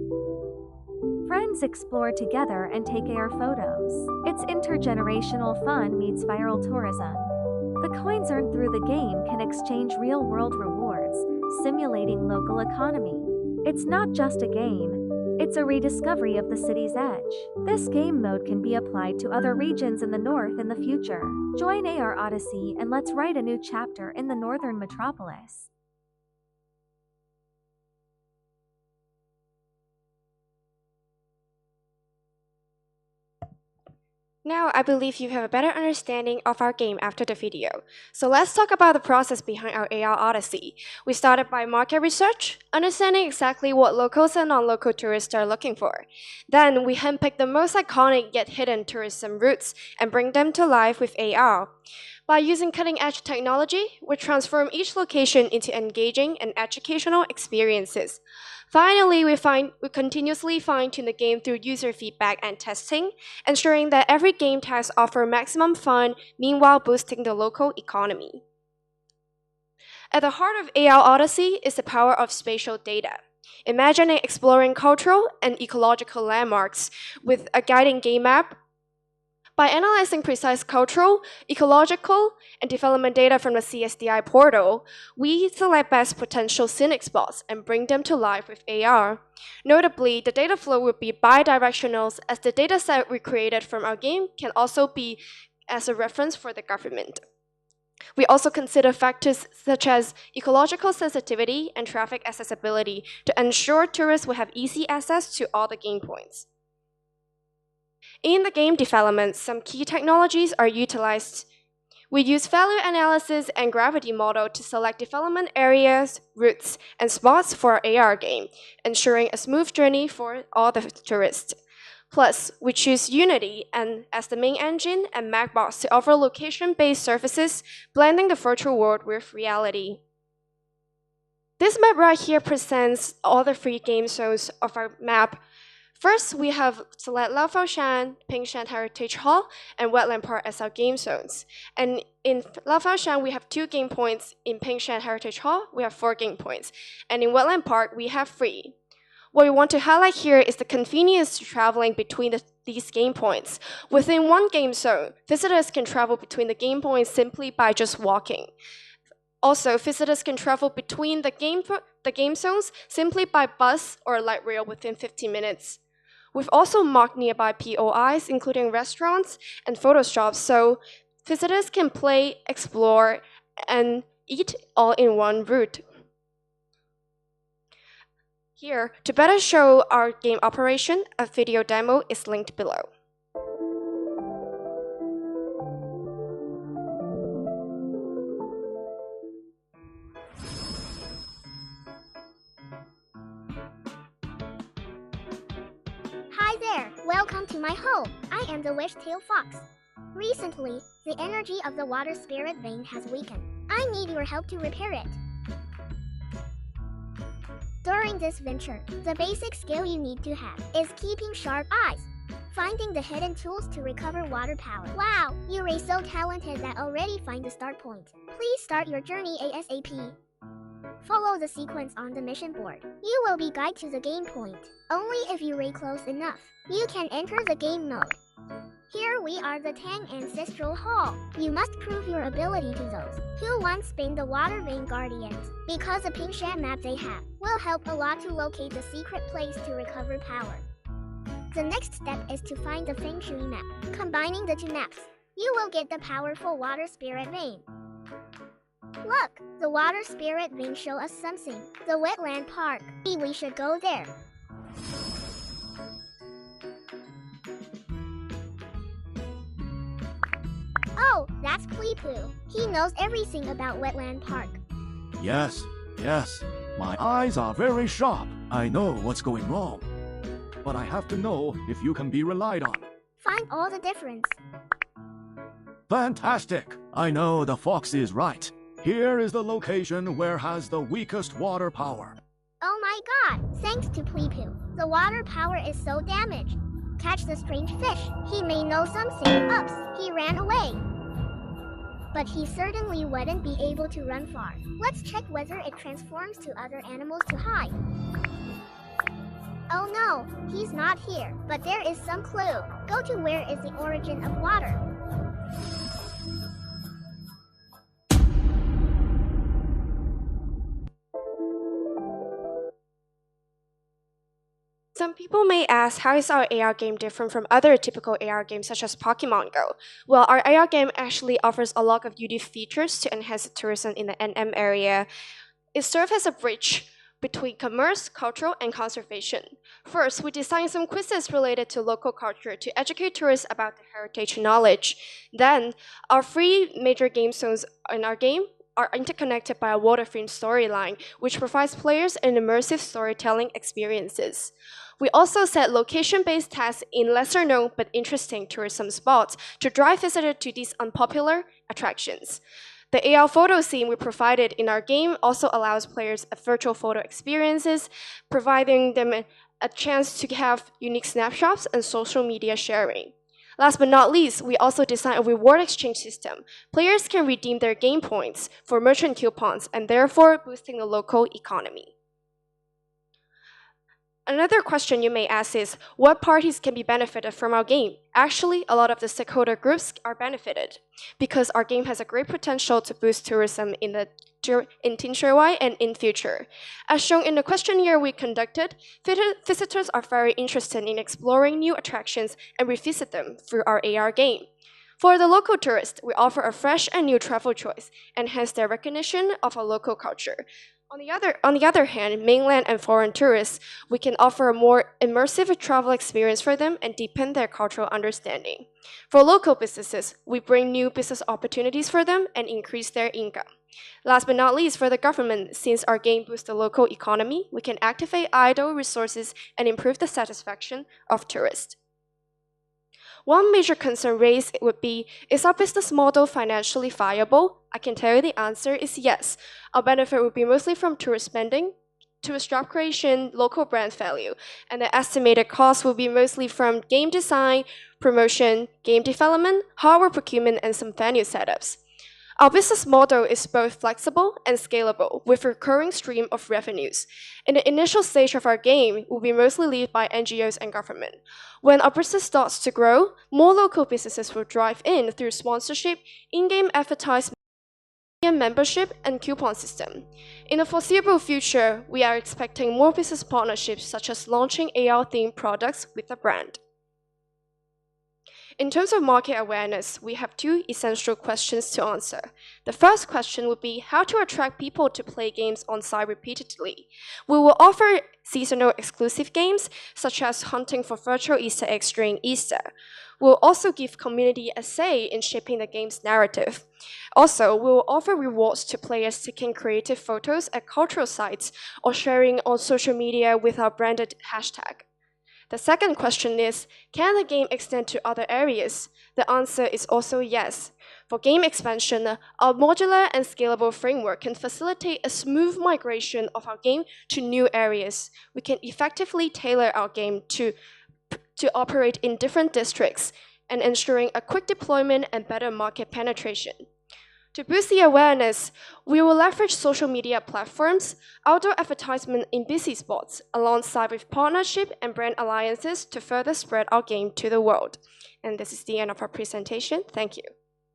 [SPEAKER 10] Friends explore together and take AR photos. It's intergenerational fun meets viral tourism. The coins earned through the game can exchange real-world rewards, simulating local economy. It's not just a game, it's a rediscovery of the city's edge. This game mode can be applied to other regions in the north in the future. Join AR Odyssey and let's write a new chapter in the northern metropolis.
[SPEAKER 8] Now, I believe you have a better understanding of our game after the video. So let's talk about the process behind our AR Odyssey. We started by market research, understanding exactly what locals and non-local tourists are looking for. Then, we handpicked the most iconic yet hidden tourism routes and bring them to life with AR. By using cutting-edge technology, we transform each location into engaging and educational experiences. Finally, we continuously fine-tune the game through user feedback and testing, ensuring that every game task offers maximum fun, meanwhile boosting the local economy. At the heart of AR Odyssey is the power of spatial data. Imagine exploring cultural and ecological landmarks with a guiding game map. By analyzing precise cultural, ecological, and development data from the CSDI portal, we select best potential scenic spots and bring them to life with AR. Notably, the data flow will be bidirectional, as the dataset we created from our game can also be as a reference for the government. We also consider factors such as ecological sensitivity and traffic accessibility to ensure tourists will have easy access to all the game points. In the game development, some key technologies are utilized. We use value analysis and gravity model to select development areas, routes, and spots for our AR game, ensuring a smooth journey for all the tourists. Plus, we choose Unity as the main engine and Macbox to offer location-based services, blending the virtual world with reality. This map right here presents all the 3 game zones of our map. First, we have select Lau Fau Shan, Ping Shan Heritage Hall, and Wetland Park as our game zones. And in Lau Fau Shan, we have 2 game points. In Ping Shan Heritage Hall, we have 4 game points. And in Wetland Park, we have 3. What we want to highlight here is the convenience to traveling between these game points. Within one game zone, visitors can travel between the game points simply by just walking. Also, visitors can travel between the game zones simply by bus or light rail within 15 minutes. We've also marked nearby POIs, including restaurants and photo shops, so visitors can play, explore, and eat all in one route. Here, to better show our game operation, a video demo is linked below.
[SPEAKER 23] Hi there, welcome to my home. I am the Wish-tailed fox. Recently, the energy of the water spirit vein has weakened. I need your help to repair it. During this venture, the basic skill you need to have is keeping sharp eyes, finding the hidden tools to recover water power. Wow, you're so talented that already find the start point. Please start your journey ASAP. Follow the sequence on the mission board. You will be guided to the game point. Only if you reach close enough, you can enter the game mode. Here we are, the Tang Ancestral Hall. You must prove your ability to those who once been the Water Vein Guardians, because the Ping Shan map they have will help a lot to locate the secret place to recover power. The next step is to find the Feng Shui map. Combining the two maps, you will get the powerful water spirit vein. Look, the water spirit vein show us something. The wetland park. We should go there. Oh, that's Pleepoo. He knows everything about wetland park.
[SPEAKER 12] Yes, yes. My eyes are very sharp. I know what's going wrong. But I have to know if you can be relied on.
[SPEAKER 23] Find all the difference.
[SPEAKER 12] Fantastic! I know the fox is right. Here is the location where has the weakest water power.
[SPEAKER 23] Oh my god! Thanks to Pleepoo, the water power is so damaged. Catch the strange fish. He may know something. Oops, he ran away. But he certainly wouldn't be able to run far. Let's check whether it transforms to other animals to hide. Oh no, he's not here. But there is some clue. Go to where is the origin of water.
[SPEAKER 8] Some people may ask, how is our AR game different from other typical AR games such as Pokemon Go? Well, our AR game actually offers a lot of unique features to enhance the tourism in the NM area. It serves as a bridge between commerce, cultural, and conservation. First, we designed some quizzes related to local culture to educate tourists about the heritage knowledge. Then, our 3 major game zones in our game are interconnected by a water-themed storyline, which provides players an immersive storytelling experiences. We also set location-based tasks in lesser-known but interesting tourism spots to drive visitors to these unpopular attractions. The AR photo scene we provided in our game also allows players a virtual photo experiences, providing them a chance to have unique snapshots and social media sharing. Last but not least, we also designed a reward exchange system. Players can redeem their game points for merchant coupons and therefore boosting the local economy. Another question you may ask is, what parties can be benefited from our game? Actually, a lot of the stakeholder groups are benefited because our game has a great potential to boost tourism in Tinshui and in future. As shown in the questionnaire we conducted, visitors are very interested in exploring new attractions and revisit them through our AR game. For the local tourists, we offer a fresh and new travel choice, enhance their recognition of our local culture. On the other hand, mainland and foreign tourists, we can offer a more immersive travel experience for them and deepen their cultural understanding. For local businesses, we bring new business opportunities for them and increase their income. Last but not least, for the government, since our game boosts the local economy, we can activate idle resources and improve the satisfaction of tourists. One major concern raised would be, is our business model financially viable? I can tell you the answer is yes. Our benefit would be mostly from tourist spending, tourist job creation, local brand value, and the estimated cost will be mostly from game design, promotion, game development, hardware procurement, and some venue setups. Our business model is both flexible and scalable, with a recurring stream of revenues. In the initial stage of our game, will be mostly led by NGOs and government. When our business starts to grow, more local businesses will drive in through sponsorship, in-game advertisement, membership, and coupon system. In the foreseeable future, we are expecting more business partnerships such as launching AR-themed products with a brand. In terms of market awareness, we have 2 essential questions to answer. The first question would be how to attract people to play games on site repeatedly. We will offer seasonal exclusive games, such as hunting for virtual Easter eggs during Easter. We'll also give community a say in shaping the game's narrative. Also, we will offer rewards to players taking creative photos at cultural sites or sharing on social media with our branded hashtag. The second question is, can the game extend to other areas? The answer is also yes. For game expansion, our modular and scalable framework can facilitate a smooth migration of our game to new areas. We can effectively tailor our game to operate in different districts and ensuring a quick deployment and better market penetration. To boost the awareness, we will leverage social media platforms, outdoor advertisement in busy spots, alongside with partnership and brand alliances to further spread our game to the world. And this is the end of our presentation. Thank you.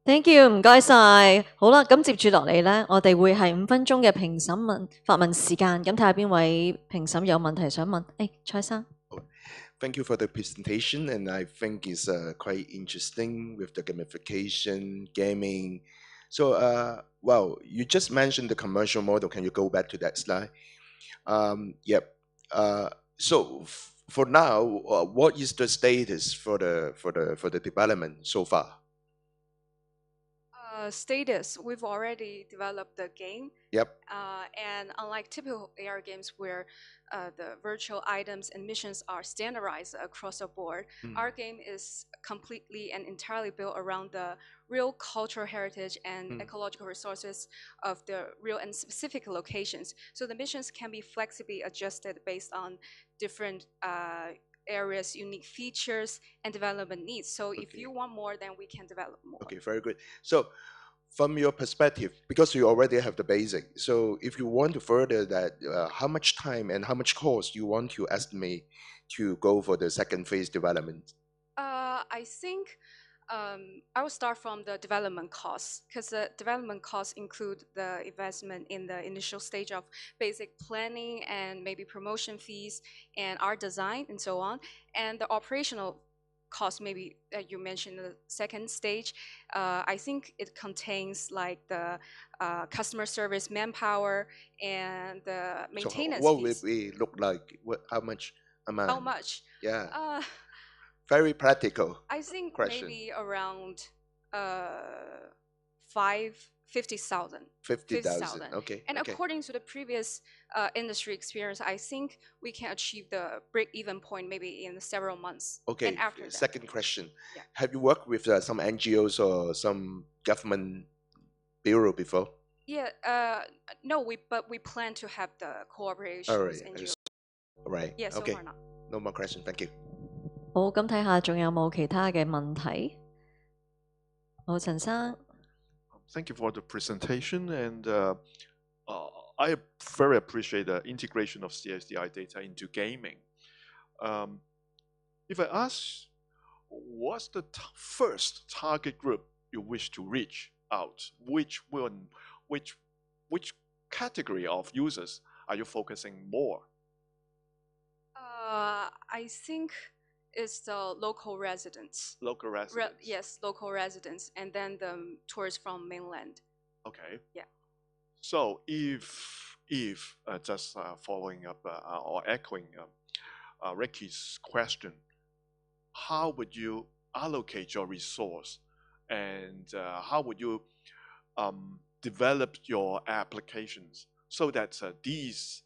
[SPEAKER 1] Thank you， 唔該晒。好啦，咁接住落嚟呢，我哋會係5分鐘嘅評審發問時間，咁睇下邊位評審有問題想問。蔡生。
[SPEAKER 6] thank you for the presentation, and I think it's quite interesting with the gamification, gaming. So, well, you just mentioned the commercial model. Can you go back to that slide? Yep. So for now, what is the status for the development so far?
[SPEAKER 14] Status, we've already developed the game.
[SPEAKER 6] Yep.
[SPEAKER 14] And unlike typical AR games where the virtual items and missions are standardized across the board, our game is completely and entirely built around the real cultural heritage and ecological resources of the real and specific locations. So the missions can be flexibly adjusted based on different areas, unique features, and development needs. So if you want more, then we can develop more.
[SPEAKER 6] Okay, very good. So from your perspective, because you already have the basic, so if you want to further that, how much time and how much cost you want to estimate to go for the second phase development?
[SPEAKER 14] I think I will start from the development costs, because the development costs include the investment in the initial stage of basic planning and maybe promotion fees and art design and so on. And the operational cost, maybe you mentioned the second stage, I think it contains like the customer service manpower and the maintenance
[SPEAKER 6] So what
[SPEAKER 14] fees.
[SPEAKER 6] will it look like? How much amount?
[SPEAKER 14] How much?
[SPEAKER 6] Yeah. Very practical.
[SPEAKER 14] I think
[SPEAKER 6] question.
[SPEAKER 14] maybe around 50,000.
[SPEAKER 6] 50,000. Okay.
[SPEAKER 14] And
[SPEAKER 6] okay.
[SPEAKER 14] according to the previous industry experience, I think we can achieve the break-even point maybe in several months.
[SPEAKER 6] Okay.
[SPEAKER 14] And after that.
[SPEAKER 6] Second question.
[SPEAKER 14] Yeah.
[SPEAKER 6] Have you worked with some NGOs or some government bureau before?
[SPEAKER 14] Yeah. No, but we plan to have the cooperation
[SPEAKER 6] All
[SPEAKER 14] with
[SPEAKER 6] right.
[SPEAKER 14] NGOs.
[SPEAKER 6] All right.
[SPEAKER 14] Yeah. So
[SPEAKER 6] okay.
[SPEAKER 14] far not.
[SPEAKER 6] No more question. Thank you.
[SPEAKER 1] 好，咁睇下仲有冇其他嘅問題？好，陳生。
[SPEAKER 4] Thank you for the presentation, and I very appreciate the integration of CSDI data into gaming. If I ask, what's the first target group you wish to reach out? Which category of users are you focusing more?
[SPEAKER 14] I think it's the local residents.
[SPEAKER 4] Local residents.
[SPEAKER 14] Yes, local residents, and then the tourists from mainland.
[SPEAKER 4] Okay.
[SPEAKER 14] Yeah.
[SPEAKER 4] So if just following up or echoing Ricky's question, how would you allocate your resource, and how would you develop your applications so that these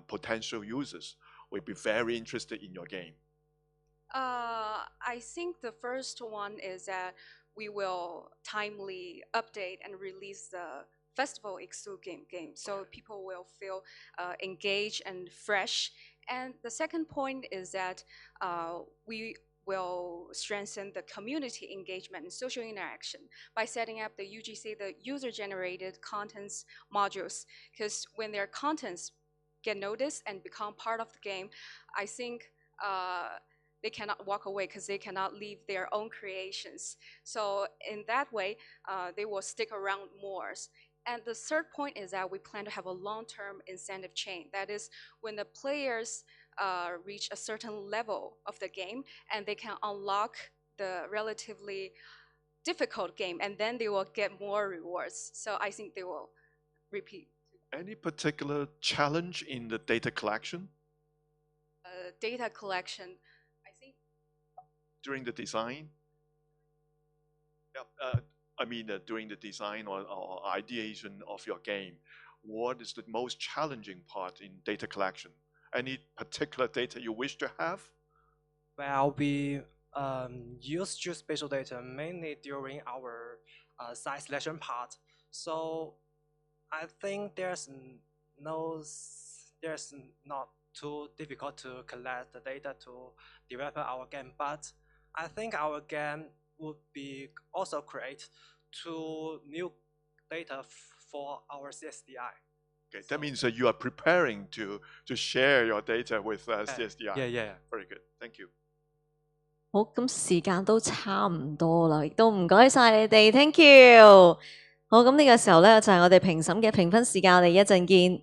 [SPEAKER 4] potential users will be very interested in your game?
[SPEAKER 14] I think the first one is that we will timely update and release the festival exclusive game, so people will feel engaged and fresh. And the second point is that we will strengthen the community engagement and social interaction by setting up the UGC, the user-generated contents modules, because when their contents get noticed and become part of the game, I think they cannot walk away because they cannot leave their own creations. So in that way, they will stick around more. And the third point is that we plan to have a long-term incentive chain. That is, when the players reach a certain level of the game, and they can unlock the relatively difficult game, and then they will get more rewards. So I think they will repeat.
[SPEAKER 4] Any particular challenge in the data collection?
[SPEAKER 14] Data collection, I think.
[SPEAKER 4] During the design? Yeah, I mean, during the design or ideation of your game, what is the most challenging part in data collection? Any particular data you wish to have?
[SPEAKER 15] Well, we use geospatial data mainly during our site selection part. So I think there's not too difficult to collect the data to develop our game, but I think our game would be also create 2 new data for our CSDI.
[SPEAKER 4] Okay, that means that you are preparing to share your data with CSDI.
[SPEAKER 15] Yeah.
[SPEAKER 4] Very good. Thank you.
[SPEAKER 1] 好，咁時間都差唔多啦，亦都唔該晒你哋 ，thank you。好，咁呢個時候咧就係我哋評審嘅評分時間，我哋一陣見。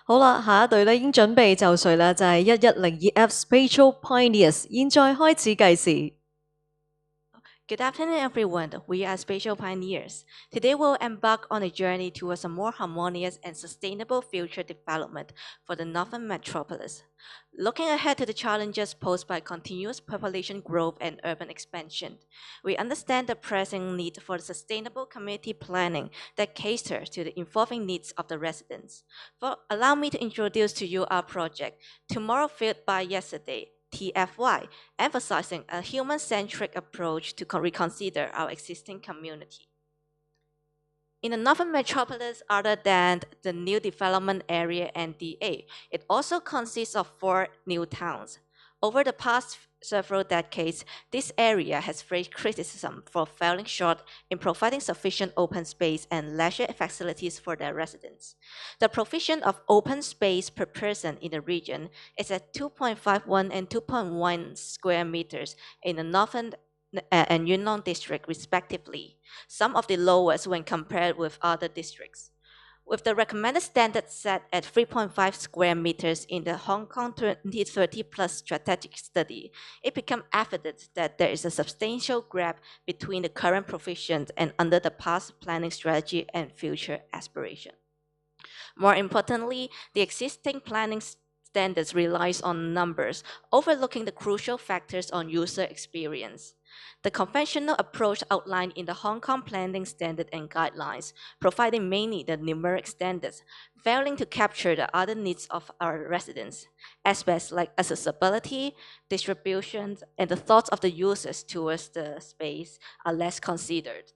[SPEAKER 1] 好啦，下一隊咧已經準備就緒啦，就係1102F Spatial Pioneers，現在開始計時。
[SPEAKER 9] Good afternoon, everyone. We are Spatial Pioneers. Today we'll embark on a journey towards a more harmonious and sustainable future development for the Northern Metropolis. Looking ahead to the challenges posed by continuous population growth and urban expansion, we understand the pressing need for sustainable community planning that caters to the evolving needs of the residents. Allow me to introduce to you our project, Tomorrow Filled by Yesterday, TFY, emphasizing a human-centric approach to reconsider our existing community. In the Northern Metropolis, other than the new development area NDA, it also consists of 4 new towns. Over the past several decades, this area has faced criticism for falling short in providing sufficient open space and leisure facilities for their residents. The provision of open space per person in the region is at 2.51 and 2.1 square meters in the Northern and Yunnan district respectively, some of the lowest when compared with other districts. With the recommended standard set at 3.5 square meters in the Hong Kong 2030 Plus strategic study, it became evident that there is a substantial gap between the current provisions and under the past planning strategy and future aspiration. More importantly, the existing planning standards relies on numbers, overlooking the crucial factors on user experience. The conventional approach outlined in the Hong Kong Planning Standard and Guidelines, providing mainly the numeric standards, failing to capture the other needs of our residents. Aspects like accessibility, distribution, and the thoughts of the users towards the space are less considered.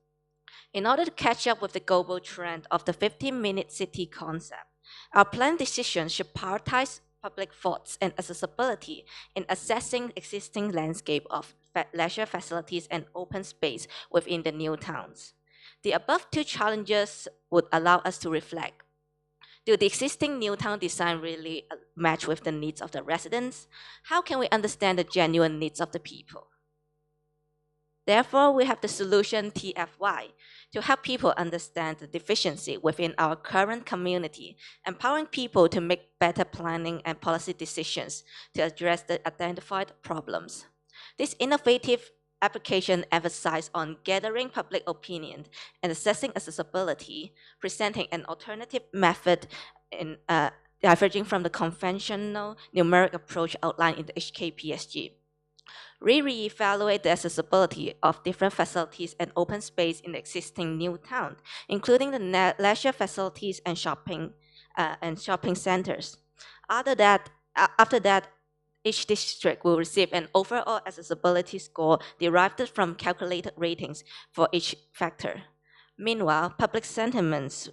[SPEAKER 9] In order to catch up with the global trend of the 15-minute city concept, our plan decisions should prioritize public thoughts and accessibility in assessing existing landscape of leisure facilities and open space within the new towns. The above 2 challenges would allow us to reflect. Do the existing new town design really match with the needs of the residents? How can we understand the genuine needs of the people? Therefore, we have the solution TFY to help people understand the deficiency within our current community, empowering people to make better planning and policy decisions to address the identified problems. This innovative application emphasizes on gathering public opinion and assessing accessibility, presenting an alternative method in diverging from the conventional numeric approach outlined in the HKPSG. We re-evaluate the accessibility of different facilities and open space in the existing new town, including the leisure facilities and shopping centers. After that, each district will receive an overall accessibility score derived from calculated ratings for each factor. Meanwhile, public sentiments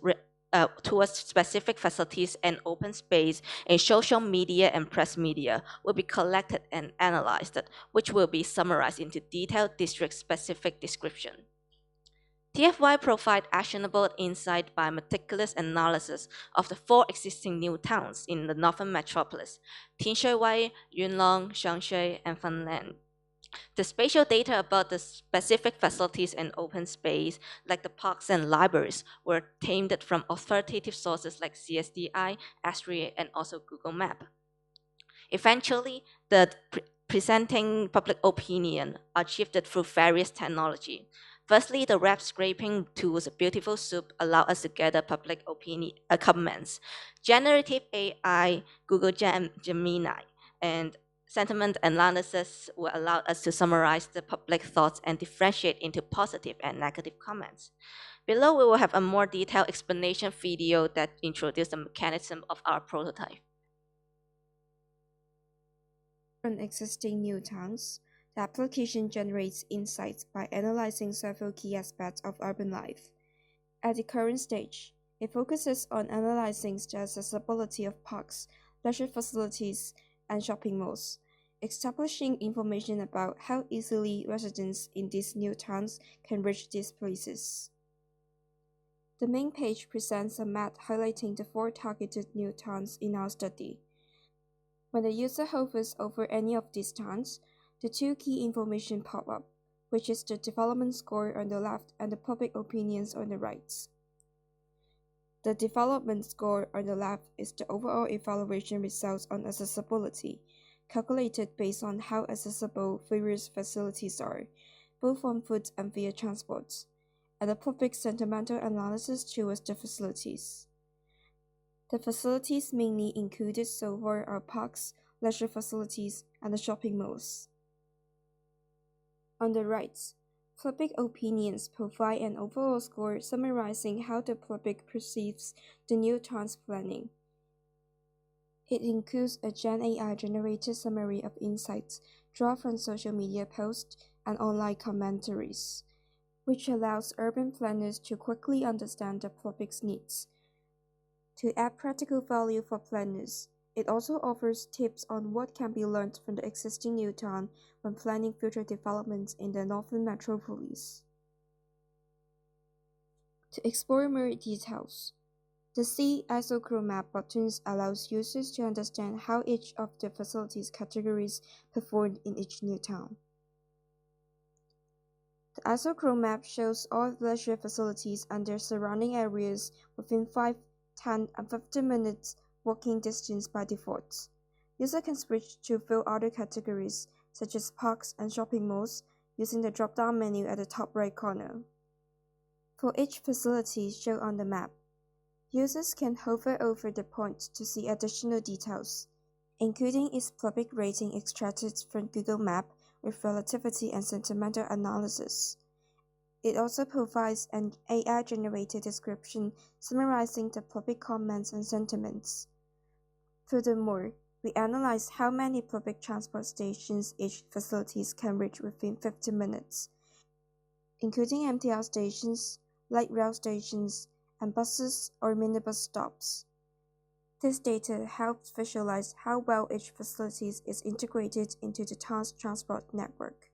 [SPEAKER 9] towards specific facilities and open space in social media and press media will be collected and analyzed, which will be summarized into detailed district-specific description. TFY provides actionable insight by meticulous analysis of the 4 existing new towns in the Northern Metropolis, Tin Shui Wai, Yuen Long, Sheung and Fanlan. The spatial data about the specific facilities and open space, like the parks and libraries, were obtained from authoritative sources like CSDI, Astria, and also Google Map. Eventually, the presenting public opinion achieved through various technology. Firstly, the web scraping tools Beautiful Soup allow us to gather public opinion comments. Generative AI, Google Gemini, and sentiment analysis will allow us to summarize the public thoughts and differentiate into positive and negative comments. Below, we will have a more detailed explanation video that introduces the mechanism of our prototype.
[SPEAKER 13] From existing new towns, the application generates insights by analyzing several key aspects of urban life. At the current stage, it focuses on analyzing the accessibility of parks, leisure facilities, and shopping malls, establishing information about how easily residents in these new towns can reach these places. The main page presents a map highlighting the 4 targeted new towns in our study. When the user hovers over any of these towns, the 2 key information pop up, which is the development score on the left and the public opinions on the right. The development score on the left is the overall evaluation results on accessibility, calculated based on how accessible various facilities are, both on foot and via transport, and the public sentimental analysis towards the facilities. The facilities mainly included so far are parks, leisure facilities, and the shopping malls. On the right, public opinions provide an overall score summarizing how the public perceives the new town's planning. It includes a Gen AI-generated summary of insights drawn from social media posts and online commentaries, which allows urban planners to quickly understand the public's needs. To add practical value for planners, it also offers tips on what can be learned from the existing new town when planning future developments in the northern metropolis. To explore more details, the See Isochrome Map buttons allows users to understand how each of the facilities categories performed in each new town. The Isochrome Map shows all leisure facilities and their surrounding areas within 5, 10, and 15 minutes walking distance by default. User can switch to fill other categories, such as parks and shopping malls, using the drop-down menu at the top right corner. For each facility shown on the map, users can hover over the point to see additional details, including its public rating extracted from Google Maps with relativity and sentimental analysis. It also provides an AI-generated description summarizing the public comments and sentiments. Furthermore, we analyze how many public transport stations each facility can reach within 15 minutes, including MTR stations, light rail stations, and buses or minibus stops. This data helps visualize how well each facility is integrated into the town's transport network.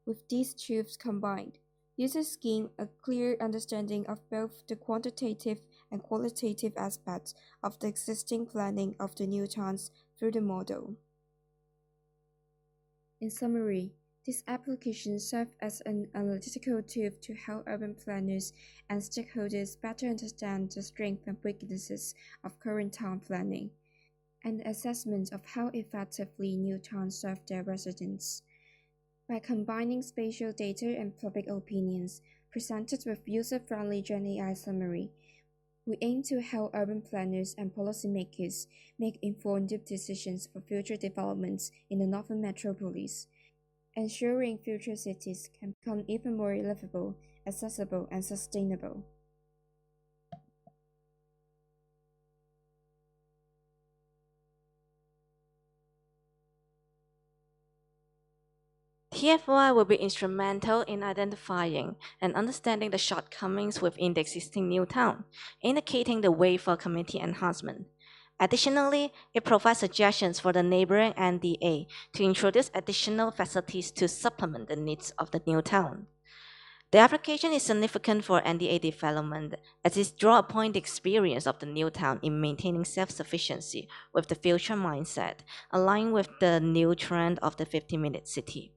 [SPEAKER 13] With these tools combined, users gain a clear understanding of both the quantitative and qualitative aspects of the existing planning of the new towns through the model. In summary, this application serves as an analytical tool to help urban planners and stakeholders better understand the strengths and weaknesses of current town planning, and the assessment of how effectively new towns serve their residents. By combining spatial data and public opinions presented with user-friendly Gen AI summary, we aim to help urban planners and policymakers make informed decisions for future developments in the northern metropolis, ensuring future cities can become even more livable, accessible, and sustainable.
[SPEAKER 9] TFY will be instrumental in identifying and understanding the shortcomings within the existing new town, indicating the way for community enhancement. Additionally, it provides suggestions for the neighboring NDA to introduce additional facilities to supplement the needs of the new town. The application is significant for NDA development as it draws upon the experience of the new town in maintaining self-sufficiency with the future mindset, aligned with the new trend of the 50-minute city.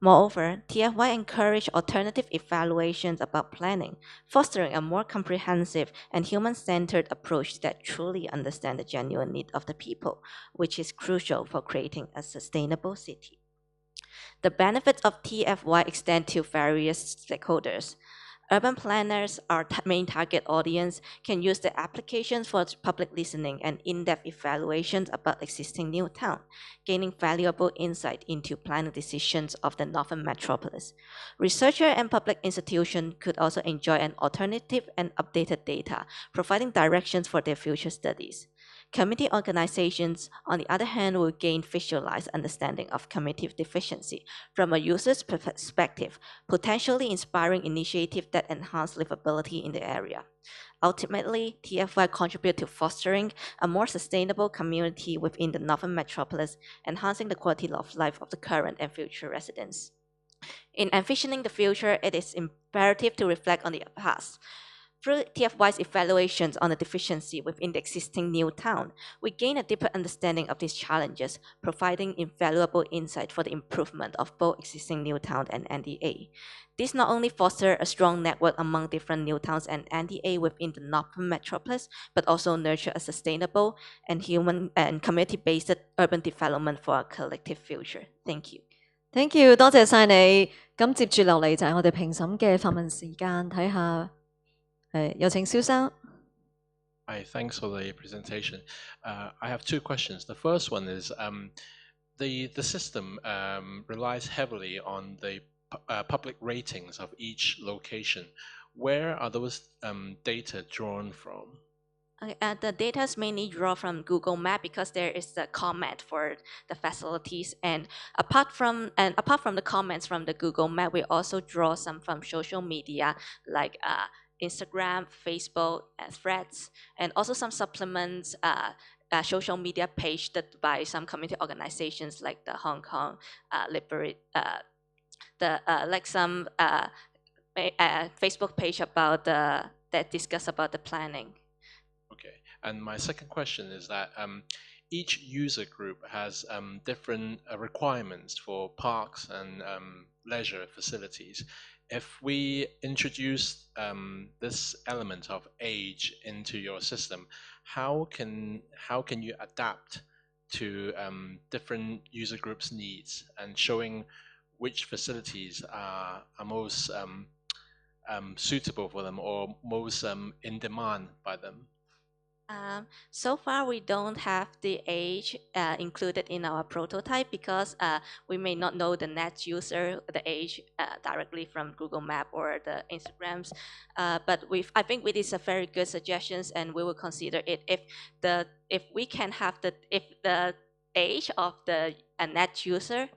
[SPEAKER 9] Moreover, TFY encourages alternative evaluations about planning, fostering a more comprehensive and human-centered approach that truly understands the genuine need of the people, which is crucial for creating a sustainable city. The benefits of TFY extend to various stakeholders. Urban planners, our main target audience, can use the applications for public listening and in-depth evaluations about existing new town, gaining valuable insight into planning decisions of the northern metropolis. Researchers and public institutions could also enjoy an alternative and updated data, providing directions for their future studies. Community organizations, on the other hand, will gain visualized understanding of cognitive deficiency from a user's perspective, potentially inspiring initiatives that enhance livability in the area. Ultimately, TFY contributes to fostering a more sustainable community within the northern metropolis, enhancing the quality of life of the current and future residents. In envisioning the future, it is imperative to reflect on the past. Through TF-wise evaluations on the deficiency within the existing new town, we gain a deeper understanding of these challenges, providing invaluable insight for the improvement of both existing new town and NDA. This not only fosters a strong network among different new towns and NDA within the Northern Metropolis, but also nurture a sustainable and human and community-based urban development for a collective future. Thank you.
[SPEAKER 1] Thank you，多謝晒你。咁接住落嚟就係我哋評審嘅發問時間，睇下有請蕭生。
[SPEAKER 7] Hi, thanks for the presentation. I have two questions. The first one is the system relies heavily on the public ratings of each location. Where are those data drawn from?
[SPEAKER 9] The data is mainly drawn from Google Maps because there is the comment for the facilities, and apart from the comments from the Google Map, we also draw some from social media like Instagram, Facebook, Threads, and also some supplements social media page that by some community organizations like the Hong Kong like some Facebook page about that discuss about the planning.
[SPEAKER 7] Okay, and my second question is that each user group has different requirements for parks and leisure facilities. If we introduce this element of age into your system, how can you adapt to different user groups' needs and showing which facilities are most suitable for them or most in demand by them?
[SPEAKER 9] So far, we don't have the age included in our prototype because we may not know the net user, the age directly from Google Map or the Instagrams. But I think it is a very good suggestions, and we will consider it if we can have the age of the net user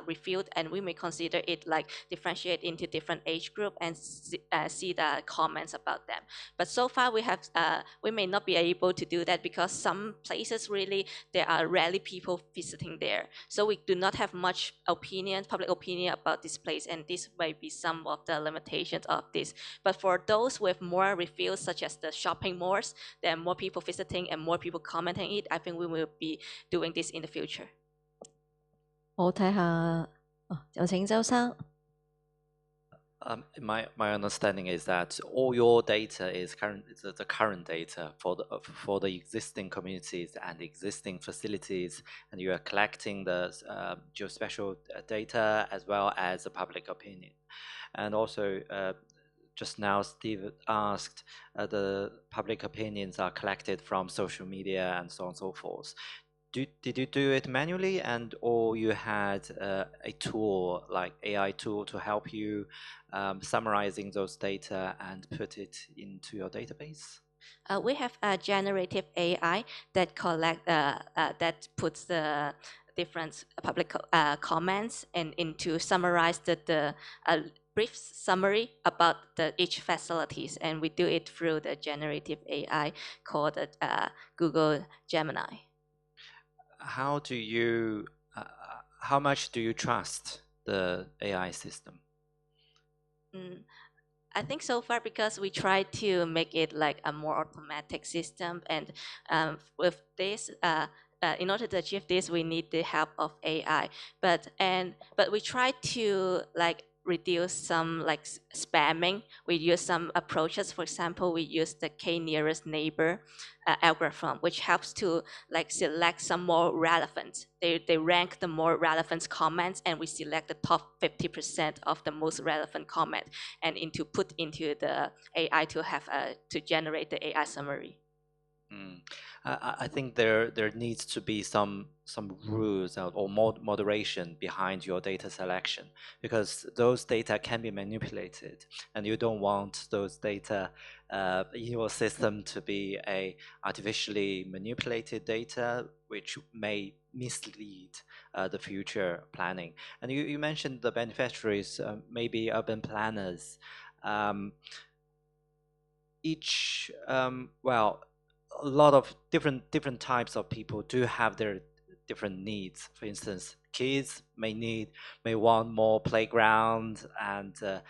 [SPEAKER 9] reviewed, and we may consider it like differentiate into different age group and see the comments about them. But so far we may not be able to do that because some places really there are rarely people visiting there, so we do not have much public opinion about this place, and this may be some of the limitations of this. But for those with more reviews, such as the shopping malls, there are more people visiting and more people commenting it. I think we will be doing this in the future.
[SPEAKER 1] 我睇下，有請周生。
[SPEAKER 5] My understanding is that all your data is the current data for the existing communities and existing facilities, and you are collecting the geospatial data as well as the public opinion. And also, just now Steve asked, the public opinions are collected from social media and so on and so forth. Did you do it manually, or you had a tool like AI tool to help you summarizing those data and put it into your database?
[SPEAKER 9] We have a generative AI that that puts the different public comments and into summarize the brief summary about each facilities, and we do it through the generative AI called Google Gemini.
[SPEAKER 5] How much do you trust the AI system?
[SPEAKER 9] I think so far because we try to make it like a more automatic system, and with this, in order to achieve this, we need the help of AI. But we try to like reduce some like spamming. We use some approaches. For example, we use the k-nearest neighbor algorithm, which helps to like select some more relevant. They rank the more relevant comments, and we select the top 50% of the most relevant comment, and put into the AI to have to generate the AI summary.
[SPEAKER 5] I think there needs to be some rules or moderation behind your data selection, because those data can be manipulated, and you don't want those data in your system to be a artificially manipulated data, which may mislead the future planning. And you mentioned the beneficiaries, maybe urban planners. A lot of different types of people do have their different needs. For instance, kids may want more playground, and the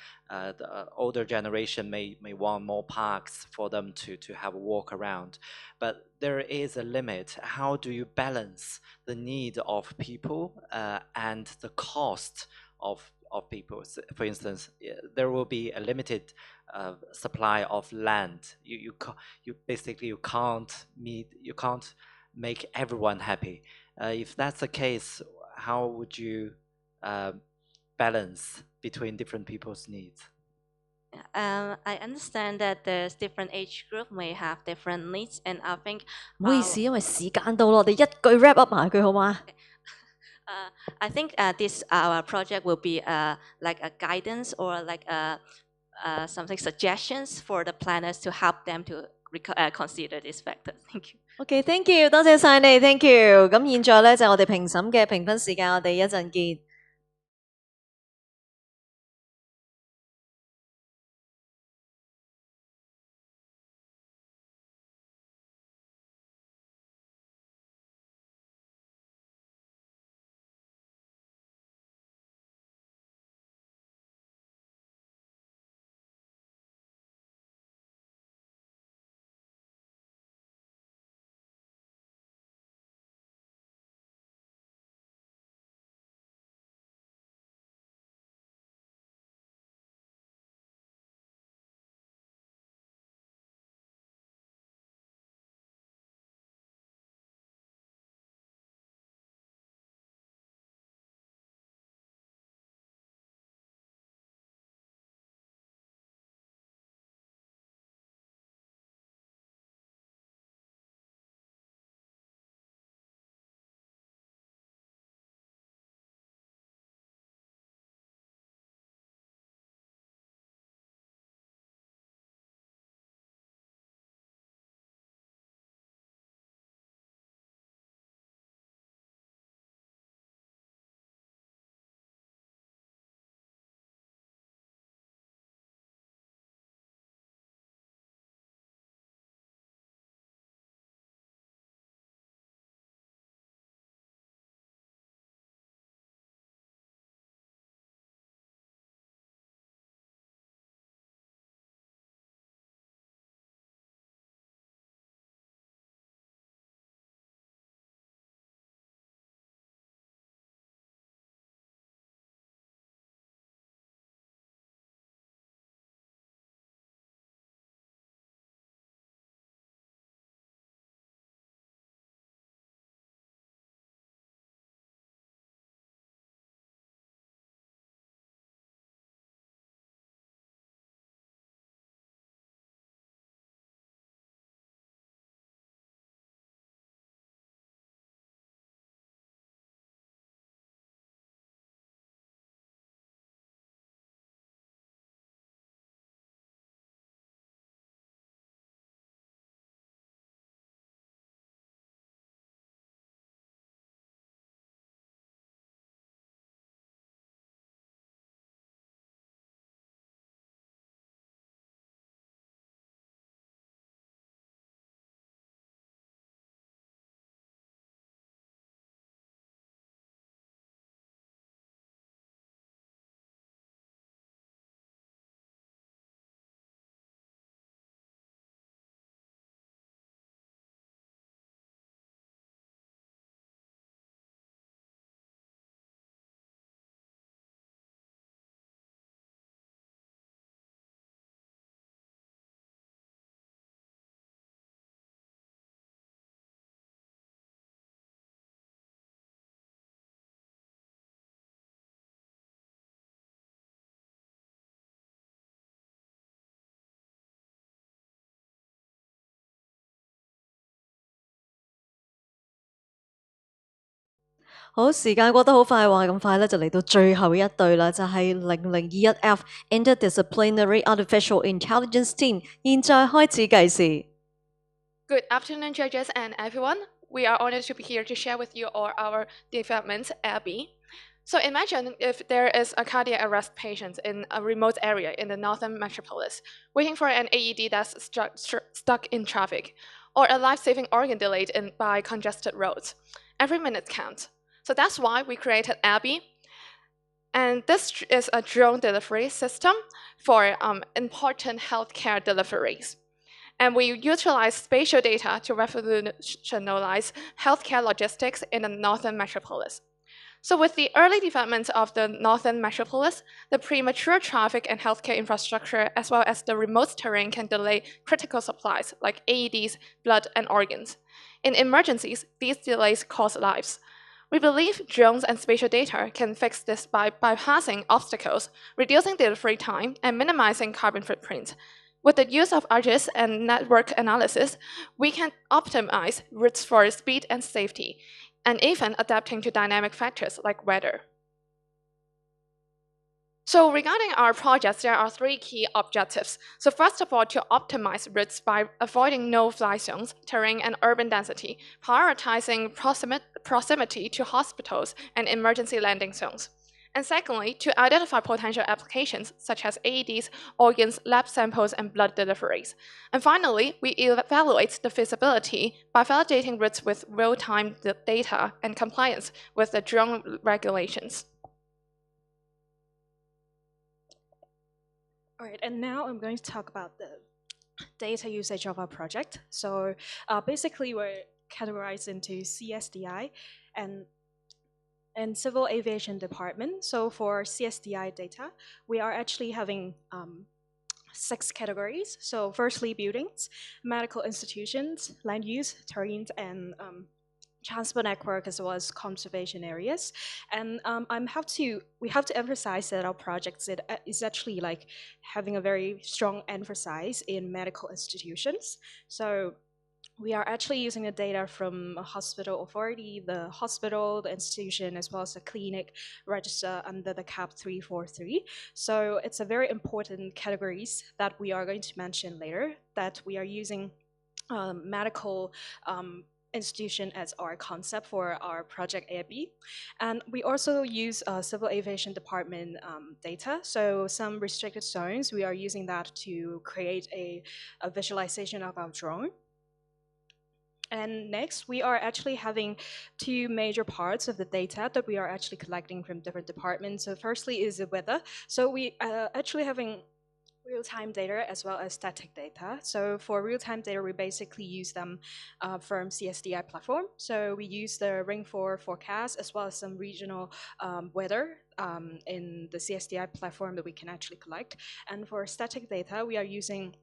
[SPEAKER 5] older generation may want more parks for them to have a walk around. But there is a limit. How do you balance the need of people and the cost of people? For instance, there will be a limited supply of land. You can't make everyone happy. If that's the case, how would you balance between different people's needs?
[SPEAKER 9] I understand that there's different age group may have different needs, and I think
[SPEAKER 1] 唔好意思，因為時間到咯，我哋一句 wrap up 埋佢好嗎？
[SPEAKER 9] I think this our project will be like a guidance or like something suggestions for the planners to help them to consider this factor. Thank you.
[SPEAKER 1] OK，thank you，多謝晒你 ，thank you。咁現在咧就我哋評審嘅評分時間，我哋一陣見。好，時間過得好快喎，咁快咧就嚟到最後一隊啦，就係0021F Interdisciplinary Artificial Intelligence Team，現在開始計時。
[SPEAKER 8] Good afternoon, judges and everyone. We are honored to be here to share with you all our developments at Abby. So imagine if there is a cardiac arrest patient in a remote area in the northern metropolis, waiting for an AED that's stuck in traffic, or a life-saving organ delayed by congested roads. every minute counts. So that's why we created Abby. And this is a drone delivery system for important healthcare deliveries. And we utilize spatial data to revolutionize healthcare logistics in the northern metropolis. So with the early development of the northern metropolis, the premature traffic and healthcare infrastructure, as well as the remote terrain, can delay critical supplies like AEDs, blood, and organs. In emergencies, these delays cost lives. We believe drones and spatial data can fix this by bypassing obstacles, reducing delivery time, and minimizing carbon footprint. With the use of ARGIS and network analysis, we can optimize routes for speed and safety, and even adapting to dynamic factors like weather. So regarding our projects, there are 3 key objectives. So first of all, to optimize routes by avoiding no-fly zones, terrain, and urban density, prioritizing proximity to hospitals and emergency landing zones. And secondly, to identify potential applications such as AEDs, organs, lab samples, and blood deliveries. And finally, we evaluate the feasibility by validating routes with real-time data and compliance with the drone regulations.
[SPEAKER 16] All right, and now I'm going to talk about the data usage of our project. So basically, we're categorized into CSDI and Civil Aviation Department. So for CSDI data, we are actually having 6 categories. So firstly, buildings, medical institutions, land use, terrains, and transport network, as well as conservation areas. And we have to emphasize that our project is actually like having a very strong emphasis in medical institutions. So we are actually using the data from a hospital authority, the hospital, the institution, as well as the clinic register under the CAP 343. So it's a very important categories that we are going to mention later, that we are using medical institution as our concept for our project AIB. And we also use Civil Aviation Department data. So some restricted zones, we are using that to create a visualization of our drone. And next, we are actually having 2 major parts of the data that we are actually collecting from different departments. So firstly is the weather. So we are actually having real-time data as well as static data. So for real-time data, we basically use them from CSDI platform. So we use the rainfall forecast as well as some regional weather in the CSDI platform that we can actually collect. And for static data, we are using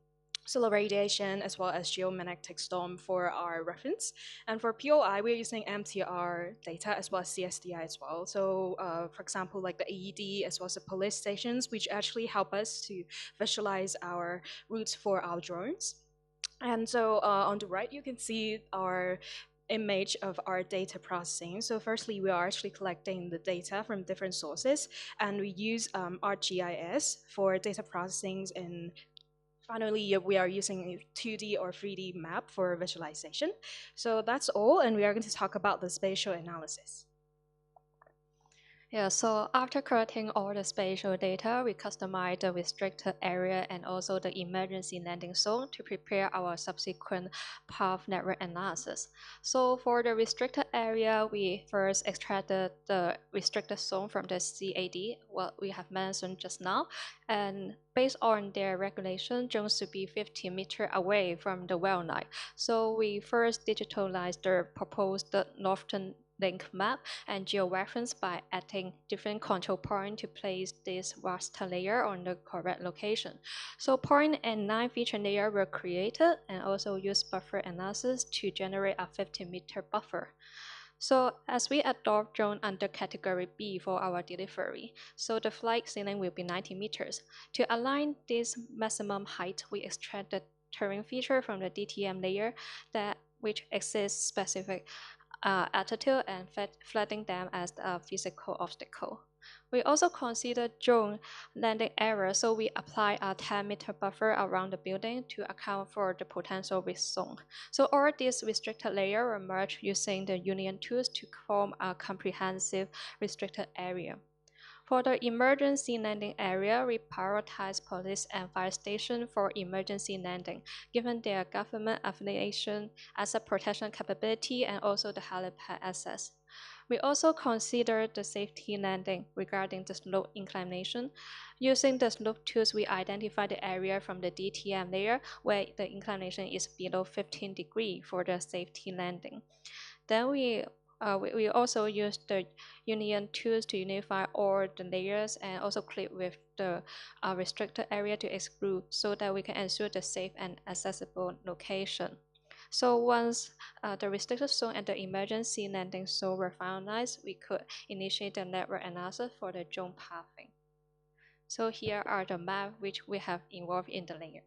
[SPEAKER 16] solar radiation as well as geomagnetic storm for our reference. And for POI, we're using MTR data as well as CSDI as well. So for example, like the AED as well as the police stations, which actually help us to visualize our routes for our drones. And so on the right, you can see our image of our data processing. So firstly, we are actually collecting the data from different sources, and we use ArcGIS for data processing. And finally, we are using a 2D or 3D map for visualization. So that's all, and we are going to talk about the spatial analysis.
[SPEAKER 17] Yeah, so after collecting all the spatial data, we customize the restricted area and also the emergency landing zone to prepare our subsequent path network analysis. So for the restricted area, we first extracted the restricted zone from the CAD, what we have mentioned just now. And based on their regulation, drones should be 50 meters away from the well line. So we first digitalized the proposed northern link map and georeference by adding different control points to place this raster layer on the correct location. So point and 9 feature layer were created and also use buffer analysis to generate a 50-meter buffer. So as we adopt drone under category B for our delivery, so the flight ceiling will be 90 meters. To align this maximum height, we extract the terrain feature from the DTM layer which exists specific altitude and flattening them as a physical obstacle. We also consider drone landing area, so we apply a 10-meter buffer around the building to account for the potential risk zone. So all these restricted layers were merged using the union tools to form a comprehensive restricted area. For the emergency landing area, we prioritize police and fire station for emergency landing, given their government affiliation, asset protection capability, and also the helipad access. We also consider the safety landing regarding the slope inclination. Using the slope tools, we identify the area from the DTM layer where the inclination is below 15 degrees for the safety landing. Then we also use the union tools to unify all the layers and also clip with the restricted area to exclude so that we can ensure the safe and accessible location. So once the restricted zone and the emergency landing zone were finalized, we could initiate the network analysis for the zone pathing. So here are the maps which we have involved in the layer.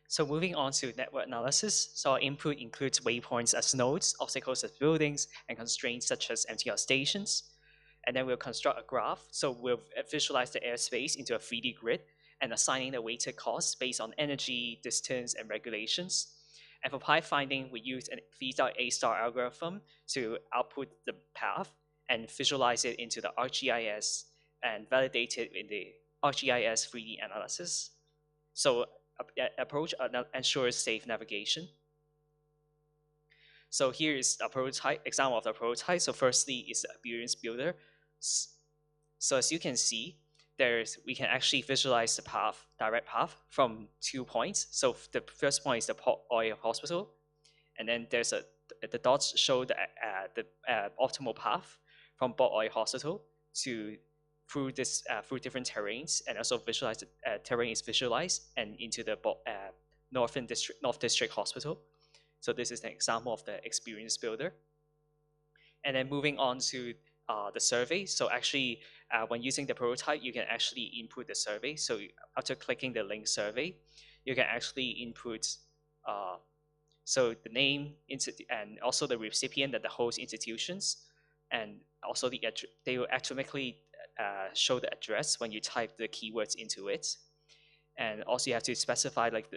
[SPEAKER 11] So moving on to network analysis, so our input includes waypoints as nodes, obstacles as buildings, and constraints such as MTR stations. And then we'll construct a graph, so we'll visualize the airspace into a 3D grid and assigning the weighted costs based on energy, distance, and regulations. And for pathfinding, we use a V-A* algorithm to output the path and visualize it into the ArcGIS and validate it in the ArcGIS 3D analysis. So approach ensures safe navigation. So here is the prototype, example of the prototype. So firstly is the appearance builder. So as you can see, we can actually visualize the path, direct path from 2 points. So the first point is the Port Oil Hospital, and then there's the dots show the optimal path from Port Oil Hospital through different terrains, and also visualize the terrain is visualized and into the North District Hospital. So this is an example of the experience builder. And then moving on to the survey. So actually, when using the prototype, you can actually input the survey. So after clicking the link survey, you can actually input so the name and also the recipient and the host institutions, and also they will automatically show the address when you type the keywords into it. And also you have to specify like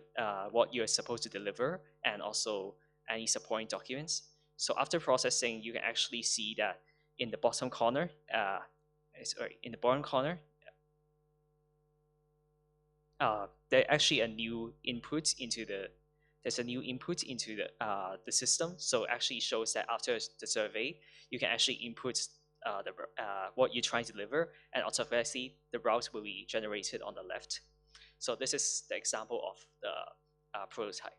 [SPEAKER 11] what you're supposed to deliver and also any supporting documents. So after processing, you can actually see that in the bottom corner, there's actually a new input into the system. So actually shows that after the survey, you can actually input what you're trying to deliver, and automatically the route will be generated on the left. So this is the example of the prototype.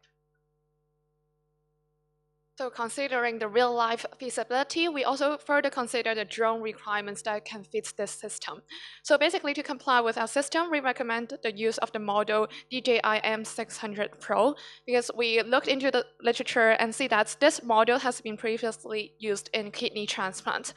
[SPEAKER 21] So considering the real-life feasibility, we also further consider the drone requirements that can fit this system. So basically, to comply with our system, we recommend the use of the model DJI M600 Pro, because we looked into the literature and see that this model has been previously used in kidney transplants.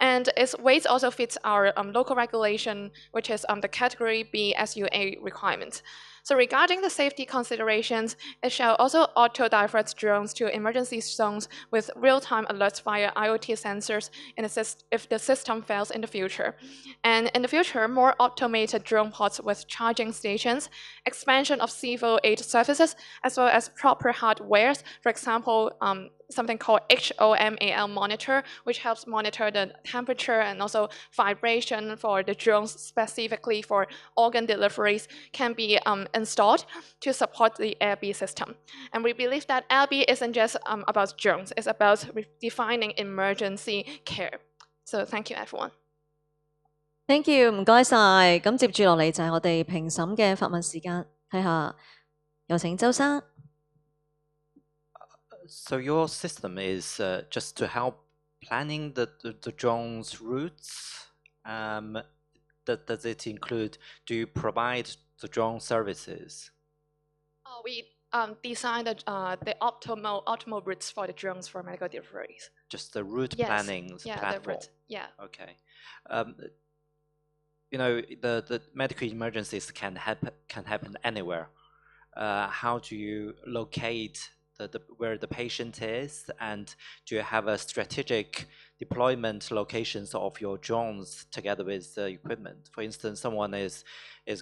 [SPEAKER 21] And its weight also fits our local regulation, which is the Category B SUA requirement. So regarding the safety considerations, it shall also auto-divert drones to emergency zones with real-time alerts via IoT sensors if the system fails in the future. And in the future, more automated drone pods with charging stations, expansion of civil aid services, as well as proper hardware, for example, something called HOMAL monitor, which helps monitor the temperature and also vibration for the drones specifically for organ deliveries, can be installed to support the LB system. And we believe that LB isn't just about drones, it's about defining emergency care. So thank you, everyone.
[SPEAKER 1] Thank you， 唔該晒。咁接住落嚟就係我哋評審嘅發問時間，睇下有請周生。
[SPEAKER 5] So your system is just to help planning the drone's routes. Does it include? Do you provide the drone services?
[SPEAKER 21] We design the optimal routes for the drones for medical deliveries.
[SPEAKER 5] Just the route planning platform.
[SPEAKER 21] The route. Yeah.
[SPEAKER 5] Okay. You know, the medical emergencies can happen anywhere. How do you locate where the patient is, and do you have a strategic deployment locations of your drones together with the equipment? For instance, someone is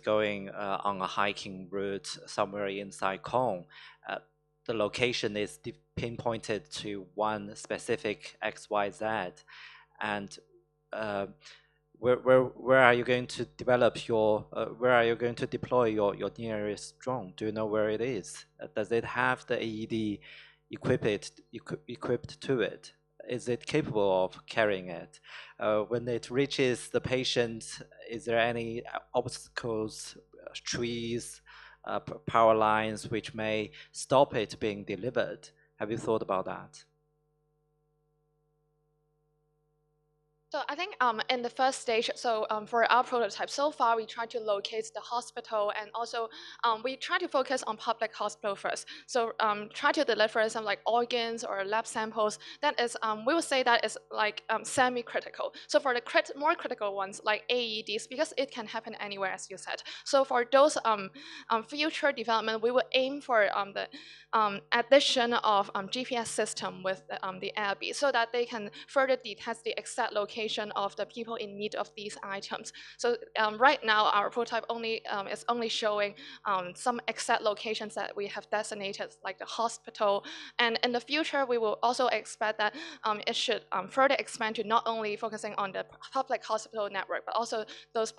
[SPEAKER 5] going on a hiking route somewhere inside Kong. The location is pinpointed to one specific XYZ, and where are you going to develop your where are you going to deploy your nearest drone? Do you know where it is? Does it have the AED equipped to it? Is it capable of carrying it? When it reaches the patient, is there any obstacles, trees, power lines which may stop it being delivered? Have you thought about that?
[SPEAKER 21] So I think in the first stage, so for our prototype, so far we try to locate the hospital, and also we try to focus on public hospital first. So try to deliver some like organs or lab samples. That is, we would say that is like semi-critical. So for the more critical ones like AEDs, because it can happen anywhere, as you said. So for those future development, we will aim for the addition of GPS system with the AirB, so that they can further detect the exact location of the people in need of these items. So right now, our prototype is only showing some exact locations that we have designated, like the hospital. And in the future, we will also expect that it should further expand to not only focusing on the public hospital network, but also those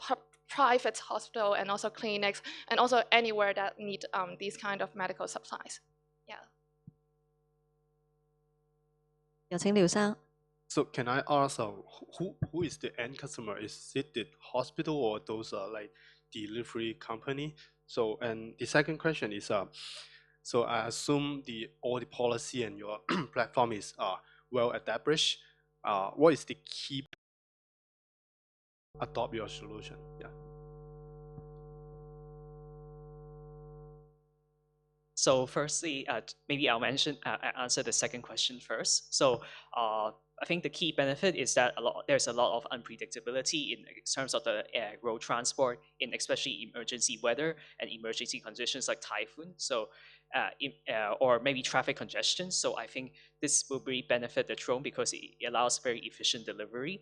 [SPEAKER 21] private hospital and also clinics, and also anywhere that need these kind of medical supplies. Yeah.
[SPEAKER 1] 有請廖生。
[SPEAKER 18] So can I ask, who is the end customer? Is it the hospital or those like delivery company? So, and the second question is, so I assume all the policy and your platform is well established. What is the key adopt your solution? Yeah.
[SPEAKER 11] So firstly, maybe I'll answer the second question first. So I think the key benefit is that there's a lot of unpredictability in terms of the road transport, in especially emergency weather and emergency conditions like typhoon. So or maybe traffic congestion. So I think this will really benefit the drone because it allows very efficient delivery,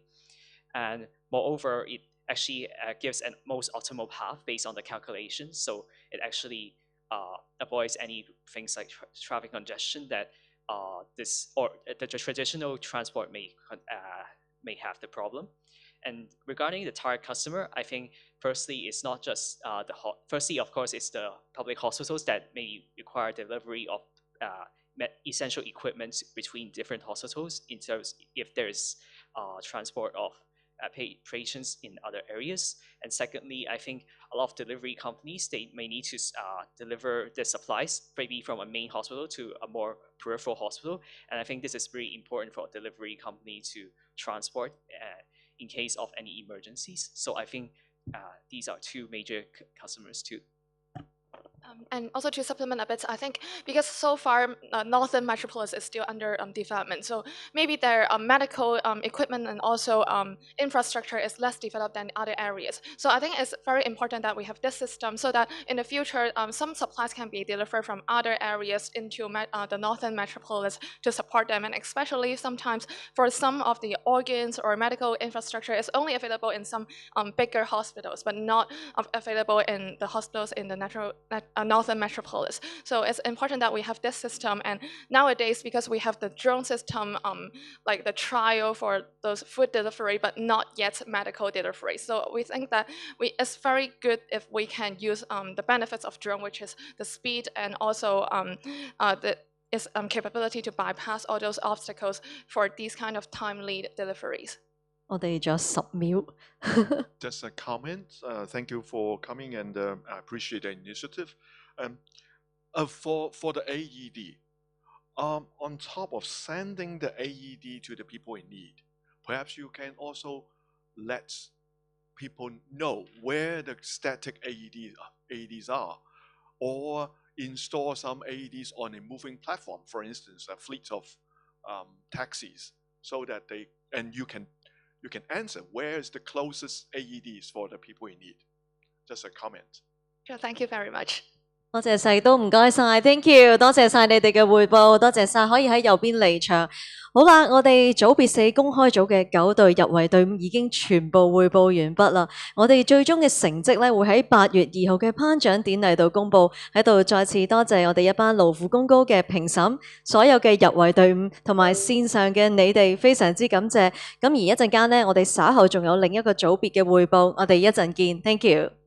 [SPEAKER 11] and moreover, it actually gives a most optimal path based on the calculations. So it actually avoids any things like traffic congestion that the traditional transport may have the problem. And regarding the target customer, I think firstly it's not just firstly of course it's the public hospitals that may require delivery of essential equipment between different hospitals in terms if there's transport of patients in other areas. And secondly, I think a lot of delivery companies, they may need to deliver the supplies maybe from a main hospital to a more peripheral hospital. And I think this is very important for a delivery company to transport in case of any emergencies. So I think these are two major customers too.
[SPEAKER 21] And also to supplement a bit, I think because so far Northern Metropolis is still under development, so maybe their medical equipment and also infrastructure is less developed than other areas. So I think it's very important that we have this system so that in the future some supplies can be delivered from other areas into the Northern Metropolis to support them. And especially sometimes for some of the organs or medical infrastructure is only available in some bigger hospitals, but not available in the hospitals in the Northern Metropolis. So it's important that we have this system. And nowadays, because we have the drone system, like the trial for those food delivery, but not yet medical delivery. So we think that it's very good if we can use the benefits of drone, which is the speed and also its capability to bypass all those obstacles for these kind of timely deliveries.
[SPEAKER 1] 我哋仲有10秒。
[SPEAKER 4] Just a comment. Thank you for coming, and I appreciate the initiative. For the AED, on top of sending the AED to the people in need, perhaps you can also let people know where the static AEDs are, or install some AEDs on a moving platform, for instance, a fleet of taxis, so that you can answer where is the closest AEDs for the people in need. Just a comment.
[SPEAKER 21] Sure, thank you very much.
[SPEAKER 1] 多謝晒，都唔該晒 ，thank you， 多謝晒你哋嘅匯報，多謝晒，可以喺右邊離場。好啦，我哋組別4公開組嘅9隊入圍隊伍已經全部匯報完畢啦。我哋最終嘅成績咧會喺8月2號嘅頒獎典禮度公佈。喺度再次多謝我哋一班勞苦功高嘅評審，所有嘅入圍隊伍同埋線上嘅你哋，非常之感謝。咁而一陣間呢，我哋稍後仲有另一個組別嘅匯報，我哋一陣見 ，thank you。